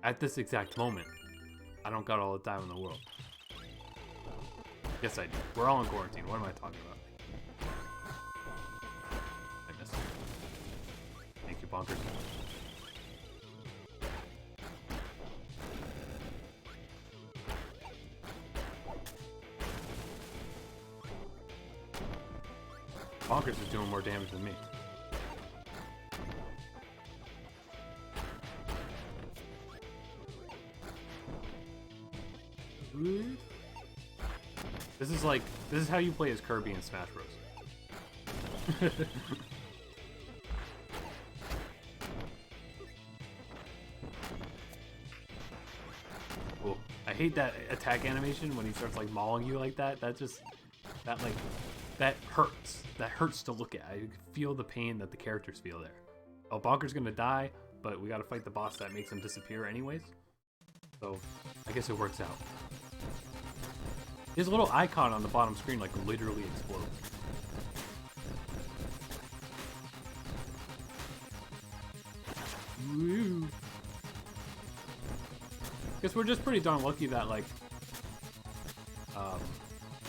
at this exact moment, I don't got all the time in the world. Yes, I do. We're all in quarantine. What am I talking about? I missed it. Thank you, Bonkers. Bonkers is doing more damage than me. This is how you play as Kirby in Smash Bros. Cool. I hate that attack animation when he starts like mauling you like that. That hurts. That hurts to look at. I feel the pain that the characters feel there. Oh, Bonker's gonna die, but we gotta fight the boss that makes him disappear anyways. So I guess it works out. His little icon on the bottom screen like literally explodes. Woo. Guess we're just pretty darn lucky that like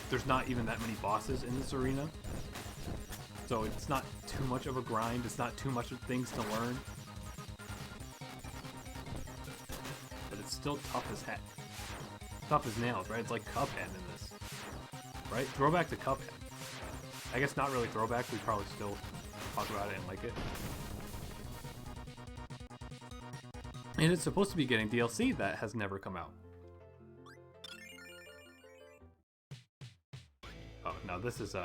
there's not even that many bosses in this arena. So it's not too much of a grind, it's not too much of things to learn. But it's still tough as heck. Tough as nails, right? It's like Cuphead in this. Right? Throwback to Cuphead. I guess not really throwback, we probably still talk about it and like it. And it's supposed to be getting DLC that has never come out. Oh, now this is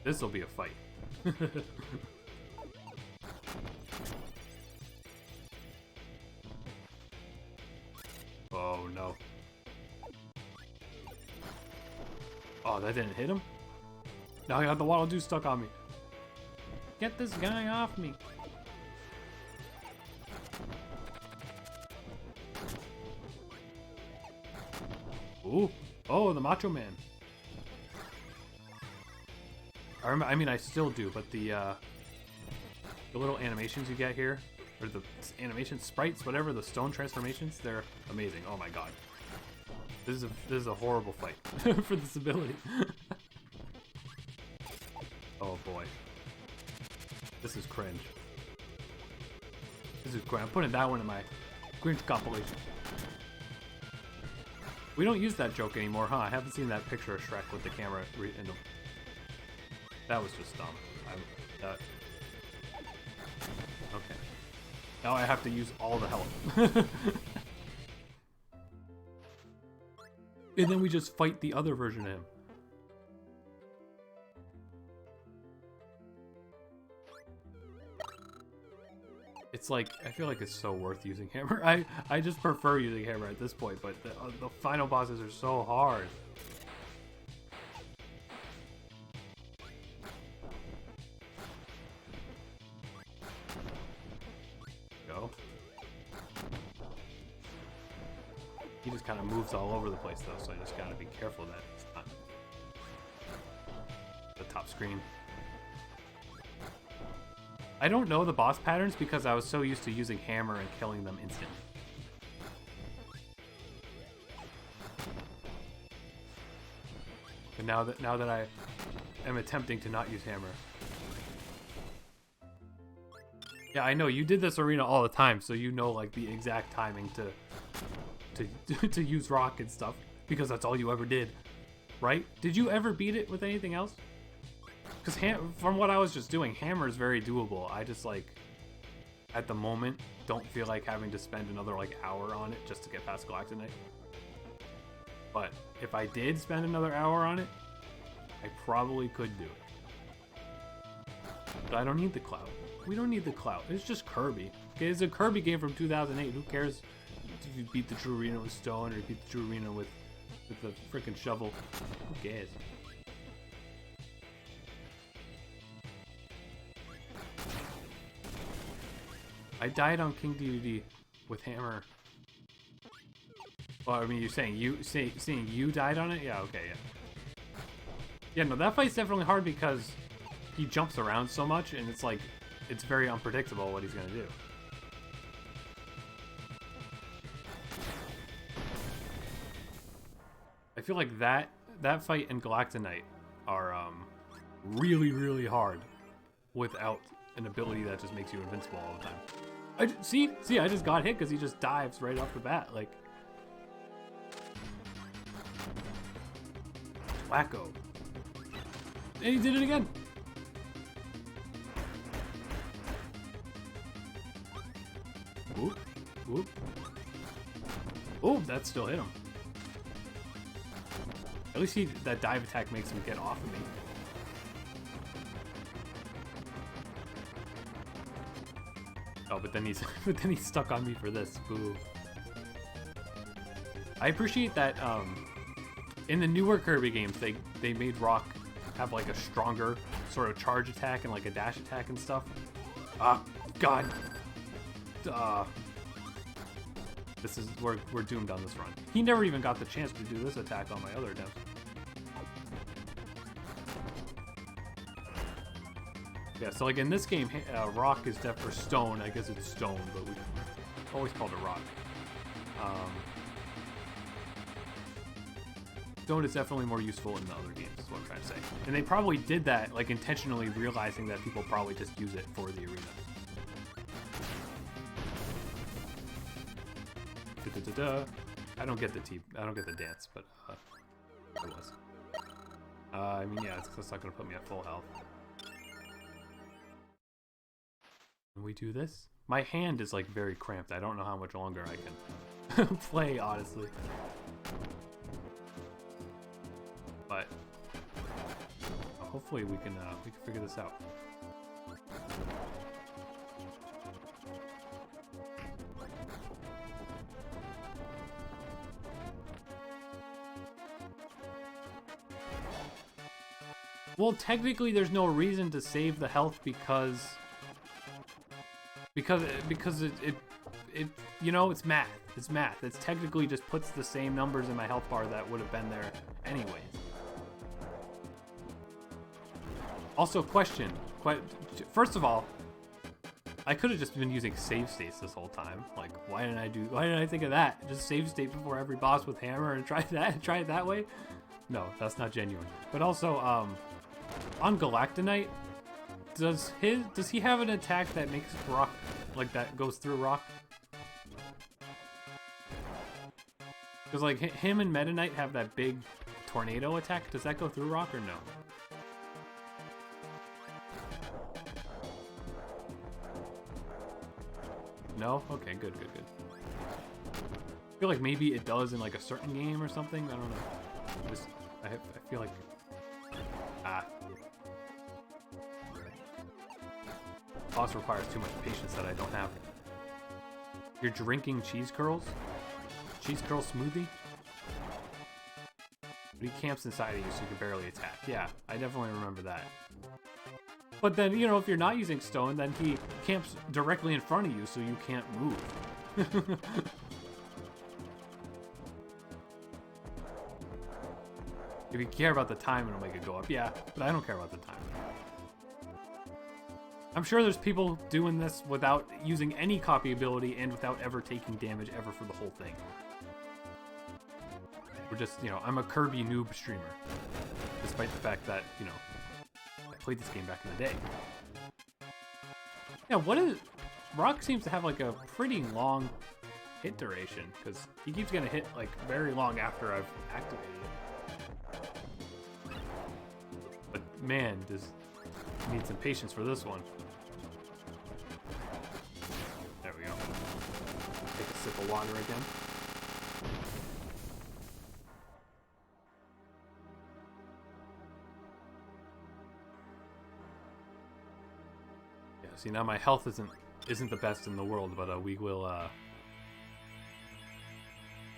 this'll be a fight. Oh no. Oh, that didn't hit him? Now I got the Waddle Doo stuck on me. Get this guy off me. Ooh. Oh, the Macho Man. I mean, I still do, but the little animations you get here, or the animation sprites, whatever, the stone transformations, they're amazing. Oh my god. This is a horrible fight for this ability. Oh boy. This is cringe. This is cringe. I'm putting that one in my cringe compilation. We don't use that joke anymore, huh? I haven't seen that picture of Shrek with the camera in the... That was just dumb. Okay. Now I have to use all the health. And then we just fight the other version of him. It's like, I feel like it's so worth using hammer. I just prefer using hammer at this point, but the final bosses are so hard. Go. He just kind of moves all over the place though, so I just gotta be careful that it's not the top screen. I don't know the boss patterns because I was so used to using hammer and killing them instantly. And now that I am attempting to not use hammer. Yeah, I know you did this arena all the time, so you know like the exact timing to use rock and stuff because that's all you ever did, right? Did you ever beat it with anything else? Because from what I was just doing, hammer is very doable. I just like at the moment don't feel like having to spend another like hour on it just to get past Galactonite. But if I did spend another hour on it, I probably could do it. But I don't need the clout. We don't need the clout. It's just Kirby. Okay, it's a Kirby game from 2008. Who cares if you beat the true arena with stone or you beat the true arena with the freaking shovel? Who cares? I died on King DDD with hammer. Well, I mean, you're saying seeing you died on it? Yeah, okay, yeah. Yeah, no, that fight's definitely hard because he jumps around so much, and it's like, it's very unpredictable what he's gonna do. I feel like that fight and Galactonite are really, really hard without an ability that just makes you invincible all the time. See, I just got hit because he just dives right off the bat, like. Wacko. And he did it again. Oop, oop. Oh, that still hit him. At least that dive attack makes him get off of me. Oh, but then he's stuck on me for this. Boo. I appreciate that in the newer Kirby games they made Rock have like a stronger sort of charge attack and like a dash attack and stuff. Ah, God. This is we're doomed on this run. He never even got the chance to do this attack on my other attempts. Yeah, so like in this game, rock is for stone. I guess it's stone, but we always called it rock. Stone is definitely more useful in the other games, is what I'm trying to say. And they probably did that, like intentionally realizing that people probably just use it for the arena. I don't get the dance, but it was. I mean, yeah, it's not gonna put me at full health. Can we do this? My hand is like very cramped. I don't know how much longer I can play, honestly. But hopefully we can figure this out. Well, technically, there's no reason to save the health because it you know, it's math. It's math. It's technically just puts the same numbers in my health bar that would have been there anyways. Also, question. First of all, I could have just been using save states this whole time. Like, why didn't I think of that? Just save state before every boss with hammer and try it that way? No, that's not genuine. But also, on Galactonite, does he have an attack that makes rock, like that goes through rock? Because like him and Meta Knight have that big tornado attack. Does that go through rock or no? No? Okay, good. I feel like maybe it does in like a certain game or something. I don't know. I feel like boss requires too much patience that I don't have. You're drinking cheese curls? Cheese curl smoothie? But he camps inside of you so you can barely attack. Yeah, I definitely remember that. But then, you know, if you're not using stone, then he camps directly in front of you so you can't move. If you care about the time, it'll make it go up. Yeah, but I don't care about the time. I'm sure there's people doing this without using any copy ability and without ever taking damage ever for the whole thing. We're just, you know, I'm a Kirby noob streamer. Despite the fact that, you know, I played this game back in the day. Yeah, what is... Rock seems to have, like, a pretty long hit duration, because he keeps getting hit, like, very long after I've activated it. But, man, does... need some patience for this one. There we go. Take a sip of water again. Yeah, see, now my health isn't the best in the world, but we will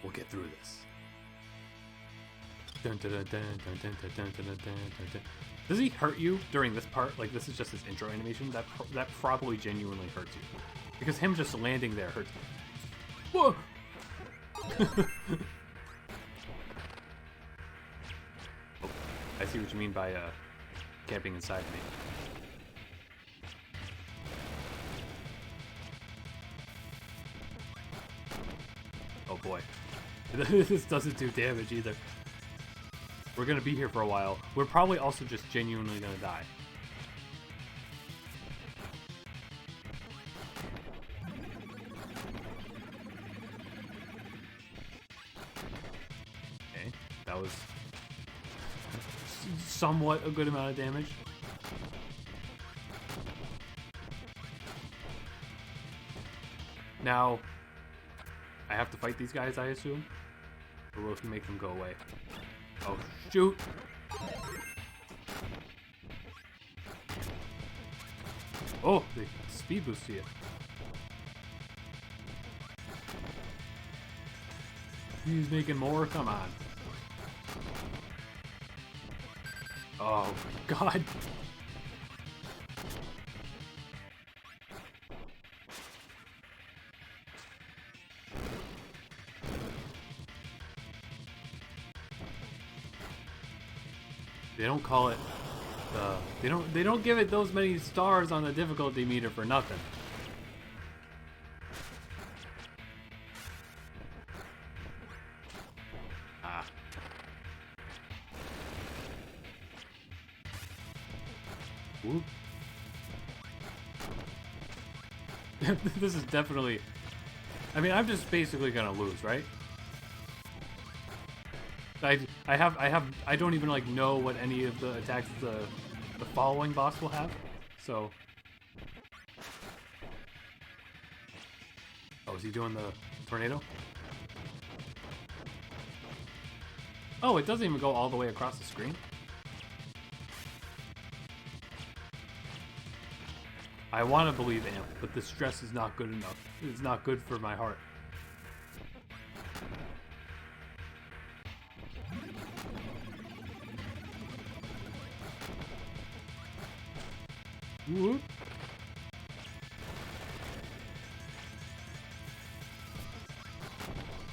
we'll get through this. Dun, dun, dun, dun, dun, dun, dun, dun, dun, dun. Does he hurt you during this part? Like, this is just his intro animation? That probably genuinely hurts you. Because him just landing there hurts me. Whoa! Oh, I see what you mean by camping inside me. Oh boy. This doesn't do damage either. We're gonna be here for a while. We're probably also just genuinely gonna die. Okay, that was somewhat a good amount of damage. Now, I have to fight these guys, I assume? Or will he make them go away? Oh, shoot! Oh, the speed boost to you. He's making more? Come on. Oh, God. They don't call it they don't give it those many stars on the difficulty meter for nothing. Ah. Whoop. This is definitely, I mean, I'm just basically gonna lose, right? I don't even like know what any of the attacks the following boss will have, so. Oh, is he doing the tornado? Oh, it doesn't even go all the way across the screen. I want to believe Amp, but the stress is not good enough. It's not good for my heart. Whoop.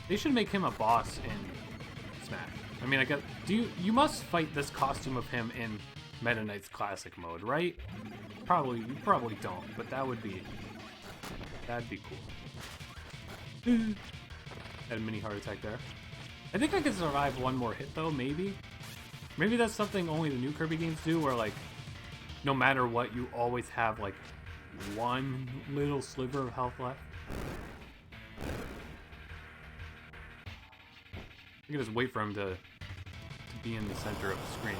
They should make him a boss in Smash. I mean, I guess you must fight this costume of him in Meta Knight's classic mode, right? You probably don't, but that'd be cool. Had a mini heart attack there. I think I could survive one more hit though, maybe. Maybe that's something only the new Kirby games do, where like no matter what, you always have like one little sliver of health left. You can just wait for him to be in the center of the screen.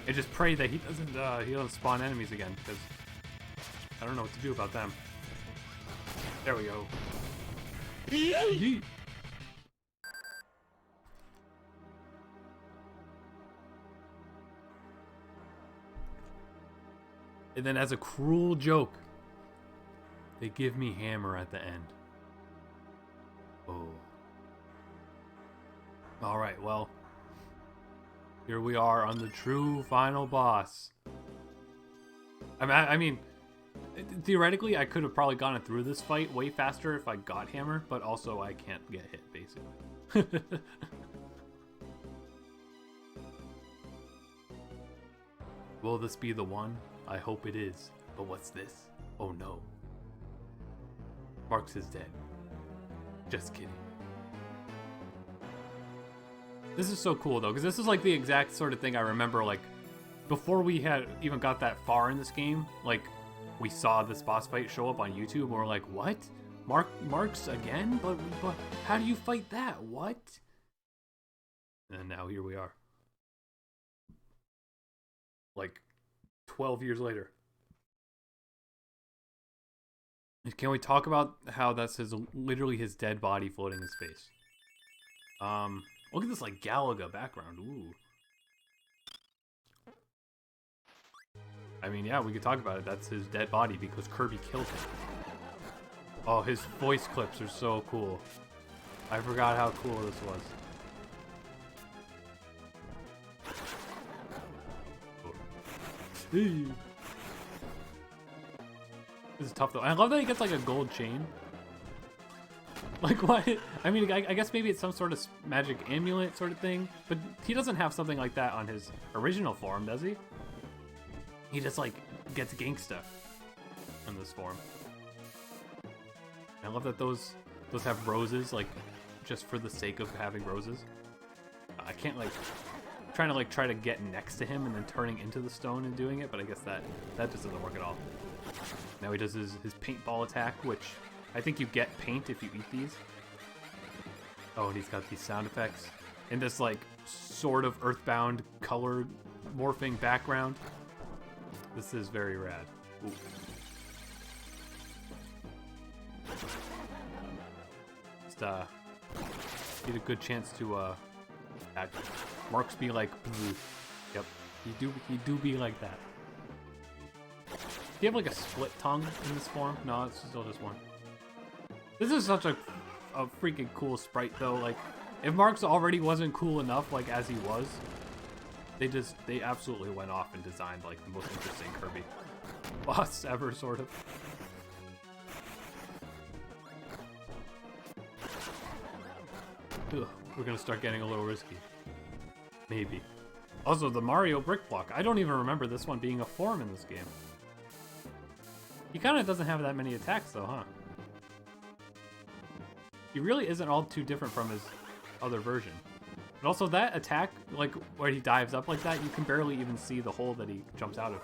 And just pray that he doesn't spawn enemies again, because I don't know what to do about them. There we go. Yeet. And then as a cruel joke, they give me hammer at the end. Oh. Alright, well. Here we are on the true final boss. I mean, theoretically, I could have probably gotten through this fight way faster if I got hammer, but also I can't get hit, basically. Will this be the one? I hope it is. But what's this? Oh no. Marx is dead. Just kidding. This is so cool though, because this is like the exact sort of thing I remember, like, before we had even got that far in this game, like, we saw this boss fight show up on YouTube and we're like, what? Marx again? But how do you fight that? What? And now here we are. Like, 12 years later. Can we talk about how that's literally his dead body floating in space? Look at this, like, Galaga background. Ooh. I mean, yeah, we could talk about it. That's his dead body because Kirby killed him. Oh, his voice clips are so cool. I forgot how cool this was. This is tough though. I love that he gets like a gold chain. Like what? I mean, I guess maybe it's some sort of magic amulet sort of thing, but he doesn't have something like that on his original form, does he? He just like gets gangsta in this form. I love that those have roses, like just for the sake of having roses. I can't like try to get next to him and then turning into the stone and doing it, but I guess that just doesn't work at all. Now he does his paintball attack, which I think you get paint if you eat these. Oh, and he's got these sound effects in this like sort of earthbound color morphing background. This is very rad. Ooh. Just get a good chance to act. Marks be like, yep, he do be like that. Do you have like a split tongue in this form? No, it's still just one. This is such a freaking cool sprite though. Like, if Marks already wasn't cool enough, like as he was, they absolutely went off and designed like the most interesting Kirby boss ever, sort of. Ugh, we're gonna start getting a little risky. Maybe. Also, the Mario brick block. I don't even remember this one being a form in this game. He kind of doesn't have that many attacks though, huh? He really isn't all too different from his other version. But also that attack, like where he dives up like that, you can barely even see the hole that he jumps out of.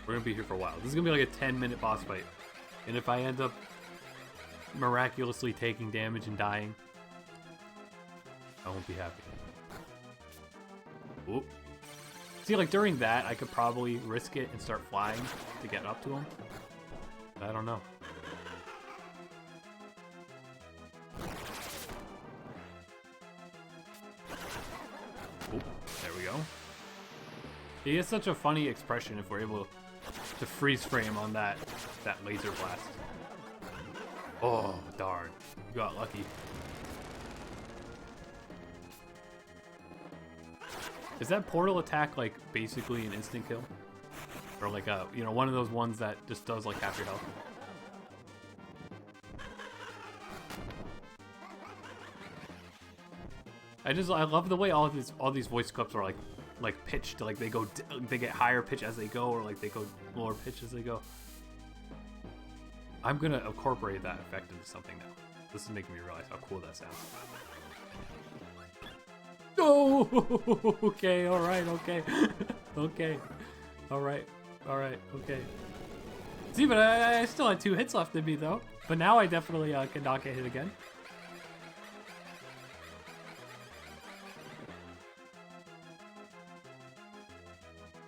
We're gonna be here for a while. This is gonna be like a 10-minute boss fight. And if I end up miraculously taking damage and dying, I won't be happy. Oop. See, like during that, I could probably risk it and start flying to get up to him. I don't know. Oop, there we go. He has such a funny expression if we're able to freeze frame on that laser blast. Oh, darn. You got lucky. Is that portal attack like basically an instant kill? Or like a, you know, one of those ones that just does like half your health? I love the way all these voice clips are like pitched, like they get higher pitch as they go, or like they go lower pitch as they go. I'm gonna incorporate that effect into something now. This is making me realize how cool that sounds. Oh, okay, all right, okay, okay, all right, okay. See, but I still had 2 hits left in me though. But now I definitely can not get hit again.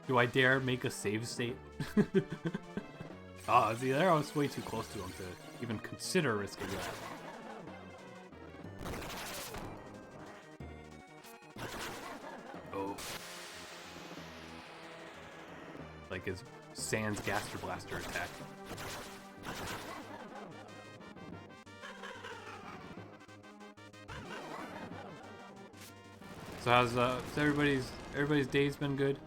Do I dare make a save state? Ah, see, there I was way too close to him to even consider risking that. Oh. Like his Sans Gaster Blaster attack. So how's everybody's day's been good?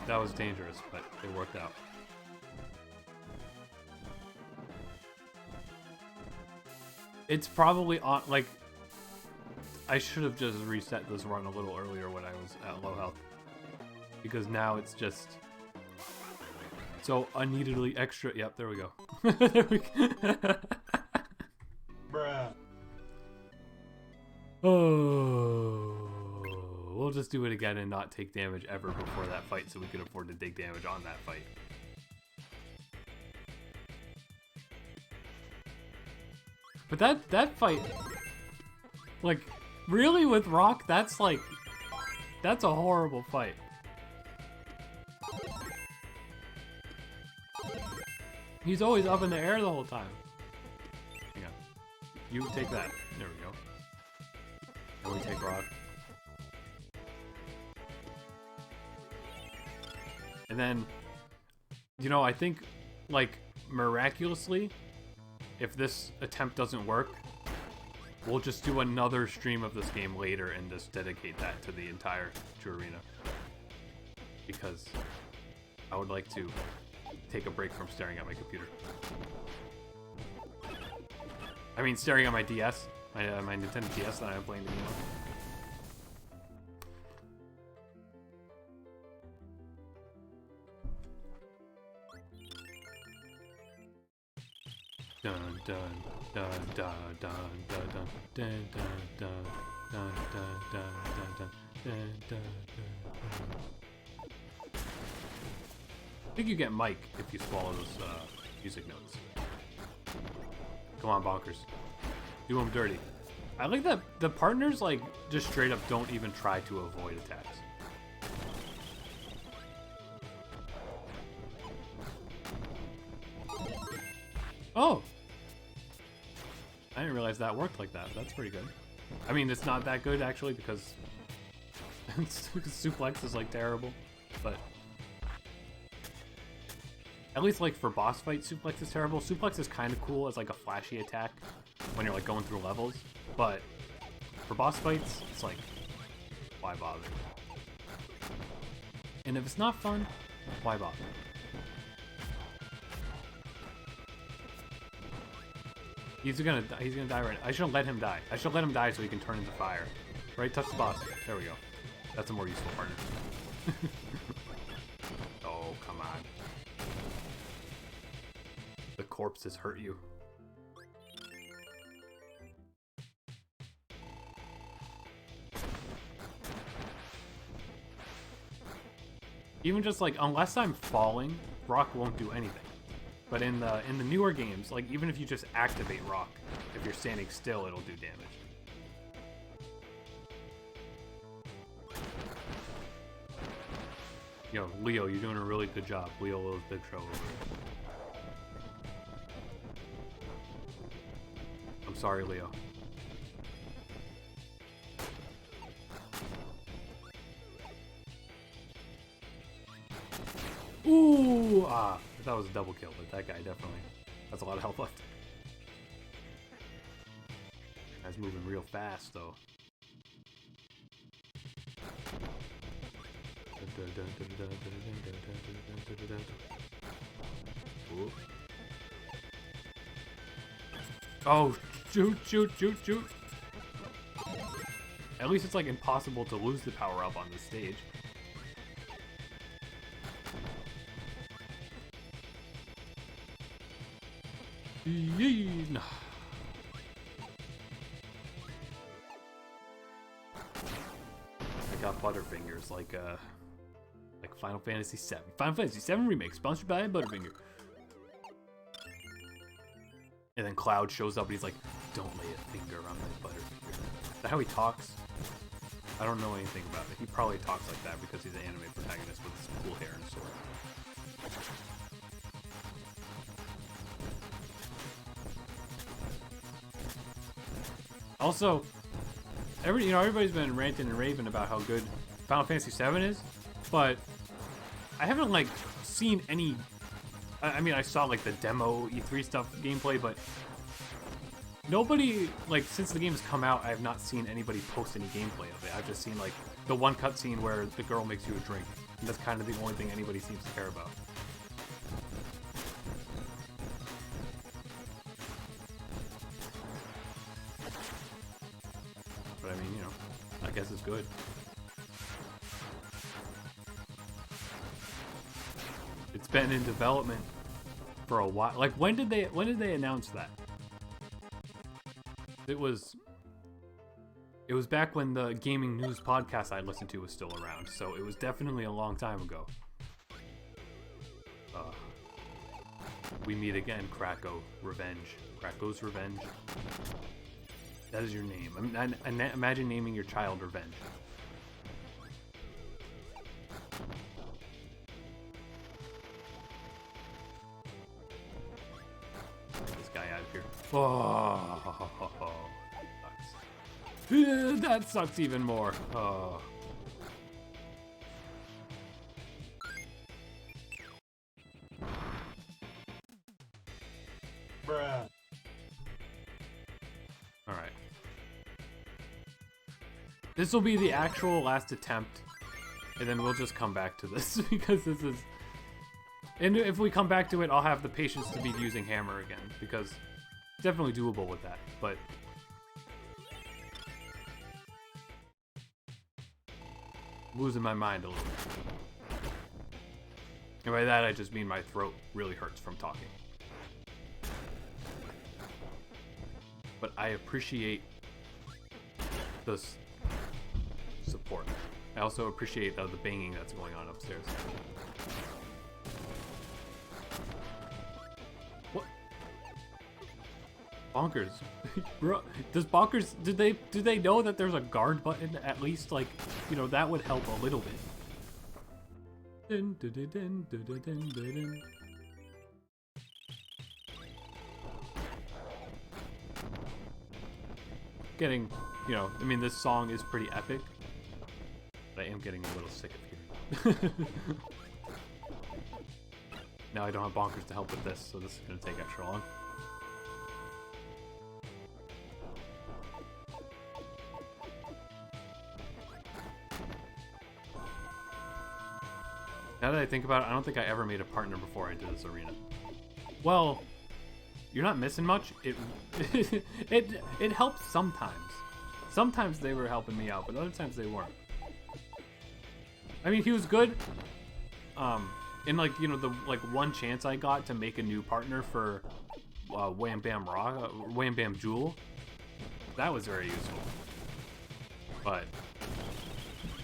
That was dangerous, but it worked out. It's probably on, like, I should have just reset this run a little earlier when I was at low health. Because now it's just so unneededly extra. Yep, there we go. There we go. Bruh. Oh, we'll just do it again and not take damage ever before that fight so we can afford to take damage on that fight. But that fight, like, really with Rock, that's like, that's a horrible fight. He's always up in the air the whole time. Hang on. You take that. There we go. And we take Rock. And then, you know, I think, like, miraculously, if this attempt doesn't work, we'll just do another stream of this game later and just dedicate that to the entire True Arena. Because I would like to take a break from staring at my computer. I mean, staring at my DS, my Nintendo DS that I'm playing the game on. Dun dun dun dun dun dun dun dun dun dun dun dun dun dun. I think you get Mike if you swallow those music notes. Come on, Bonkers. Do them dirty. I like that the partners, like, just straight up don't even try to avoid attacks. Oh! I didn't realize that worked like that. That's pretty good. I mean, it's not that good, actually, because Suplex is, like, terrible. But at least, like, for boss fight, Suplex is terrible. Suplex is kind of cool as, like, a flashy attack when you're, like, going through levels. But for boss fights, it's like, why bother? And if it's not fun, why bother? He's gonna die right now. I shouldn't let him die. I should let him die so he can turn into fire. Right? Touch the boss. There we go. That's a more useful partner. Oh, come on. The corpses hurt you. Even just like, unless I'm falling, Rock won't do anything. But in the newer games, like, even if you just activate Rock, if you're standing still, it'll do damage. Yo, Leo, you're doing a really good job. Leo Will's Big Show over here. I'm sorry, Leo. Ooh! Ah, I thought it was a double kill, but that guy definitely has a lot of health left. Guy's moving real fast, though. Ooh. Oh, shoot, shoot, shoot, shoot! At least it's like impossible to lose the power up on this stage. No. I got Butterfingers like Final Fantasy VII. Final Fantasy VII Remake, sponsored by Butterfinger. And then Cloud shows up and he's like, "Don't lay a finger on my Butterfinger." Is that how he talks? I don't know anything about it. He probably talks like that because he's an anime protagonist with his cool hair and sword. Also, everybody's been ranting and raving about how good Final Fantasy VII is, but I haven't like seen any. I mean, I saw like the demo E3 stuff gameplay, but nobody, like, since the game has come out, I have not seen anybody post any gameplay of it. I've just seen like the one cutscene where the girl makes you a drink, and that's kind of the only thing anybody seems to care about. I guess it's good. It's been in development for a while. Like, when did they announce that? It was back when the gaming news podcast I listened to was still around, so it was definitely a long time ago. We meet again, Krako Revenge. Krako's Revenge. That is your name. Imagine naming your child Revenge. Get this guy out of here. Oh, that sucks. That sucks even more. Oh. Bruh. Alright. This will be the actual last attempt, and then we'll just come back to this, because this is... And if we come back to it, I'll have the patience to be using hammer again, because it's definitely doable with that, but... I'm losing my mind a little bit. And by that, I just mean my throat really hurts from talking. But I appreciate the support. I also appreciate the banging that's going on upstairs. What? Bonkers. Bro, does Bonkers, do they know that there's a guard button at least? Like, you know, that would help a little bit. Dun, dun, dun, dun, dun, dun, dun, dun, dun. Getting, you know, I mean, this song is pretty epic, but I am getting a little sick of hearing it. Now I don't have Bonkers to help with this, so this is going to take extra long. Now that I think about it, I don't think I ever made a partner before I did this arena. Well... You're not missing much. It helps sometimes. Sometimes they were helping me out, but other times they weren't. I mean, he was good. In like, you know, the like one chance I got to make a new partner for Wham Bam Rock, Wham Bam Jewel, that was very useful. But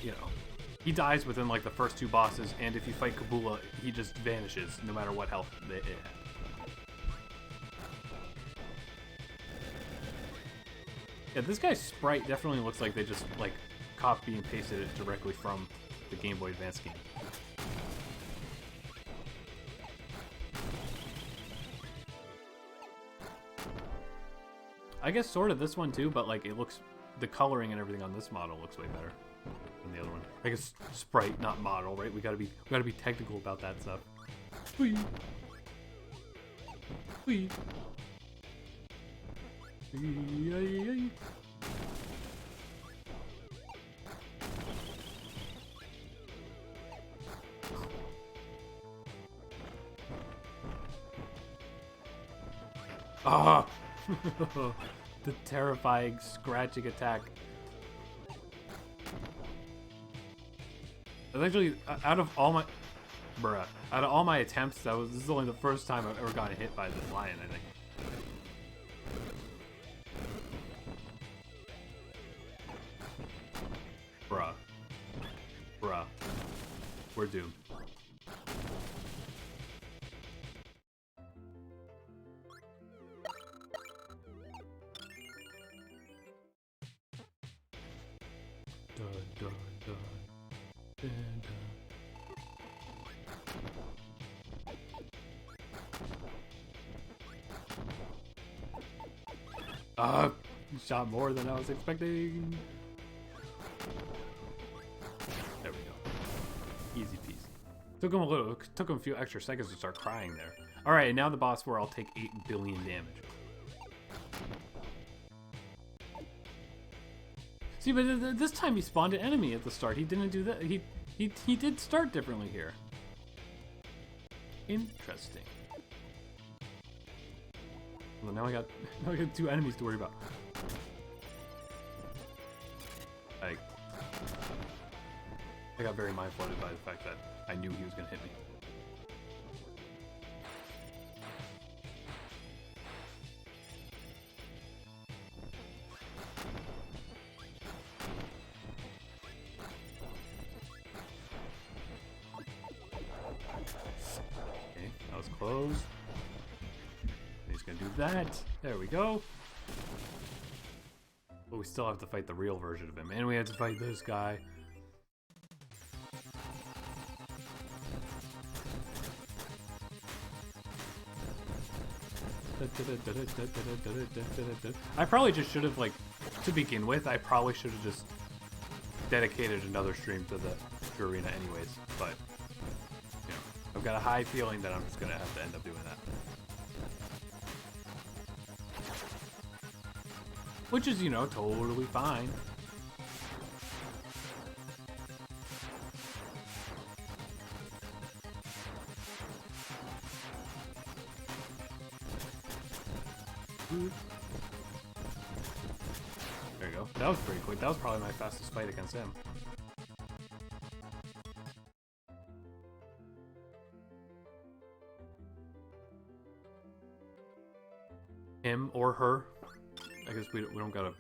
you know, he dies within like the first two bosses, and if you fight Kabula, he just vanishes no matter what health it had. Yeah, this guy's sprite definitely looks like they just, like, copy and pasted it directly from the Game Boy Advance game. I guess sort of this one too, but, like, it looks... The coloring and everything on this model looks way better than the other one. I guess sprite, not model, right? We gotta be technical about that stuff. Whee! Whee! Ah! The terrifying scratching attack. That's actually out of all my attempts, this is only the first time I've ever gotten hit by this lion, I think. Bruh. We're doomed. Shot more than I was expecting. There we go. Easy peasy. Took him a few extra seconds to start crying there. Alright, and now the boss where I'll take 8 billion damage. See, but this time he spawned an enemy at the start. He didn't do that. He did start differently here. Interesting. Well, now I got 2 enemies to worry about. I got very mind-flooded by the fact that I knew he was gonna hit me. Okay, that was close. He's gonna do that. There we go. But we still have to fight the real version of him, and we have to fight this guy. I probably just should have, like, to begin with, I probably should have just dedicated another stream to the arena anyways, but, you know, I've got a high feeling that I'm just gonna have to end up doing that. Which is, you know, totally fine. There you go. That was pretty quick. That was probably my fastest fight against him. Him or her. I guess we don't gotta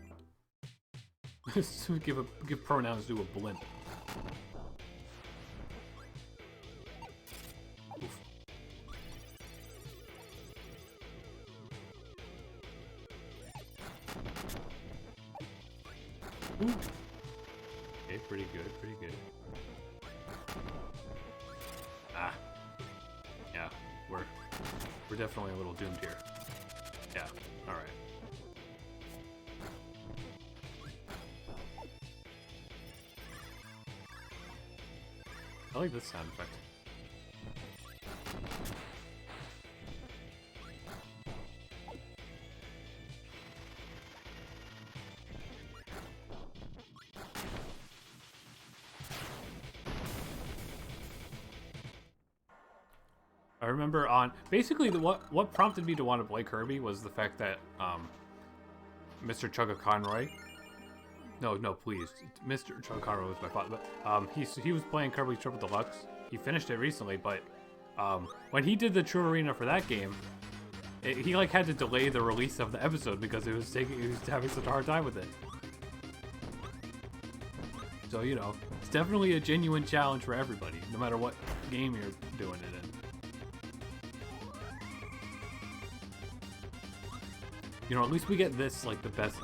give pronouns to a blimp. Oof. Ooh. Okay, pretty good, pretty good. Ah. Yeah, we're definitely a little doomed here. Yeah, alright. I like this sound effect. I remember on basically what prompted me to want to play Kirby was the fact that Mr. Chugga Conroy. No, please. Mr. Chugga Conroy was my father, but he was playing Kirby Triple Deluxe. He finished it recently, but when he did the True Arena for that game, he like had to delay the release of the episode because he was having such a hard time with it. So, you know, it's definitely a genuine challenge for everybody, no matter what game you're doing it in. You know, at least we get this, like, the best,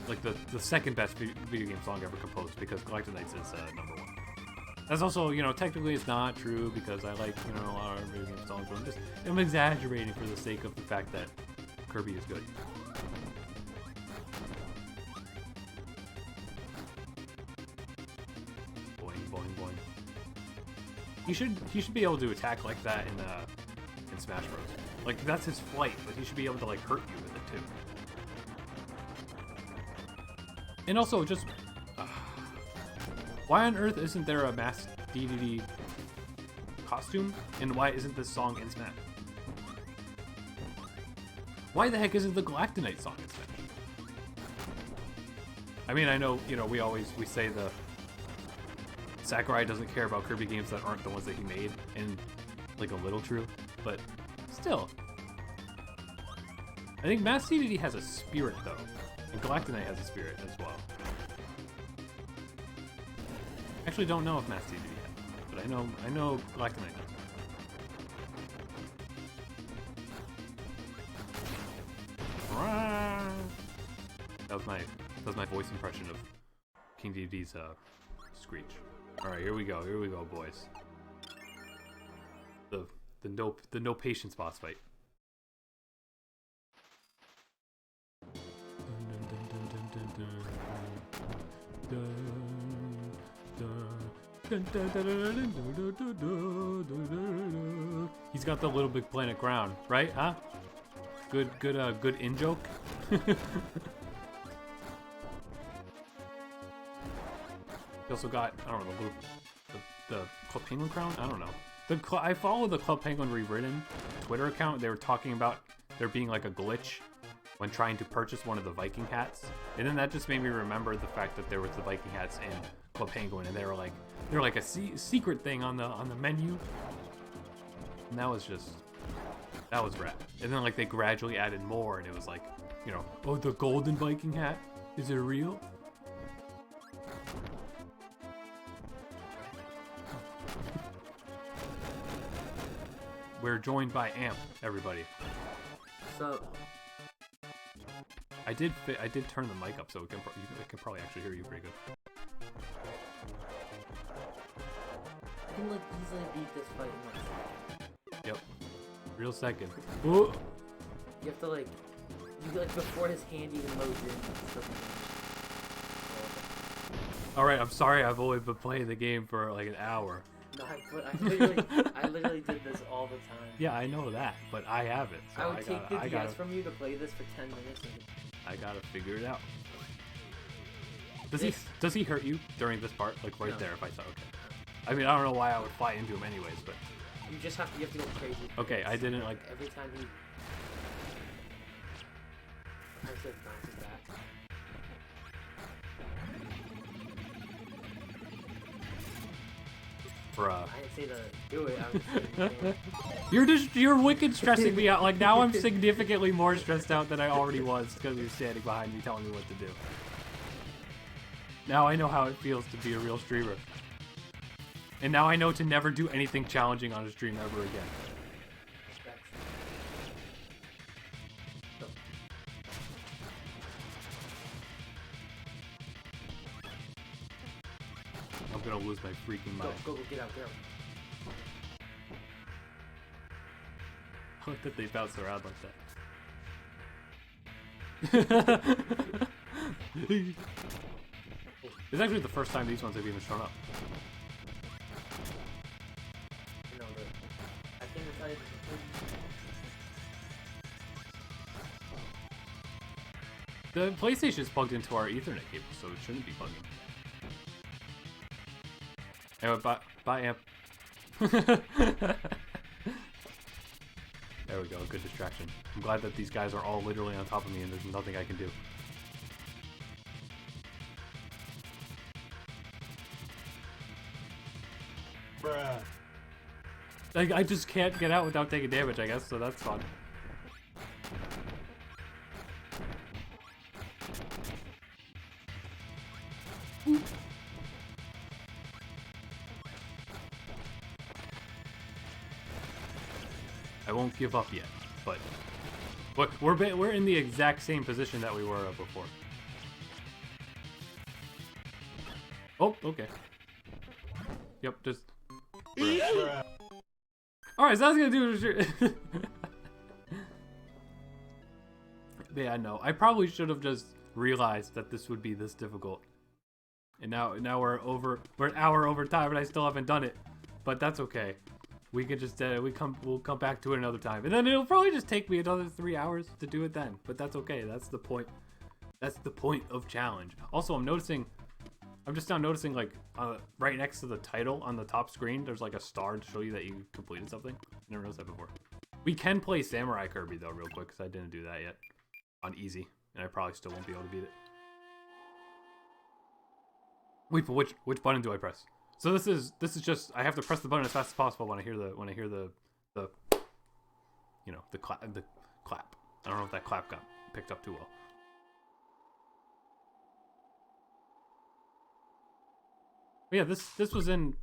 like, the second best video game song ever composed, because Galactic Knights is #1. That's also, you know, technically it's not true, because I like, you know, a lot of video game songs, but I'm exaggerating for the sake of the fact that Kirby is good. Boing, boing, boing. He should be able to attack like that in Smash Bros. Like, that's his flight, but he should be able to, like, hurt you with it, too. And also, just... why on earth isn't there a Masked DDD costume? And why isn't this song in Smash? Why the heck isn't the Galactic Knight song in Smash? I mean, I know, you know, we say the... Sakurai doesn't care about Kirby games that aren't the ones that he made, and, like, a little true, but... Still. I think Masked DDD has a spirit, though. And Galactic Knight has a spirit as well. Actually don't know if Masked DDD has it, but I know Galactic Knight does. That was my voice impression of King DDD's screech. Alright, here we go, boys. The no patience boss fight. He's got the Little Big Planet crown, right? Huh? Good in joke. He also got, I don't know, the Club Penguin crown. I don't know. I follow the Club Penguin Rewritten Twitter account. They were talking about there being like a glitch when trying to purchase one of the Viking hats. And then that just made me remember the fact that there was the Viking hats in Club Penguin, and they were like a secret thing on the menu. And that was rad. And then like they gradually added more, and it was like, you know, oh, the golden Viking hat, is it real? We're joined by Amp, everybody. So I did turn the mic up so it can probably actually hear you pretty good. I can like easily beat this fight in like a second. Yep. Real second. Ooh. You have to like before his hand even loads in. Alright, I'm sorry I've only been playing the game for like an hour. No, I literally did this all the time. Yeah, I know that, but I have it. So I would take the DS from you to play this for 10 minutes. I gotta figure it out. Does he hurt you during this part? Like right there, if I saw. Okay. I mean, I don't know why I would fly into him anyways, but. You have to go crazy. Okay, I didn't like. Every time he. I said bounces back. Bruh. I didn't say to do it. I was just You're wicked stressing me out. Like now I'm significantly more stressed out than I already was because you're standing behind me telling me what to do. Now I know how it feels to be a real streamer. And now I know to never do anything challenging on a stream ever again. I'm gonna lose my freaking mind. Go, get out. I like that they bounce around like that. It's actually the first time these ones have even shown up. I think it's like... The PlayStation is plugged into our Ethernet cable, so it shouldn't be bugging. Anyway, bye Amp. There we go, good distraction. I'm glad that these guys are all literally on top of me and there's nothing I can do. Bruh. Like, I just can't get out without taking damage, I guess, so that's fun. I won't give up yet, but we're in the exact same position that we were before. Oh, okay. Yep, just. Alright, so I was gonna do. Yeah, no, I probably should have just realized that this would be this difficult. And now we're an hour over time, and I still haven't done it. But that's okay. We can just we'll come back to it another time, and then it'll probably just take me another 3 hours to do it then. But that's okay. That's the point. That's the point of challenge. Also, I'm just now noticing like right next to the title on the top screen, there's like a star to show you that you completed something. I never noticed that before. We can play Samurai Kirby though, real quick, because I didn't do that yet on easy, and I probably still won't be able to beat it. Wait, but which button do I press? So this is just I have to press the button as fast as possible when I hear the you know, the clap. I don't know if that clap got picked up too well. But yeah, this was in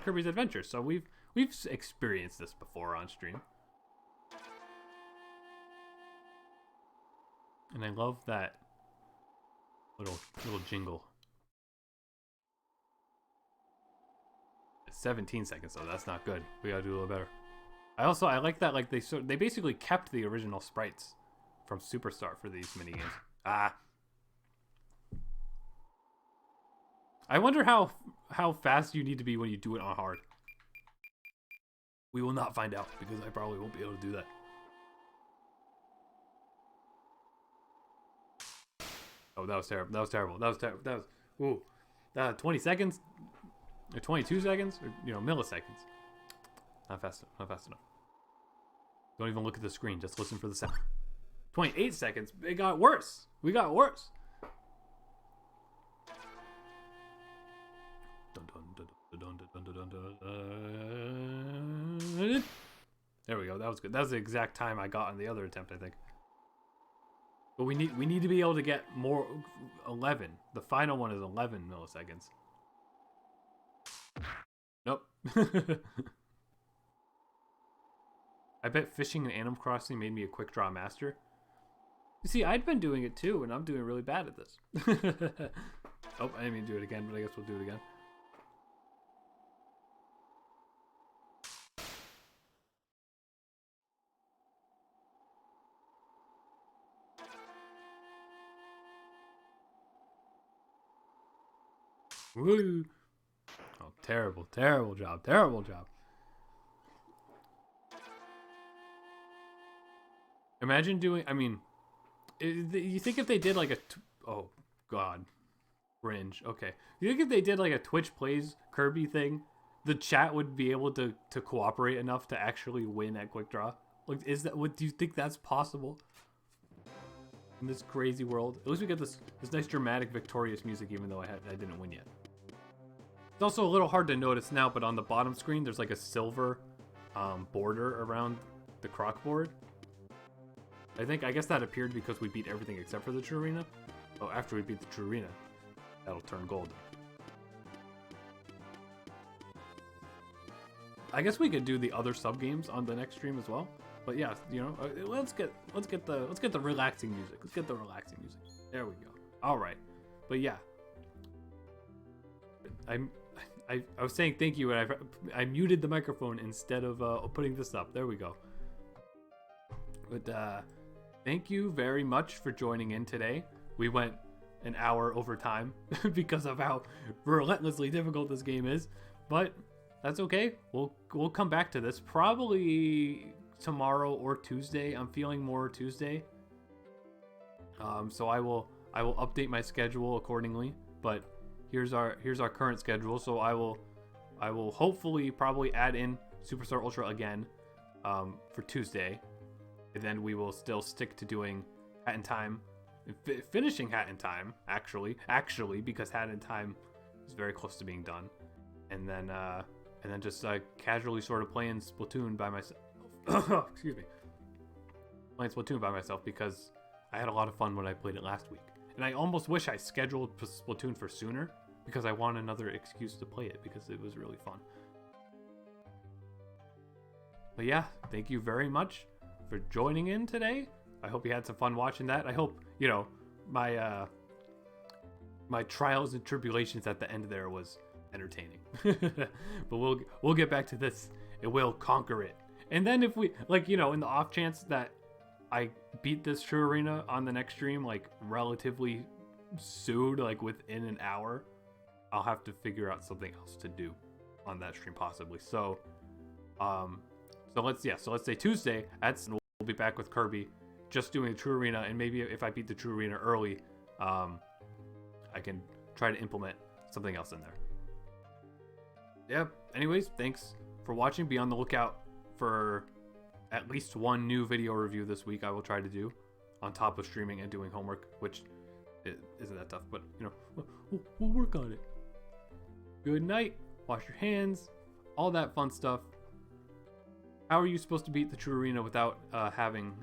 Kirby's Adventure, so we've experienced this before on stream. And I love that little jingle. 17 seconds though, that's not good. We gotta do a little better. I like that like they basically kept the original sprites from Superstar for these minigames. Ah. I wonder how fast you need to be when you do it on hard. We will not find out because I probably won't be able to do that. Oh, that was terrible. That was terrible. That was 20 seconds. Or 22 seconds, or milliseconds. Not fast enough. Don't even look at the screen. Just listen for the sound. 28 seconds. It got worse. We got worse. There we go. That was good. That was the exact time I got on the other attempt, I think. But we need to be able to get more. 11. The final one is 11 milliseconds. Nope. I bet fishing in Animal Crossing made me a quick draw master. You see, I'd been doing it too, and I'm doing really bad at this. Oh, I didn't mean to do it again, but I guess we'll do it again. Woo! Oh, terrible, terrible job, terrible job. Imagine doing, I mean, you think if they did like a, oh god, cringe. Okay, you think if they did like a Twitch plays Kirby thing, the chat would be able to cooperate enough to actually win at quick draw? Like, is that, what do you think that's possible in this crazy world? At least we get this nice dramatic victorious music, even though I didn't win yet. It's also a little hard to notice now, but on the bottom screen there's like a silver border around the croc board. I guess that appeared because we beat everything except for the True Arena. Oh, after we beat the True Arena, that'll turn gold. I guess we could do the other sub games on the next stream as well. But yeah, you know, let's get the relaxing music. Let's get the relaxing music. There we go. All right. But yeah, I was saying thank you, and I muted the microphone instead of putting this up. There we go. But thank you very much for joining in today. We went an hour over time because of how relentlessly difficult this game is, but that's okay. We'll come back to this probably tomorrow or Tuesday. I'm feeling more Tuesday. So I will update my schedule accordingly, but here's our current schedule. So I will hopefully probably add in Superstar Ultra again for Tuesday. And then we will still stick to doing Hat in Time, finishing Hat in Time, actually, because Hat in Time is very close to being done. And then just casually sort of playing Splatoon by myself. Excuse me. Playing Splatoon by myself because I had a lot of fun when I played it last week. And I almost wish I scheduled Splatoon for sooner because I want another excuse to play it because it was really fun. But yeah, thank you very much for joining in today. I hope you had some fun watching that. I hope, you know, my my trials and tribulations at the end there was entertaining. But we'll get back to this and we'll conquer it. And then if we, like, you know, in the off chance that I beat this True Arena on the next stream, like relatively soon, like within an hour, I'll have to figure out something else to do on that stream possibly. So let's say Tuesday, we'll be back with Kirby, just doing the True Arena, and maybe if I beat the True Arena early, I can try to implement something else in there. Yeah, anyways, thanks for watching. Be on the lookout for at least one new video review this week I will try to do, on top of streaming and doing homework, which isn't that tough, but, you know, we'll work on it. Good night, wash your hands, all that fun stuff. How are you supposed to beat the True Arena without having